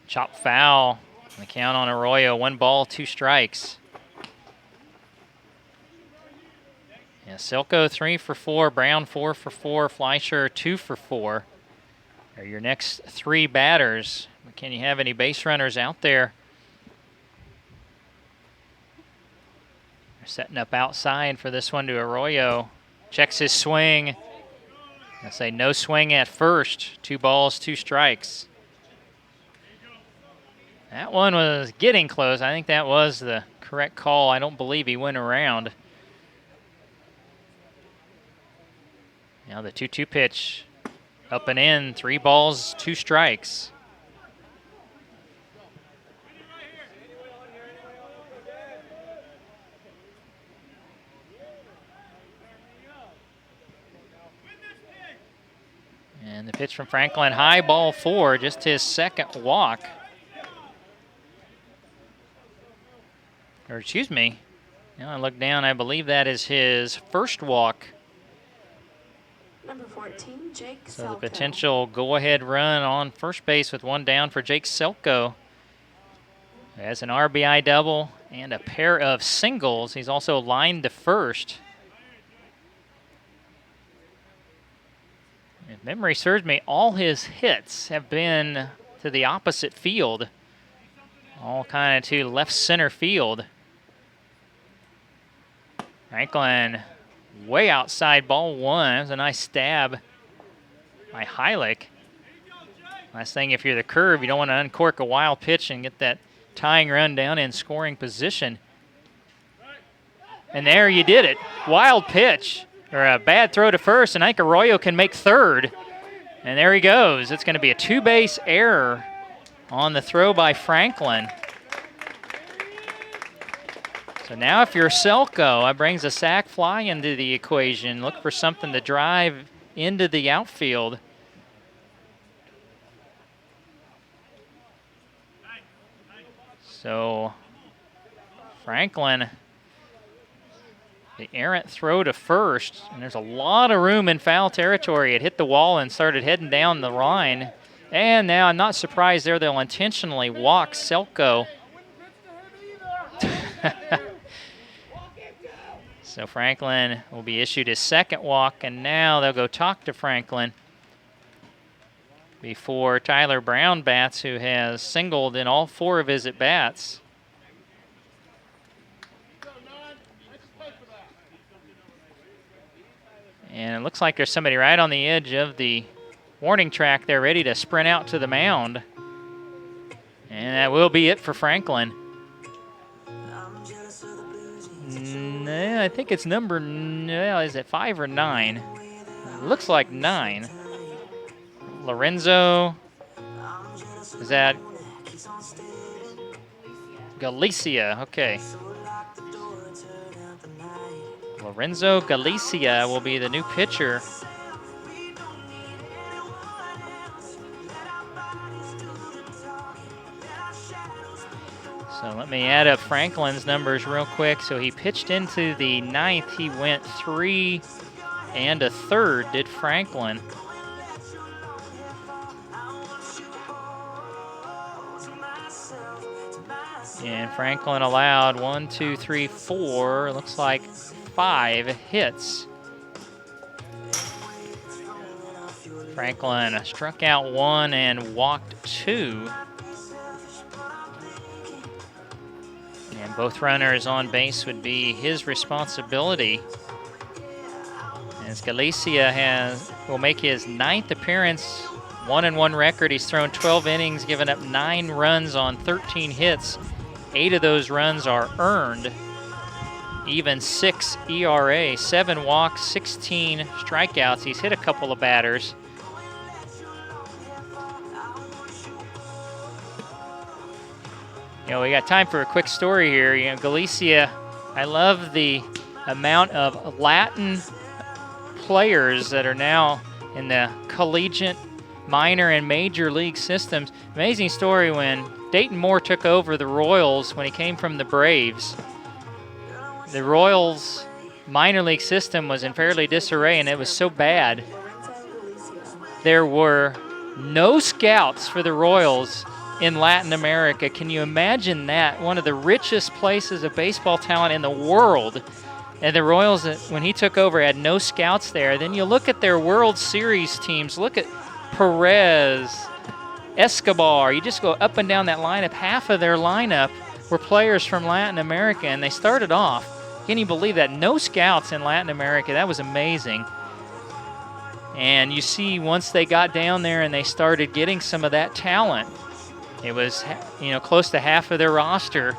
Chop foul. The count on Arroyo, 1 ball, 2 strikes. Yeah, Selko 3 for 4, Brown 4 for 4, Fleischer 2 for 4. Are your next 3 batters. Can you have any base runners out there? They're setting up outside for this one to Arroyo. Checks his swing. I say no swing at first. 2 balls, 2 strikes. That one was getting close. I think that was the correct call. I don't believe he went around. Now the 2-2 pitch. Up and in. 3 balls, 2 strikes. And the pitch from Franklin, high ball 4, just his 2nd walk. Or excuse me, now I look down, I believe that is his 1st walk. Number 14, Jake Selko. So the potential go-ahead run on first base with 1 down for Jake Selko. Has an RBI double and a pair of singles. He's also lined to first. If memory serves me, all his hits have been to the opposite field. All kind of to left center field. Franklin way outside, ball 1. That was a nice stab by Heilich. Last thing, if you're the Curve, you don't want to uncork a wild pitch and get that tying run down in scoring position. And there you did it. Wild pitch. Or a bad throw to first, and I think Arroyo can make 3rd. And there he goes. It's going to be a 2-base error on the throw by Franklin. So now if you're Selko, that brings a sac fly into the equation. Look for something to drive into the outfield. So Franklin, the errant throw to first, and there's a lot of room in foul territory. It hit the wall and started heading down the line. And now I'm not surprised there they'll intentionally walk Selko. So Franklin will be issued his 2nd walk, and now they'll go talk to Franklin before Tyler Brown bats, who has singled in all 4 of his at-bats. And it looks like there's somebody right on the edge of the warning track there ready to sprint out to the mound. And that will be it for Franklin. I think it's number, is it 5 or 9? It looks like 9. Lorenzo, is that Galicia? Okay. Lorenzo Galicia will be the new pitcher. So let me add up Franklin's numbers real quick. So he pitched into the 9th. He went 3 and a third did Franklin. And Franklin allowed 1, 2, 3, 4, looks like 5 hits. Franklin struck out 1 and walked 2. And both runners on base would be his responsibility. As Galicia will make his 9th appearance, 1-1 record. He's thrown 12 innings, given up 9 runs on 13 hits. 8 of those runs are earned. Even 6 ERA, 7 walks, 16 strikeouts. He's hit a couple of batters. You know, we got time for a quick story here. You know, Galicia, I love the amount of Latin players that are now in the collegiate, minor, and major league systems. Amazing story when Dayton Moore took over the Royals when he came from the Braves. The Royals minor league system was in fairly disarray, and it was so bad. There were no scouts for the Royals in Latin America. Can you imagine that? One of the richest places of baseball talent in the world. And the Royals, when he took over, had no scouts there. Then you look at their World Series teams. Look at Perez, Escobar. You just go up and down that lineup. Half of their lineup were players from Latin America, and they started off. Can you believe that? No scouts in Latin America. That was amazing. And you see, once they got down there and they started getting some of that talent, it was, you know, close to half of their roster,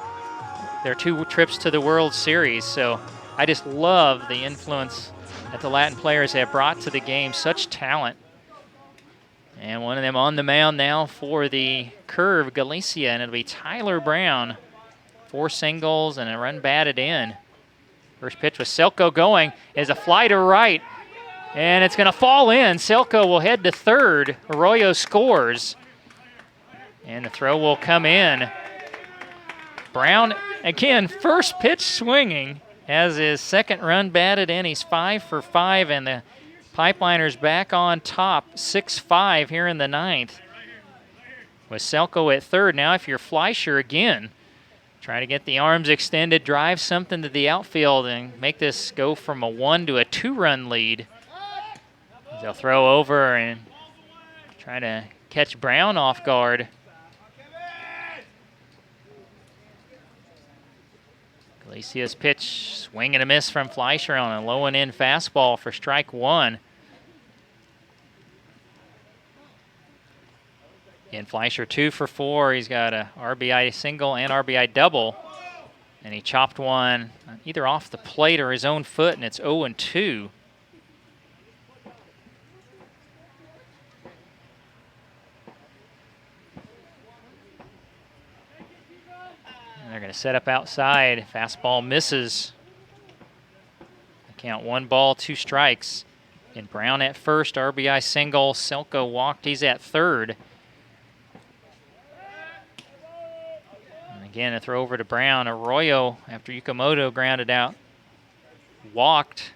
their 2 trips to the World Series. So I just love the influence that the Latin players have brought to the game. Such talent. And one of them on the mound now for the Curve, Galicia, and it'll be Tyler Brown. 4 singles and a run batted in. First pitch with Selko going is a fly to right, and it's going to fall in. Selko will head to third. Arroyo scores, and the throw will come in. Brown, again, first pitch swinging, has his 2nd run batted in. He's 5 for 5, and the Pipeliners back on top, 6-5 here in the 9th. With Selko at third. Now if you're Fleischer again, try to get the arms extended, drive something to the outfield, and make this go from a 1 to a 2-run lead. They'll throw over and try to catch Brown off guard. Galicia's pitch, swing and a miss from Fleischer on a low and in fastball for strike 1. And Fleischer 2 for 4. He's got a RBI single and RBI double. And he chopped one either off the plate or his own foot, and it's 0-2. And they're going to set up outside. Fastball misses. Count 1 ball, 2 strikes. And Brown at first, RBI single. Selko walked. He's at third. Again, a throw over to Brown. Arroyo, after Yukamoto grounded out, walked.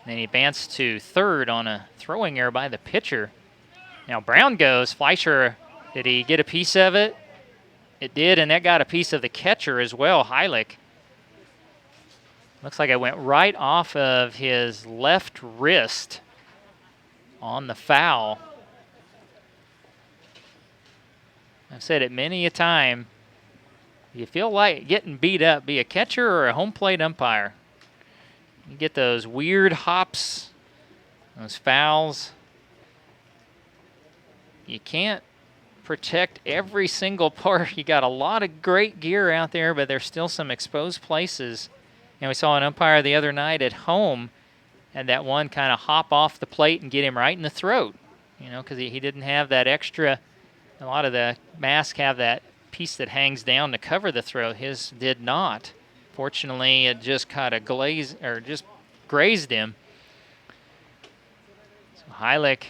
Then he advanced to third on a throwing error by the pitcher. Now Brown goes. Fleischer, did he get a piece of it? It did, and that got a piece of the catcher as well, Heilich. Looks like it went right off of his left wrist on the foul. I've said it many a time. You feel like getting beat up, be a catcher or a home plate umpire. You get those weird hops, those fouls. You can't protect every single part. You got a lot of great gear out there, but there's still some exposed places. And we saw an umpire the other night at home and that one kind of hop off the plate and get him right in the throat, you know, because he didn't have that extra. A lot of the masks have that piece that hangs down to cover the throat. His did not. Fortunately, it just kind of grazed him. So Heilich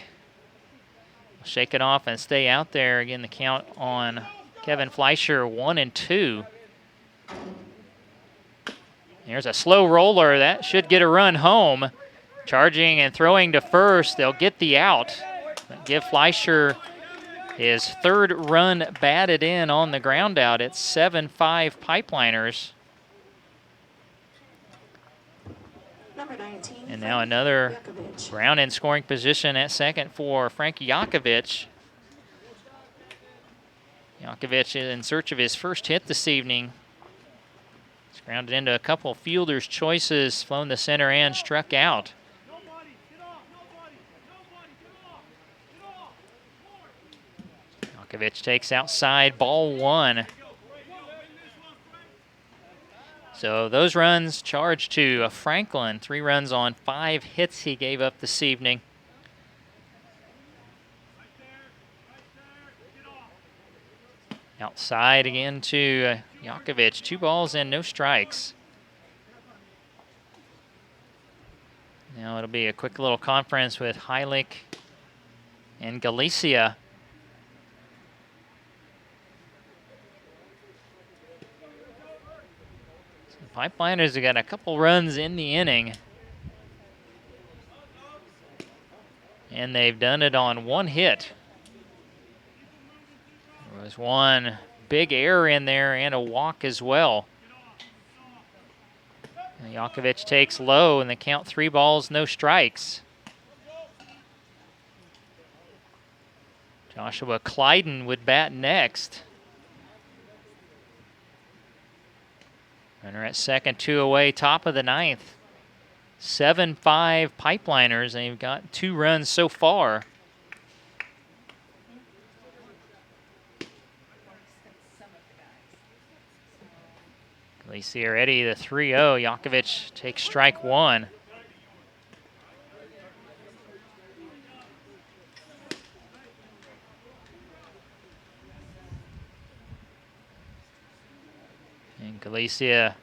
will shake it off and stay out there. Again, the count on Kevin Fleischer, 1-2. There's a slow roller. That should get a run home. Charging and throwing to first. They'll get the out. Give Fleischer his third run batted in on the ground out. It's 7-5 Pipeliners. Number 19. And now another Yakovich. ground in scoring position at second for Frank Yakovich. Yakovich is in search of his first hit this evening. He's grounded into a couple fielders' choices, flown the center and struck out. Yakovich takes outside, ball one. So those runs charged to Franklin. 3 runs on 5 hits he gave up this evening. Outside again to Yakovich. 2 balls and no strikes. Now it'll be a quick little conference with Heilig and Galicia. Pipeliners have got a couple runs in the inning. And they've done it on 1 hit. There was 1 big error in there and a walk as well. And Yakovich takes low and they count 3 balls, no strikes. Joshua Clyden would bat next. Runner at second, 2 away, top of the 9th. 7-5 Pipeliners. They've got 2 runs so far. Galicia ready, the 3-0. Yakovich takes strike 1. And Galicia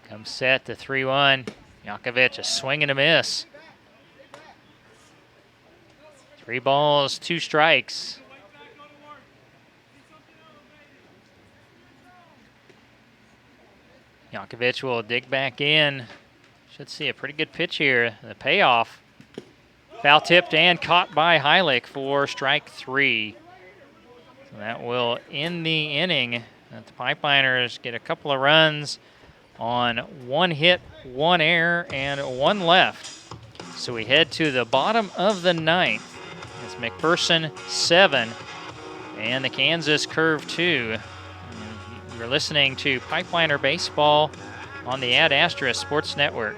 comes set to 3-1. Yakovich a swing and a miss. 3 balls, 2 strikes. Yakovich will dig back in. Should see a pretty good pitch here. The payoff. Foul tipped and caught by Heilig for strike 3. So that will end the inning. The Pipeliners get a couple of runs on 1 hit, 1 error, and 1 left. So we head to the bottom of the 9th. It's McPherson 7 and the Kansas Curve 2. You're listening to Pipeliner Baseball on the Ad Astra Sports Network.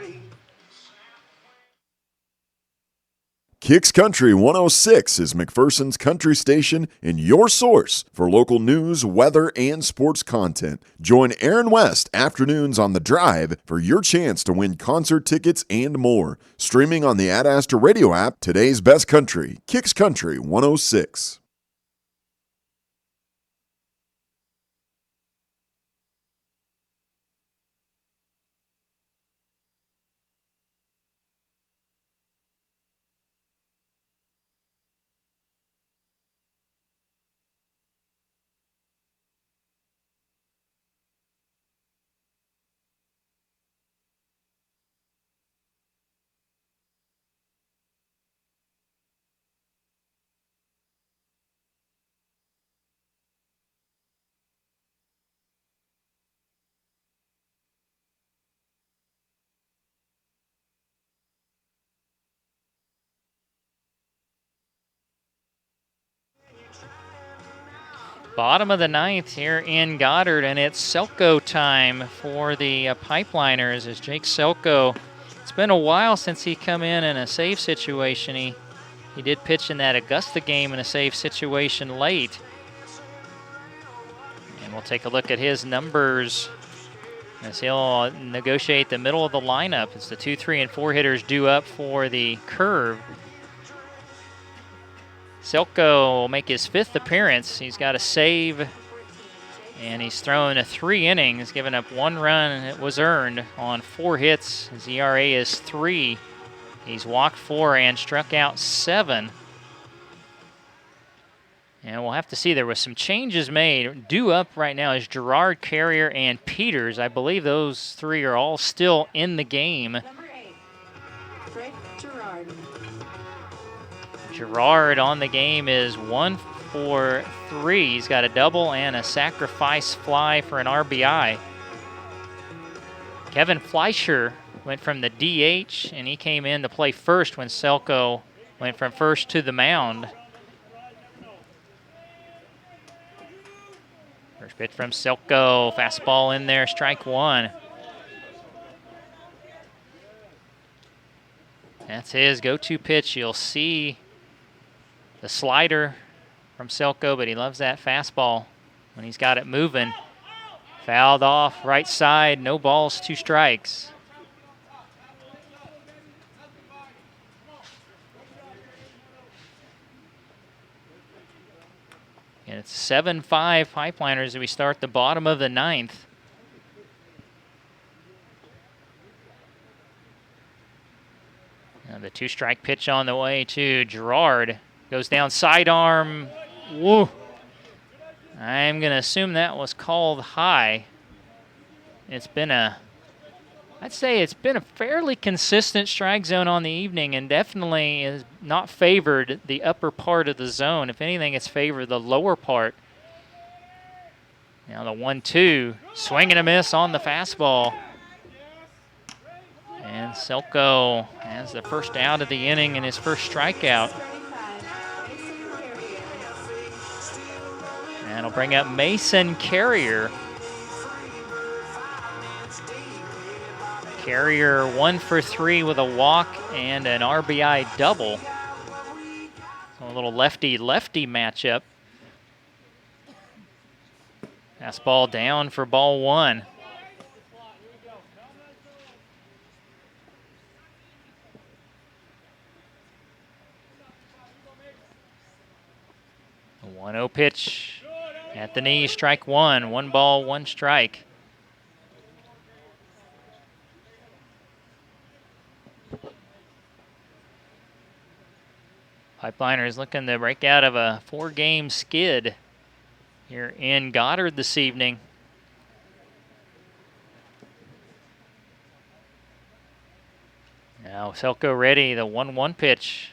Kicks Country 106 is McPherson's country station and your source for local news, weather, and sports content. Join Aaron West afternoons on The Drive for your chance to win concert tickets and more. Streaming on the Ad Astra radio app, today's best country, Kicks Country 106. Bottom of the 9th here in Goddard, and it's Selko time for the Pipeliners as Jake Selko. It's been a while since he come in a save situation. He did pitch in that Augusta game in a save situation late. And we'll take a look at his numbers as he'll negotiate the middle of the lineup as the 2, 3, and 4 hitters due up for the Curve. Selko will make his 5th appearance. He's got a save, and he's thrown 3 innings, giving up 1 run, and it was earned on 4 hits. His ERA is 3. He's walked 4 and struck out 7. And we'll have to see. There was some changes made. Due up right now is Gerard, Carrier, and Peters. I believe those 3 are all still in the game. Number 8. Gerard on the game is 1 for 3. He's got a double and a sacrifice fly for an RBI. Kevin Fleischer went from the DH, and he came in to play first when Selko went from first to the mound. First pitch from Selko, fastball in there, strike one. That's his go-to pitch. You'll see the slider from Selko, but he loves that fastball when he's got it moving. Fouled off, right side, no balls, 2 strikes. And it's 7-5 Pipeliners as we start the bottom of the 9th. And the 2-strike pitch on the way to Gerard. Goes down sidearm. Woo! I'm going to assume that was called high. I'd say it's been a fairly consistent strike zone on the evening, and definitely has not favored the upper part of the zone. If anything, it's favored the lower part. Now the 1-2, swing and a miss on the fastball. And Selko has the first out of the inning and his first strikeout. And it'll bring up Mason Carrier. Carrier 1 for 3 with a walk and an RBI double. So a little lefty-lefty matchup. Fastball down for ball 1. A 1-0 pitch at the knee, strike 1. 1 ball, 1 strike. Pipeliners looking to break out of a 4-game skid here in Goddard this evening. Now Selko ready, the 1-1 pitch.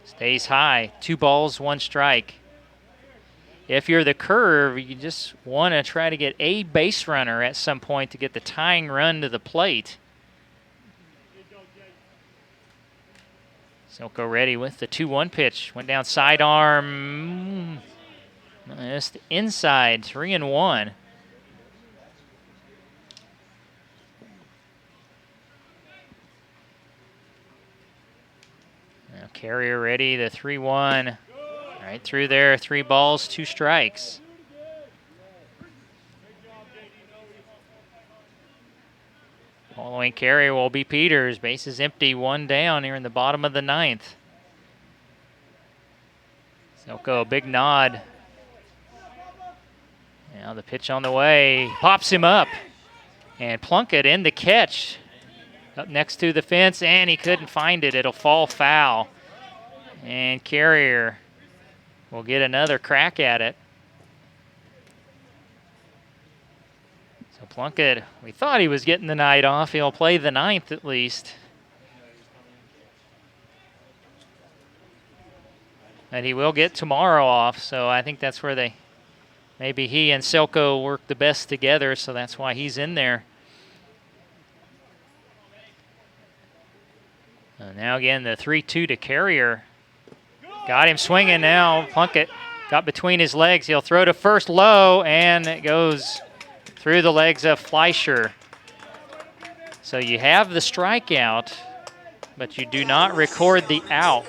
Stays high, 2 balls, 1 strike. If you're the Curve, you just want to try to get a base runner at some point to get the tying run to the plate. Selko ready with the 2-1 pitch. Went down sidearm. Just inside, 3-1. Now Carrier ready, the 3-1. Right through there, 3 balls, 2 strikes. Following Carrier will be Peters. Bases empty, 1 down here in the bottom of the 9th. Selko, a big nod. Now the pitch on the way. Pops him up. And Plunkett in the catch. Up next to the fence, and he couldn't find it. It'll fall foul. And Carrier will get another crack at it. So Plunkett, we thought he was getting the night off. He'll play the 9th at least. And he will get tomorrow off, so I think that's where maybe he and Selko work the best together, so that's why he's in there. Now again, the 3-2 to Carrier. Got him swinging now. Plunkett got between his legs. He'll throw to first low, and it goes through the legs of Fleischer. So you have the strikeout, but you do not record the out.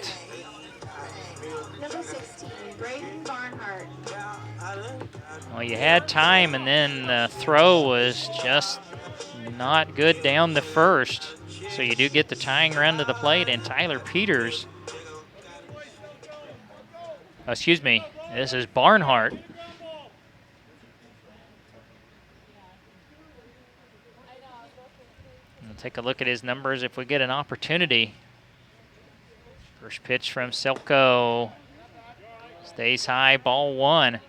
Number 16, Braden Barnhart. Well, you had time, and then the throw was just not good down the first. So you do get the tying run to the plate, and Tyler Peters. Oh, excuse me, this is Barnhart. We'll take a look at his numbers if we get an opportunity. First pitch from Selko. Stays high, ball 1.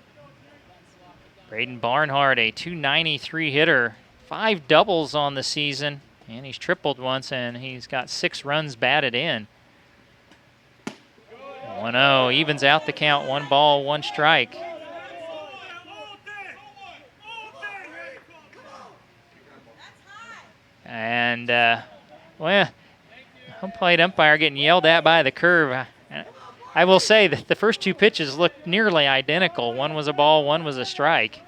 Braden Barnhart, a .293 hitter. 5 doubles on the season, and he's tripled once, and he's got 6 runs batted in. 1-0 evens out the count. 1 ball, 1 strike. And, well, home plate umpire getting yelled at by the curve. I will say that the first 2 pitches looked nearly identical. One was a ball, one was a strike.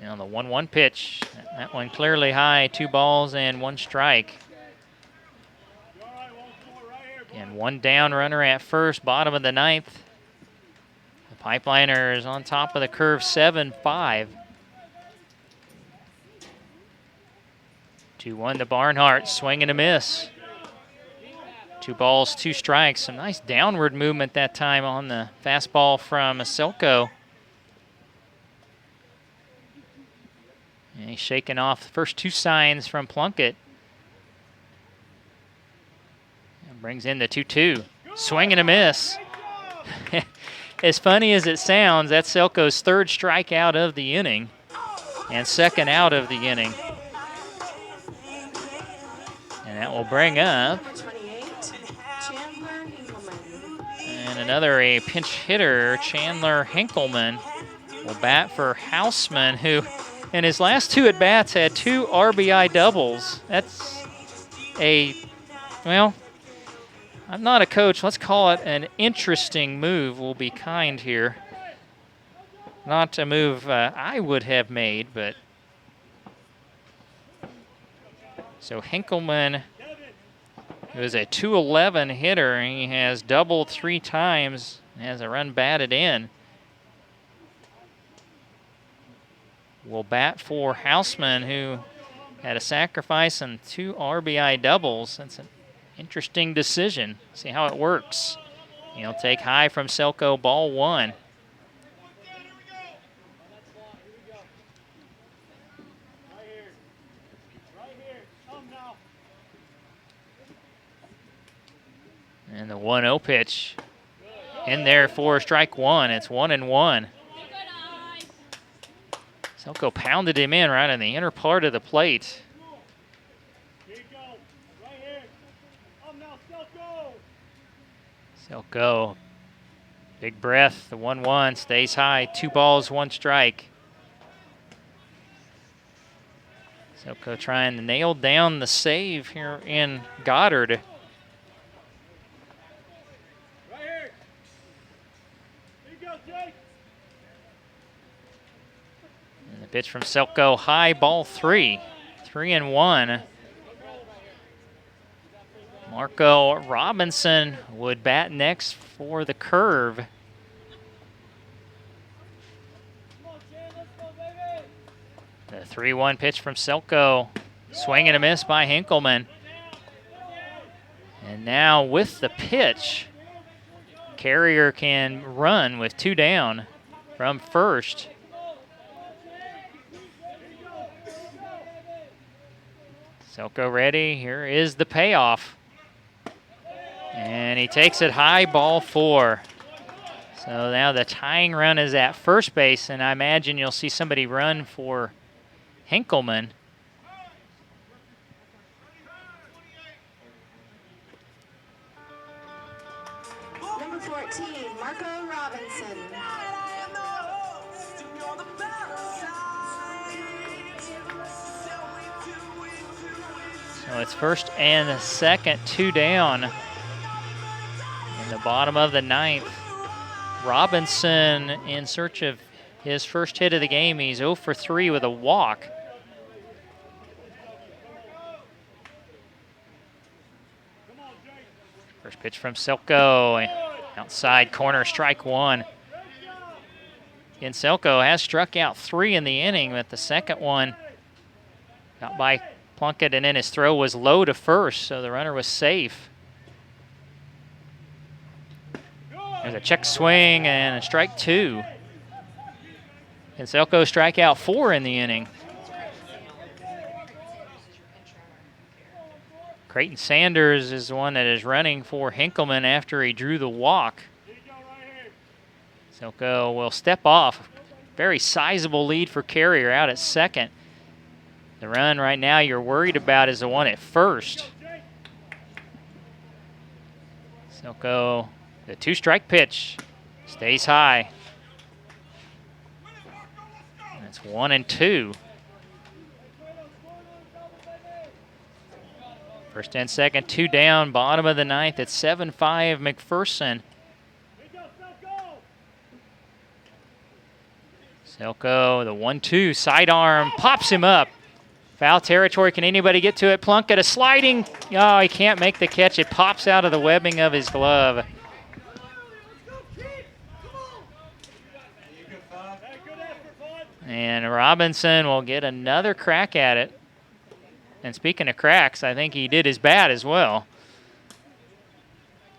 And on the 1-1 pitch, that one clearly high, 2 balls and 1 strike. And 1 down runner at first, bottom of the 9th. The Pipeliners on top of the curve, 7-5. 2-1 to Barnhart, swing and a miss. 2 balls, 2 strikes. Some nice downward movement that time on the fastball from Selko. And he's shaking off the first 2 signs from Plunkett. And brings in the 2-2. Swing and a miss. As funny as it sounds, that's Selko's 3rd strikeout of the inning and 2nd out of the inning. And that will bring up and another a pinch hitter, Chandler Hinkleman, will bat for Houseman, who in his last 2 at-bats had 2 RBI doubles. That's well, I'm not a coach. Let's call it an interesting move. We'll be kind here. Not a move I would have made, but so Hinkleman, who is a .211 hitter, he has doubled 3 times and has a run batted in. Will bat for Houseman, who had a sacrifice and 2 RBI doubles. That's an interesting decision. See how it works. He'll take high from Selko, ball 1. And the 1-0 pitch in there for strike 1. It's 1-1. Selko pounded him in right in the inner part of the plate. Selko, big breath. The 1-1 stays high. 2 balls, 1 strike. Selko trying to nail down the save here in Goddard. And the pitch from Selko, high, ball 3. 3-1. Marco Robinson would bat next for the Curve. The 3-1 pitch from Selko. Swing and a miss by Hinkleman. And now with the pitch, Carrier can run with 2 down from first. Selko ready. Here is the payoff. And he takes it high, ball 4. So now the tying run is at first base, and I imagine you'll see somebody run for Hinkleman. Number 14, Marco Robinson. So it's first and second, 2 down in the bottom of the 9th. Robinson in search of his first hit of the game. He's 0 for 3 with a walk. First pitch from Selko, outside corner, strike 1. And Selko has struck out 3 in the inning, but the second one got by Plunkett, and then his throw was low to first, so the runner was safe. There's a check swing and a strike 2. And Selko strikeout 4 in the inning. Creighton Sanders is the one that is running for Hinkleman after he drew the walk. Selko will step off. Very sizable lead for Carrier out at second. The run right now you're worried about is the one at first. Selko, the 2-strike pitch, stays high. That's 1-2. First and second, 2 down, bottom of the ninth. It's 7-5 McPherson. Selko, the 1-2, sidearm, pops him up. Foul territory, can anybody get to it? Plunkett, a sliding, oh, he can't make the catch. It pops out of the webbing of his glove. And Robinson will get another crack at it. And speaking of cracks, I think he did his bat as well.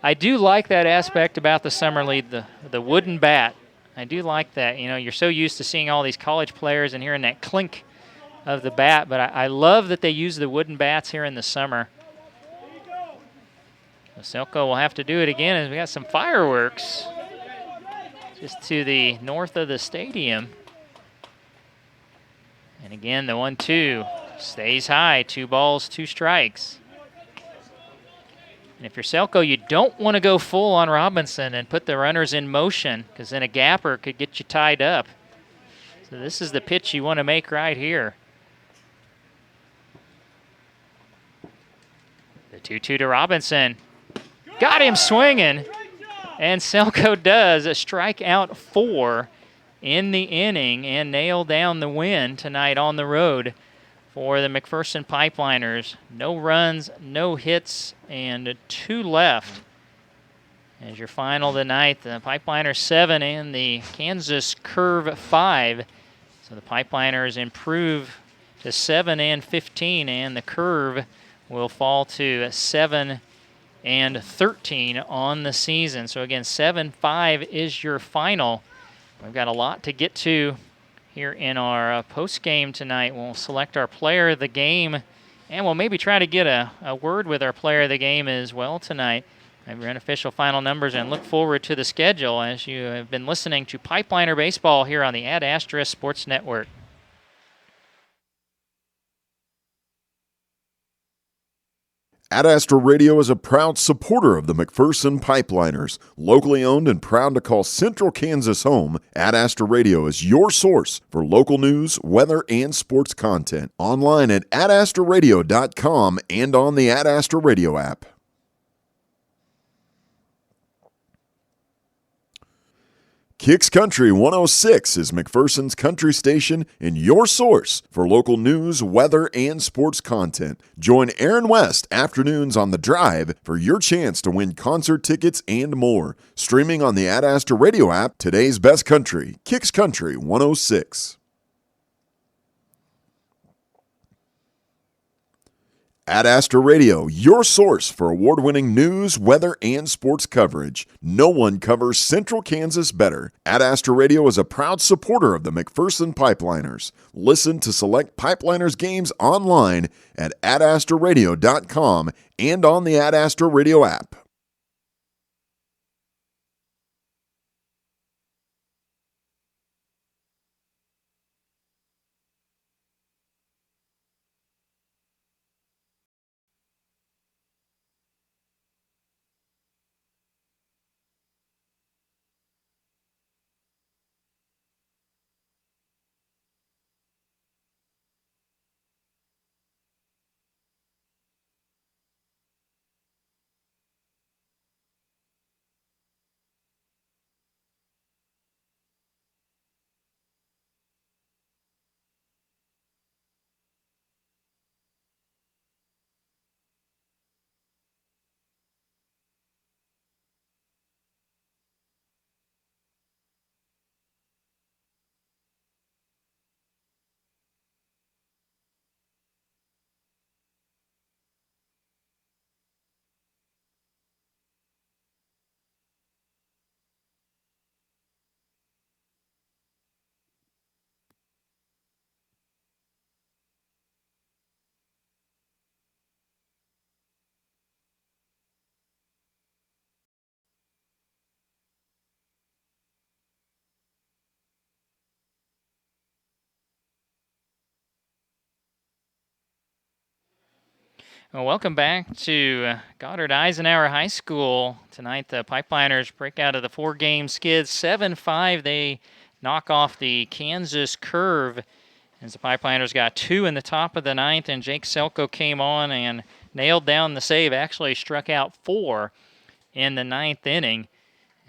I do like that aspect about the Summer League, the wooden bat. I do like that. You know, you're so used to seeing all these college players and hearing that clink of the bat, but I love that they use the wooden bats here in the summer. So Selko will have to do it again as we got some fireworks just to the north of the stadium. And again, the 1-2 stays high, 2 balls, 2 strikes. And if you're Selko, you don't want to go full on Robinson and put the runners in motion, because then a gapper could get you tied up. So this is the pitch you want to make right here. The 2-2 to Robinson. Got him swinging. And Selko does a strikeout 4 in the inning and nail down the win tonight on the road for the McPherson Pipeliners. No runs, no hits, and 2 left. As your final tonight, the Pipeliners 7 and the Kansas Curve 5. So the Pipeliners improve to 7-15, and the Curve will fall to 7-13 on the season. So again, 7-5 is your final. We've got a lot to get to here in our post game tonight. We'll select our player of the game, and we'll maybe try to get a word with our player of the game as well tonight. Maybe your unofficial final numbers, and look forward to the schedule as you have been listening to Pipeliner Baseball here on the Ad Astra Sports Network. Ad Astra Radio is a proud supporter of the McPherson Pipeliners. Locally owned and proud to call Central Kansas home, Ad Astra Radio is your source for local news, weather, and sports content. Online at adastraradio.com and on the Ad Astra Radio app. Kicks Country 106 is McPherson's country station and your source for local news, weather, and sports content. Join Aaron West afternoons on The Drive for your chance to win concert tickets and more. Streaming on the Ad Astra Radio app, today's best country, Kicks Country 106. Ad Astra Radio, your source for award-winning news, weather, and sports coverage. No one covers Central Kansas better. Ad Astra Radio is a proud supporter of the McPherson Pipeliners. Listen to select Pipeliners games online at adastraradio.com and on the Ad Astra Radio app. Well, welcome back to Goddard Eisenhower High School. Tonight, the Pipeliners break out of the 4-game skid 7-5. They knock off the Kansas Curve as the Pipeliners got 2 in the top of the 9th, and Jake Selko came on and nailed down the save. Actually struck out 4 in the 9th inning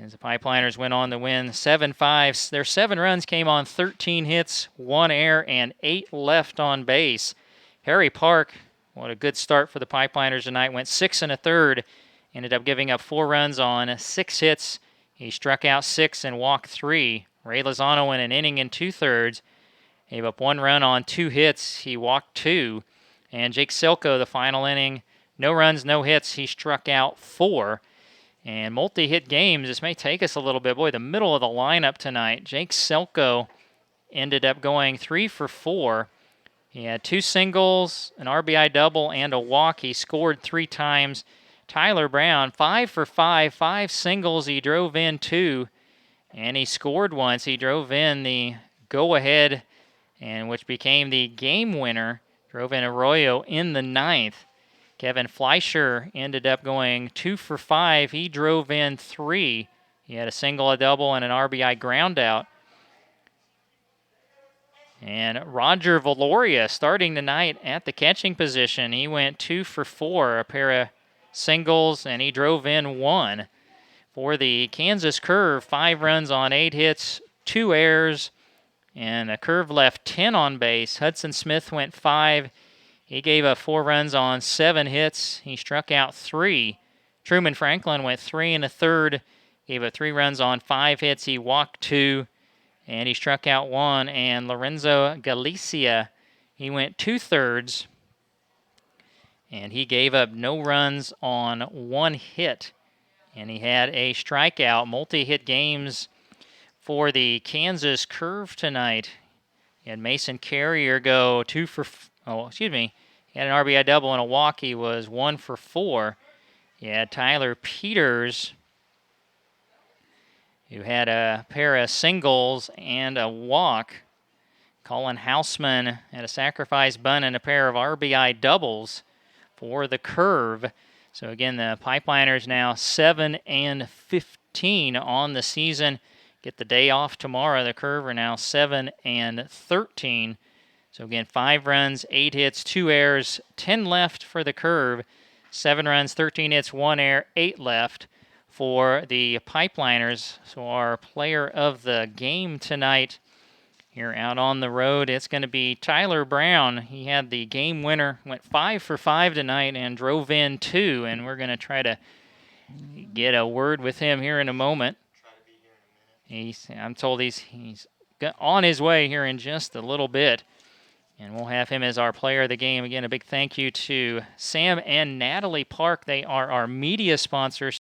as the Pipeliners went on to win 7-5. Their 7 runs came on 13 hits, 1 error, and 8 left on base. Harry Park, what a good start for the Pipeliners tonight. Went 6 1/3, ended up giving up 4 runs on 6 hits. He struck out 6 and walked 3. Ray Lozano in an inning and 2/3. Gave up 1 run on 2 hits. He walked 2. And Jake Selko, the final inning, no runs, no hits. He struck out 4. And multi-hit games, this may take us a little bit. Boy, the middle of the lineup tonight. Jake Selko ended up going 3 for 4. He had 2 singles, an RBI double, and a walk. He scored 3 times. Tyler Brown, 5 for 5, 5 singles. He drove in 2, and he scored once. He drove in the go-ahead, and which became the game winner. Drove in Arroyo in the 9th. Kevin Fleischer ended up going 2 for 5. He drove in 3. He had a single, a double, and an RBI ground out. And Roger Valoria starting tonight at the catching position. He went 2 for 4, a pair of singles, and he drove in 1. For the Kansas Curve, 5 runs on 8 hits, 2 errors, and the Curve left 10 on base. Hudson Smith went 5. He gave up 4 runs on 7 hits. He struck out 3. Truman Franklin went 3 1/3, gave up 3 runs on 5 hits. He walked 2. And he struck out 1, and Lorenzo Galicia, he went 2/3, and he gave up no runs on 1 hit, and he had a strikeout. Multi-hit games for the Kansas Curve tonight. He had Mason Carrier go he had an RBI double and a walk. He was 1 for 4. He had Tyler Peters, who had a pair of singles and a walk. Colin Hausman had a sacrifice bunt and a pair of RBI doubles for the Curve. So again, the Pipeliners now 7-15 on the season. Get the day off tomorrow. The Curve are now 7-13. So again, 5 runs, 8 hits, 2 errors, 10 left for the Curve. 7 runs, 13 hits, 1 error, 8 left for the Pipeliners. So our player of the game tonight here out on the road, it's going to be Tyler Brown. He had the game winner, went 5 for 5 tonight and drove in 2, and we're going to try to get a word with him here in a moment. I'm told he's on his way here in just a little bit, and we'll have him as our player of the game. Again, a big thank you to Sam and Natalie Park. They are our media sponsors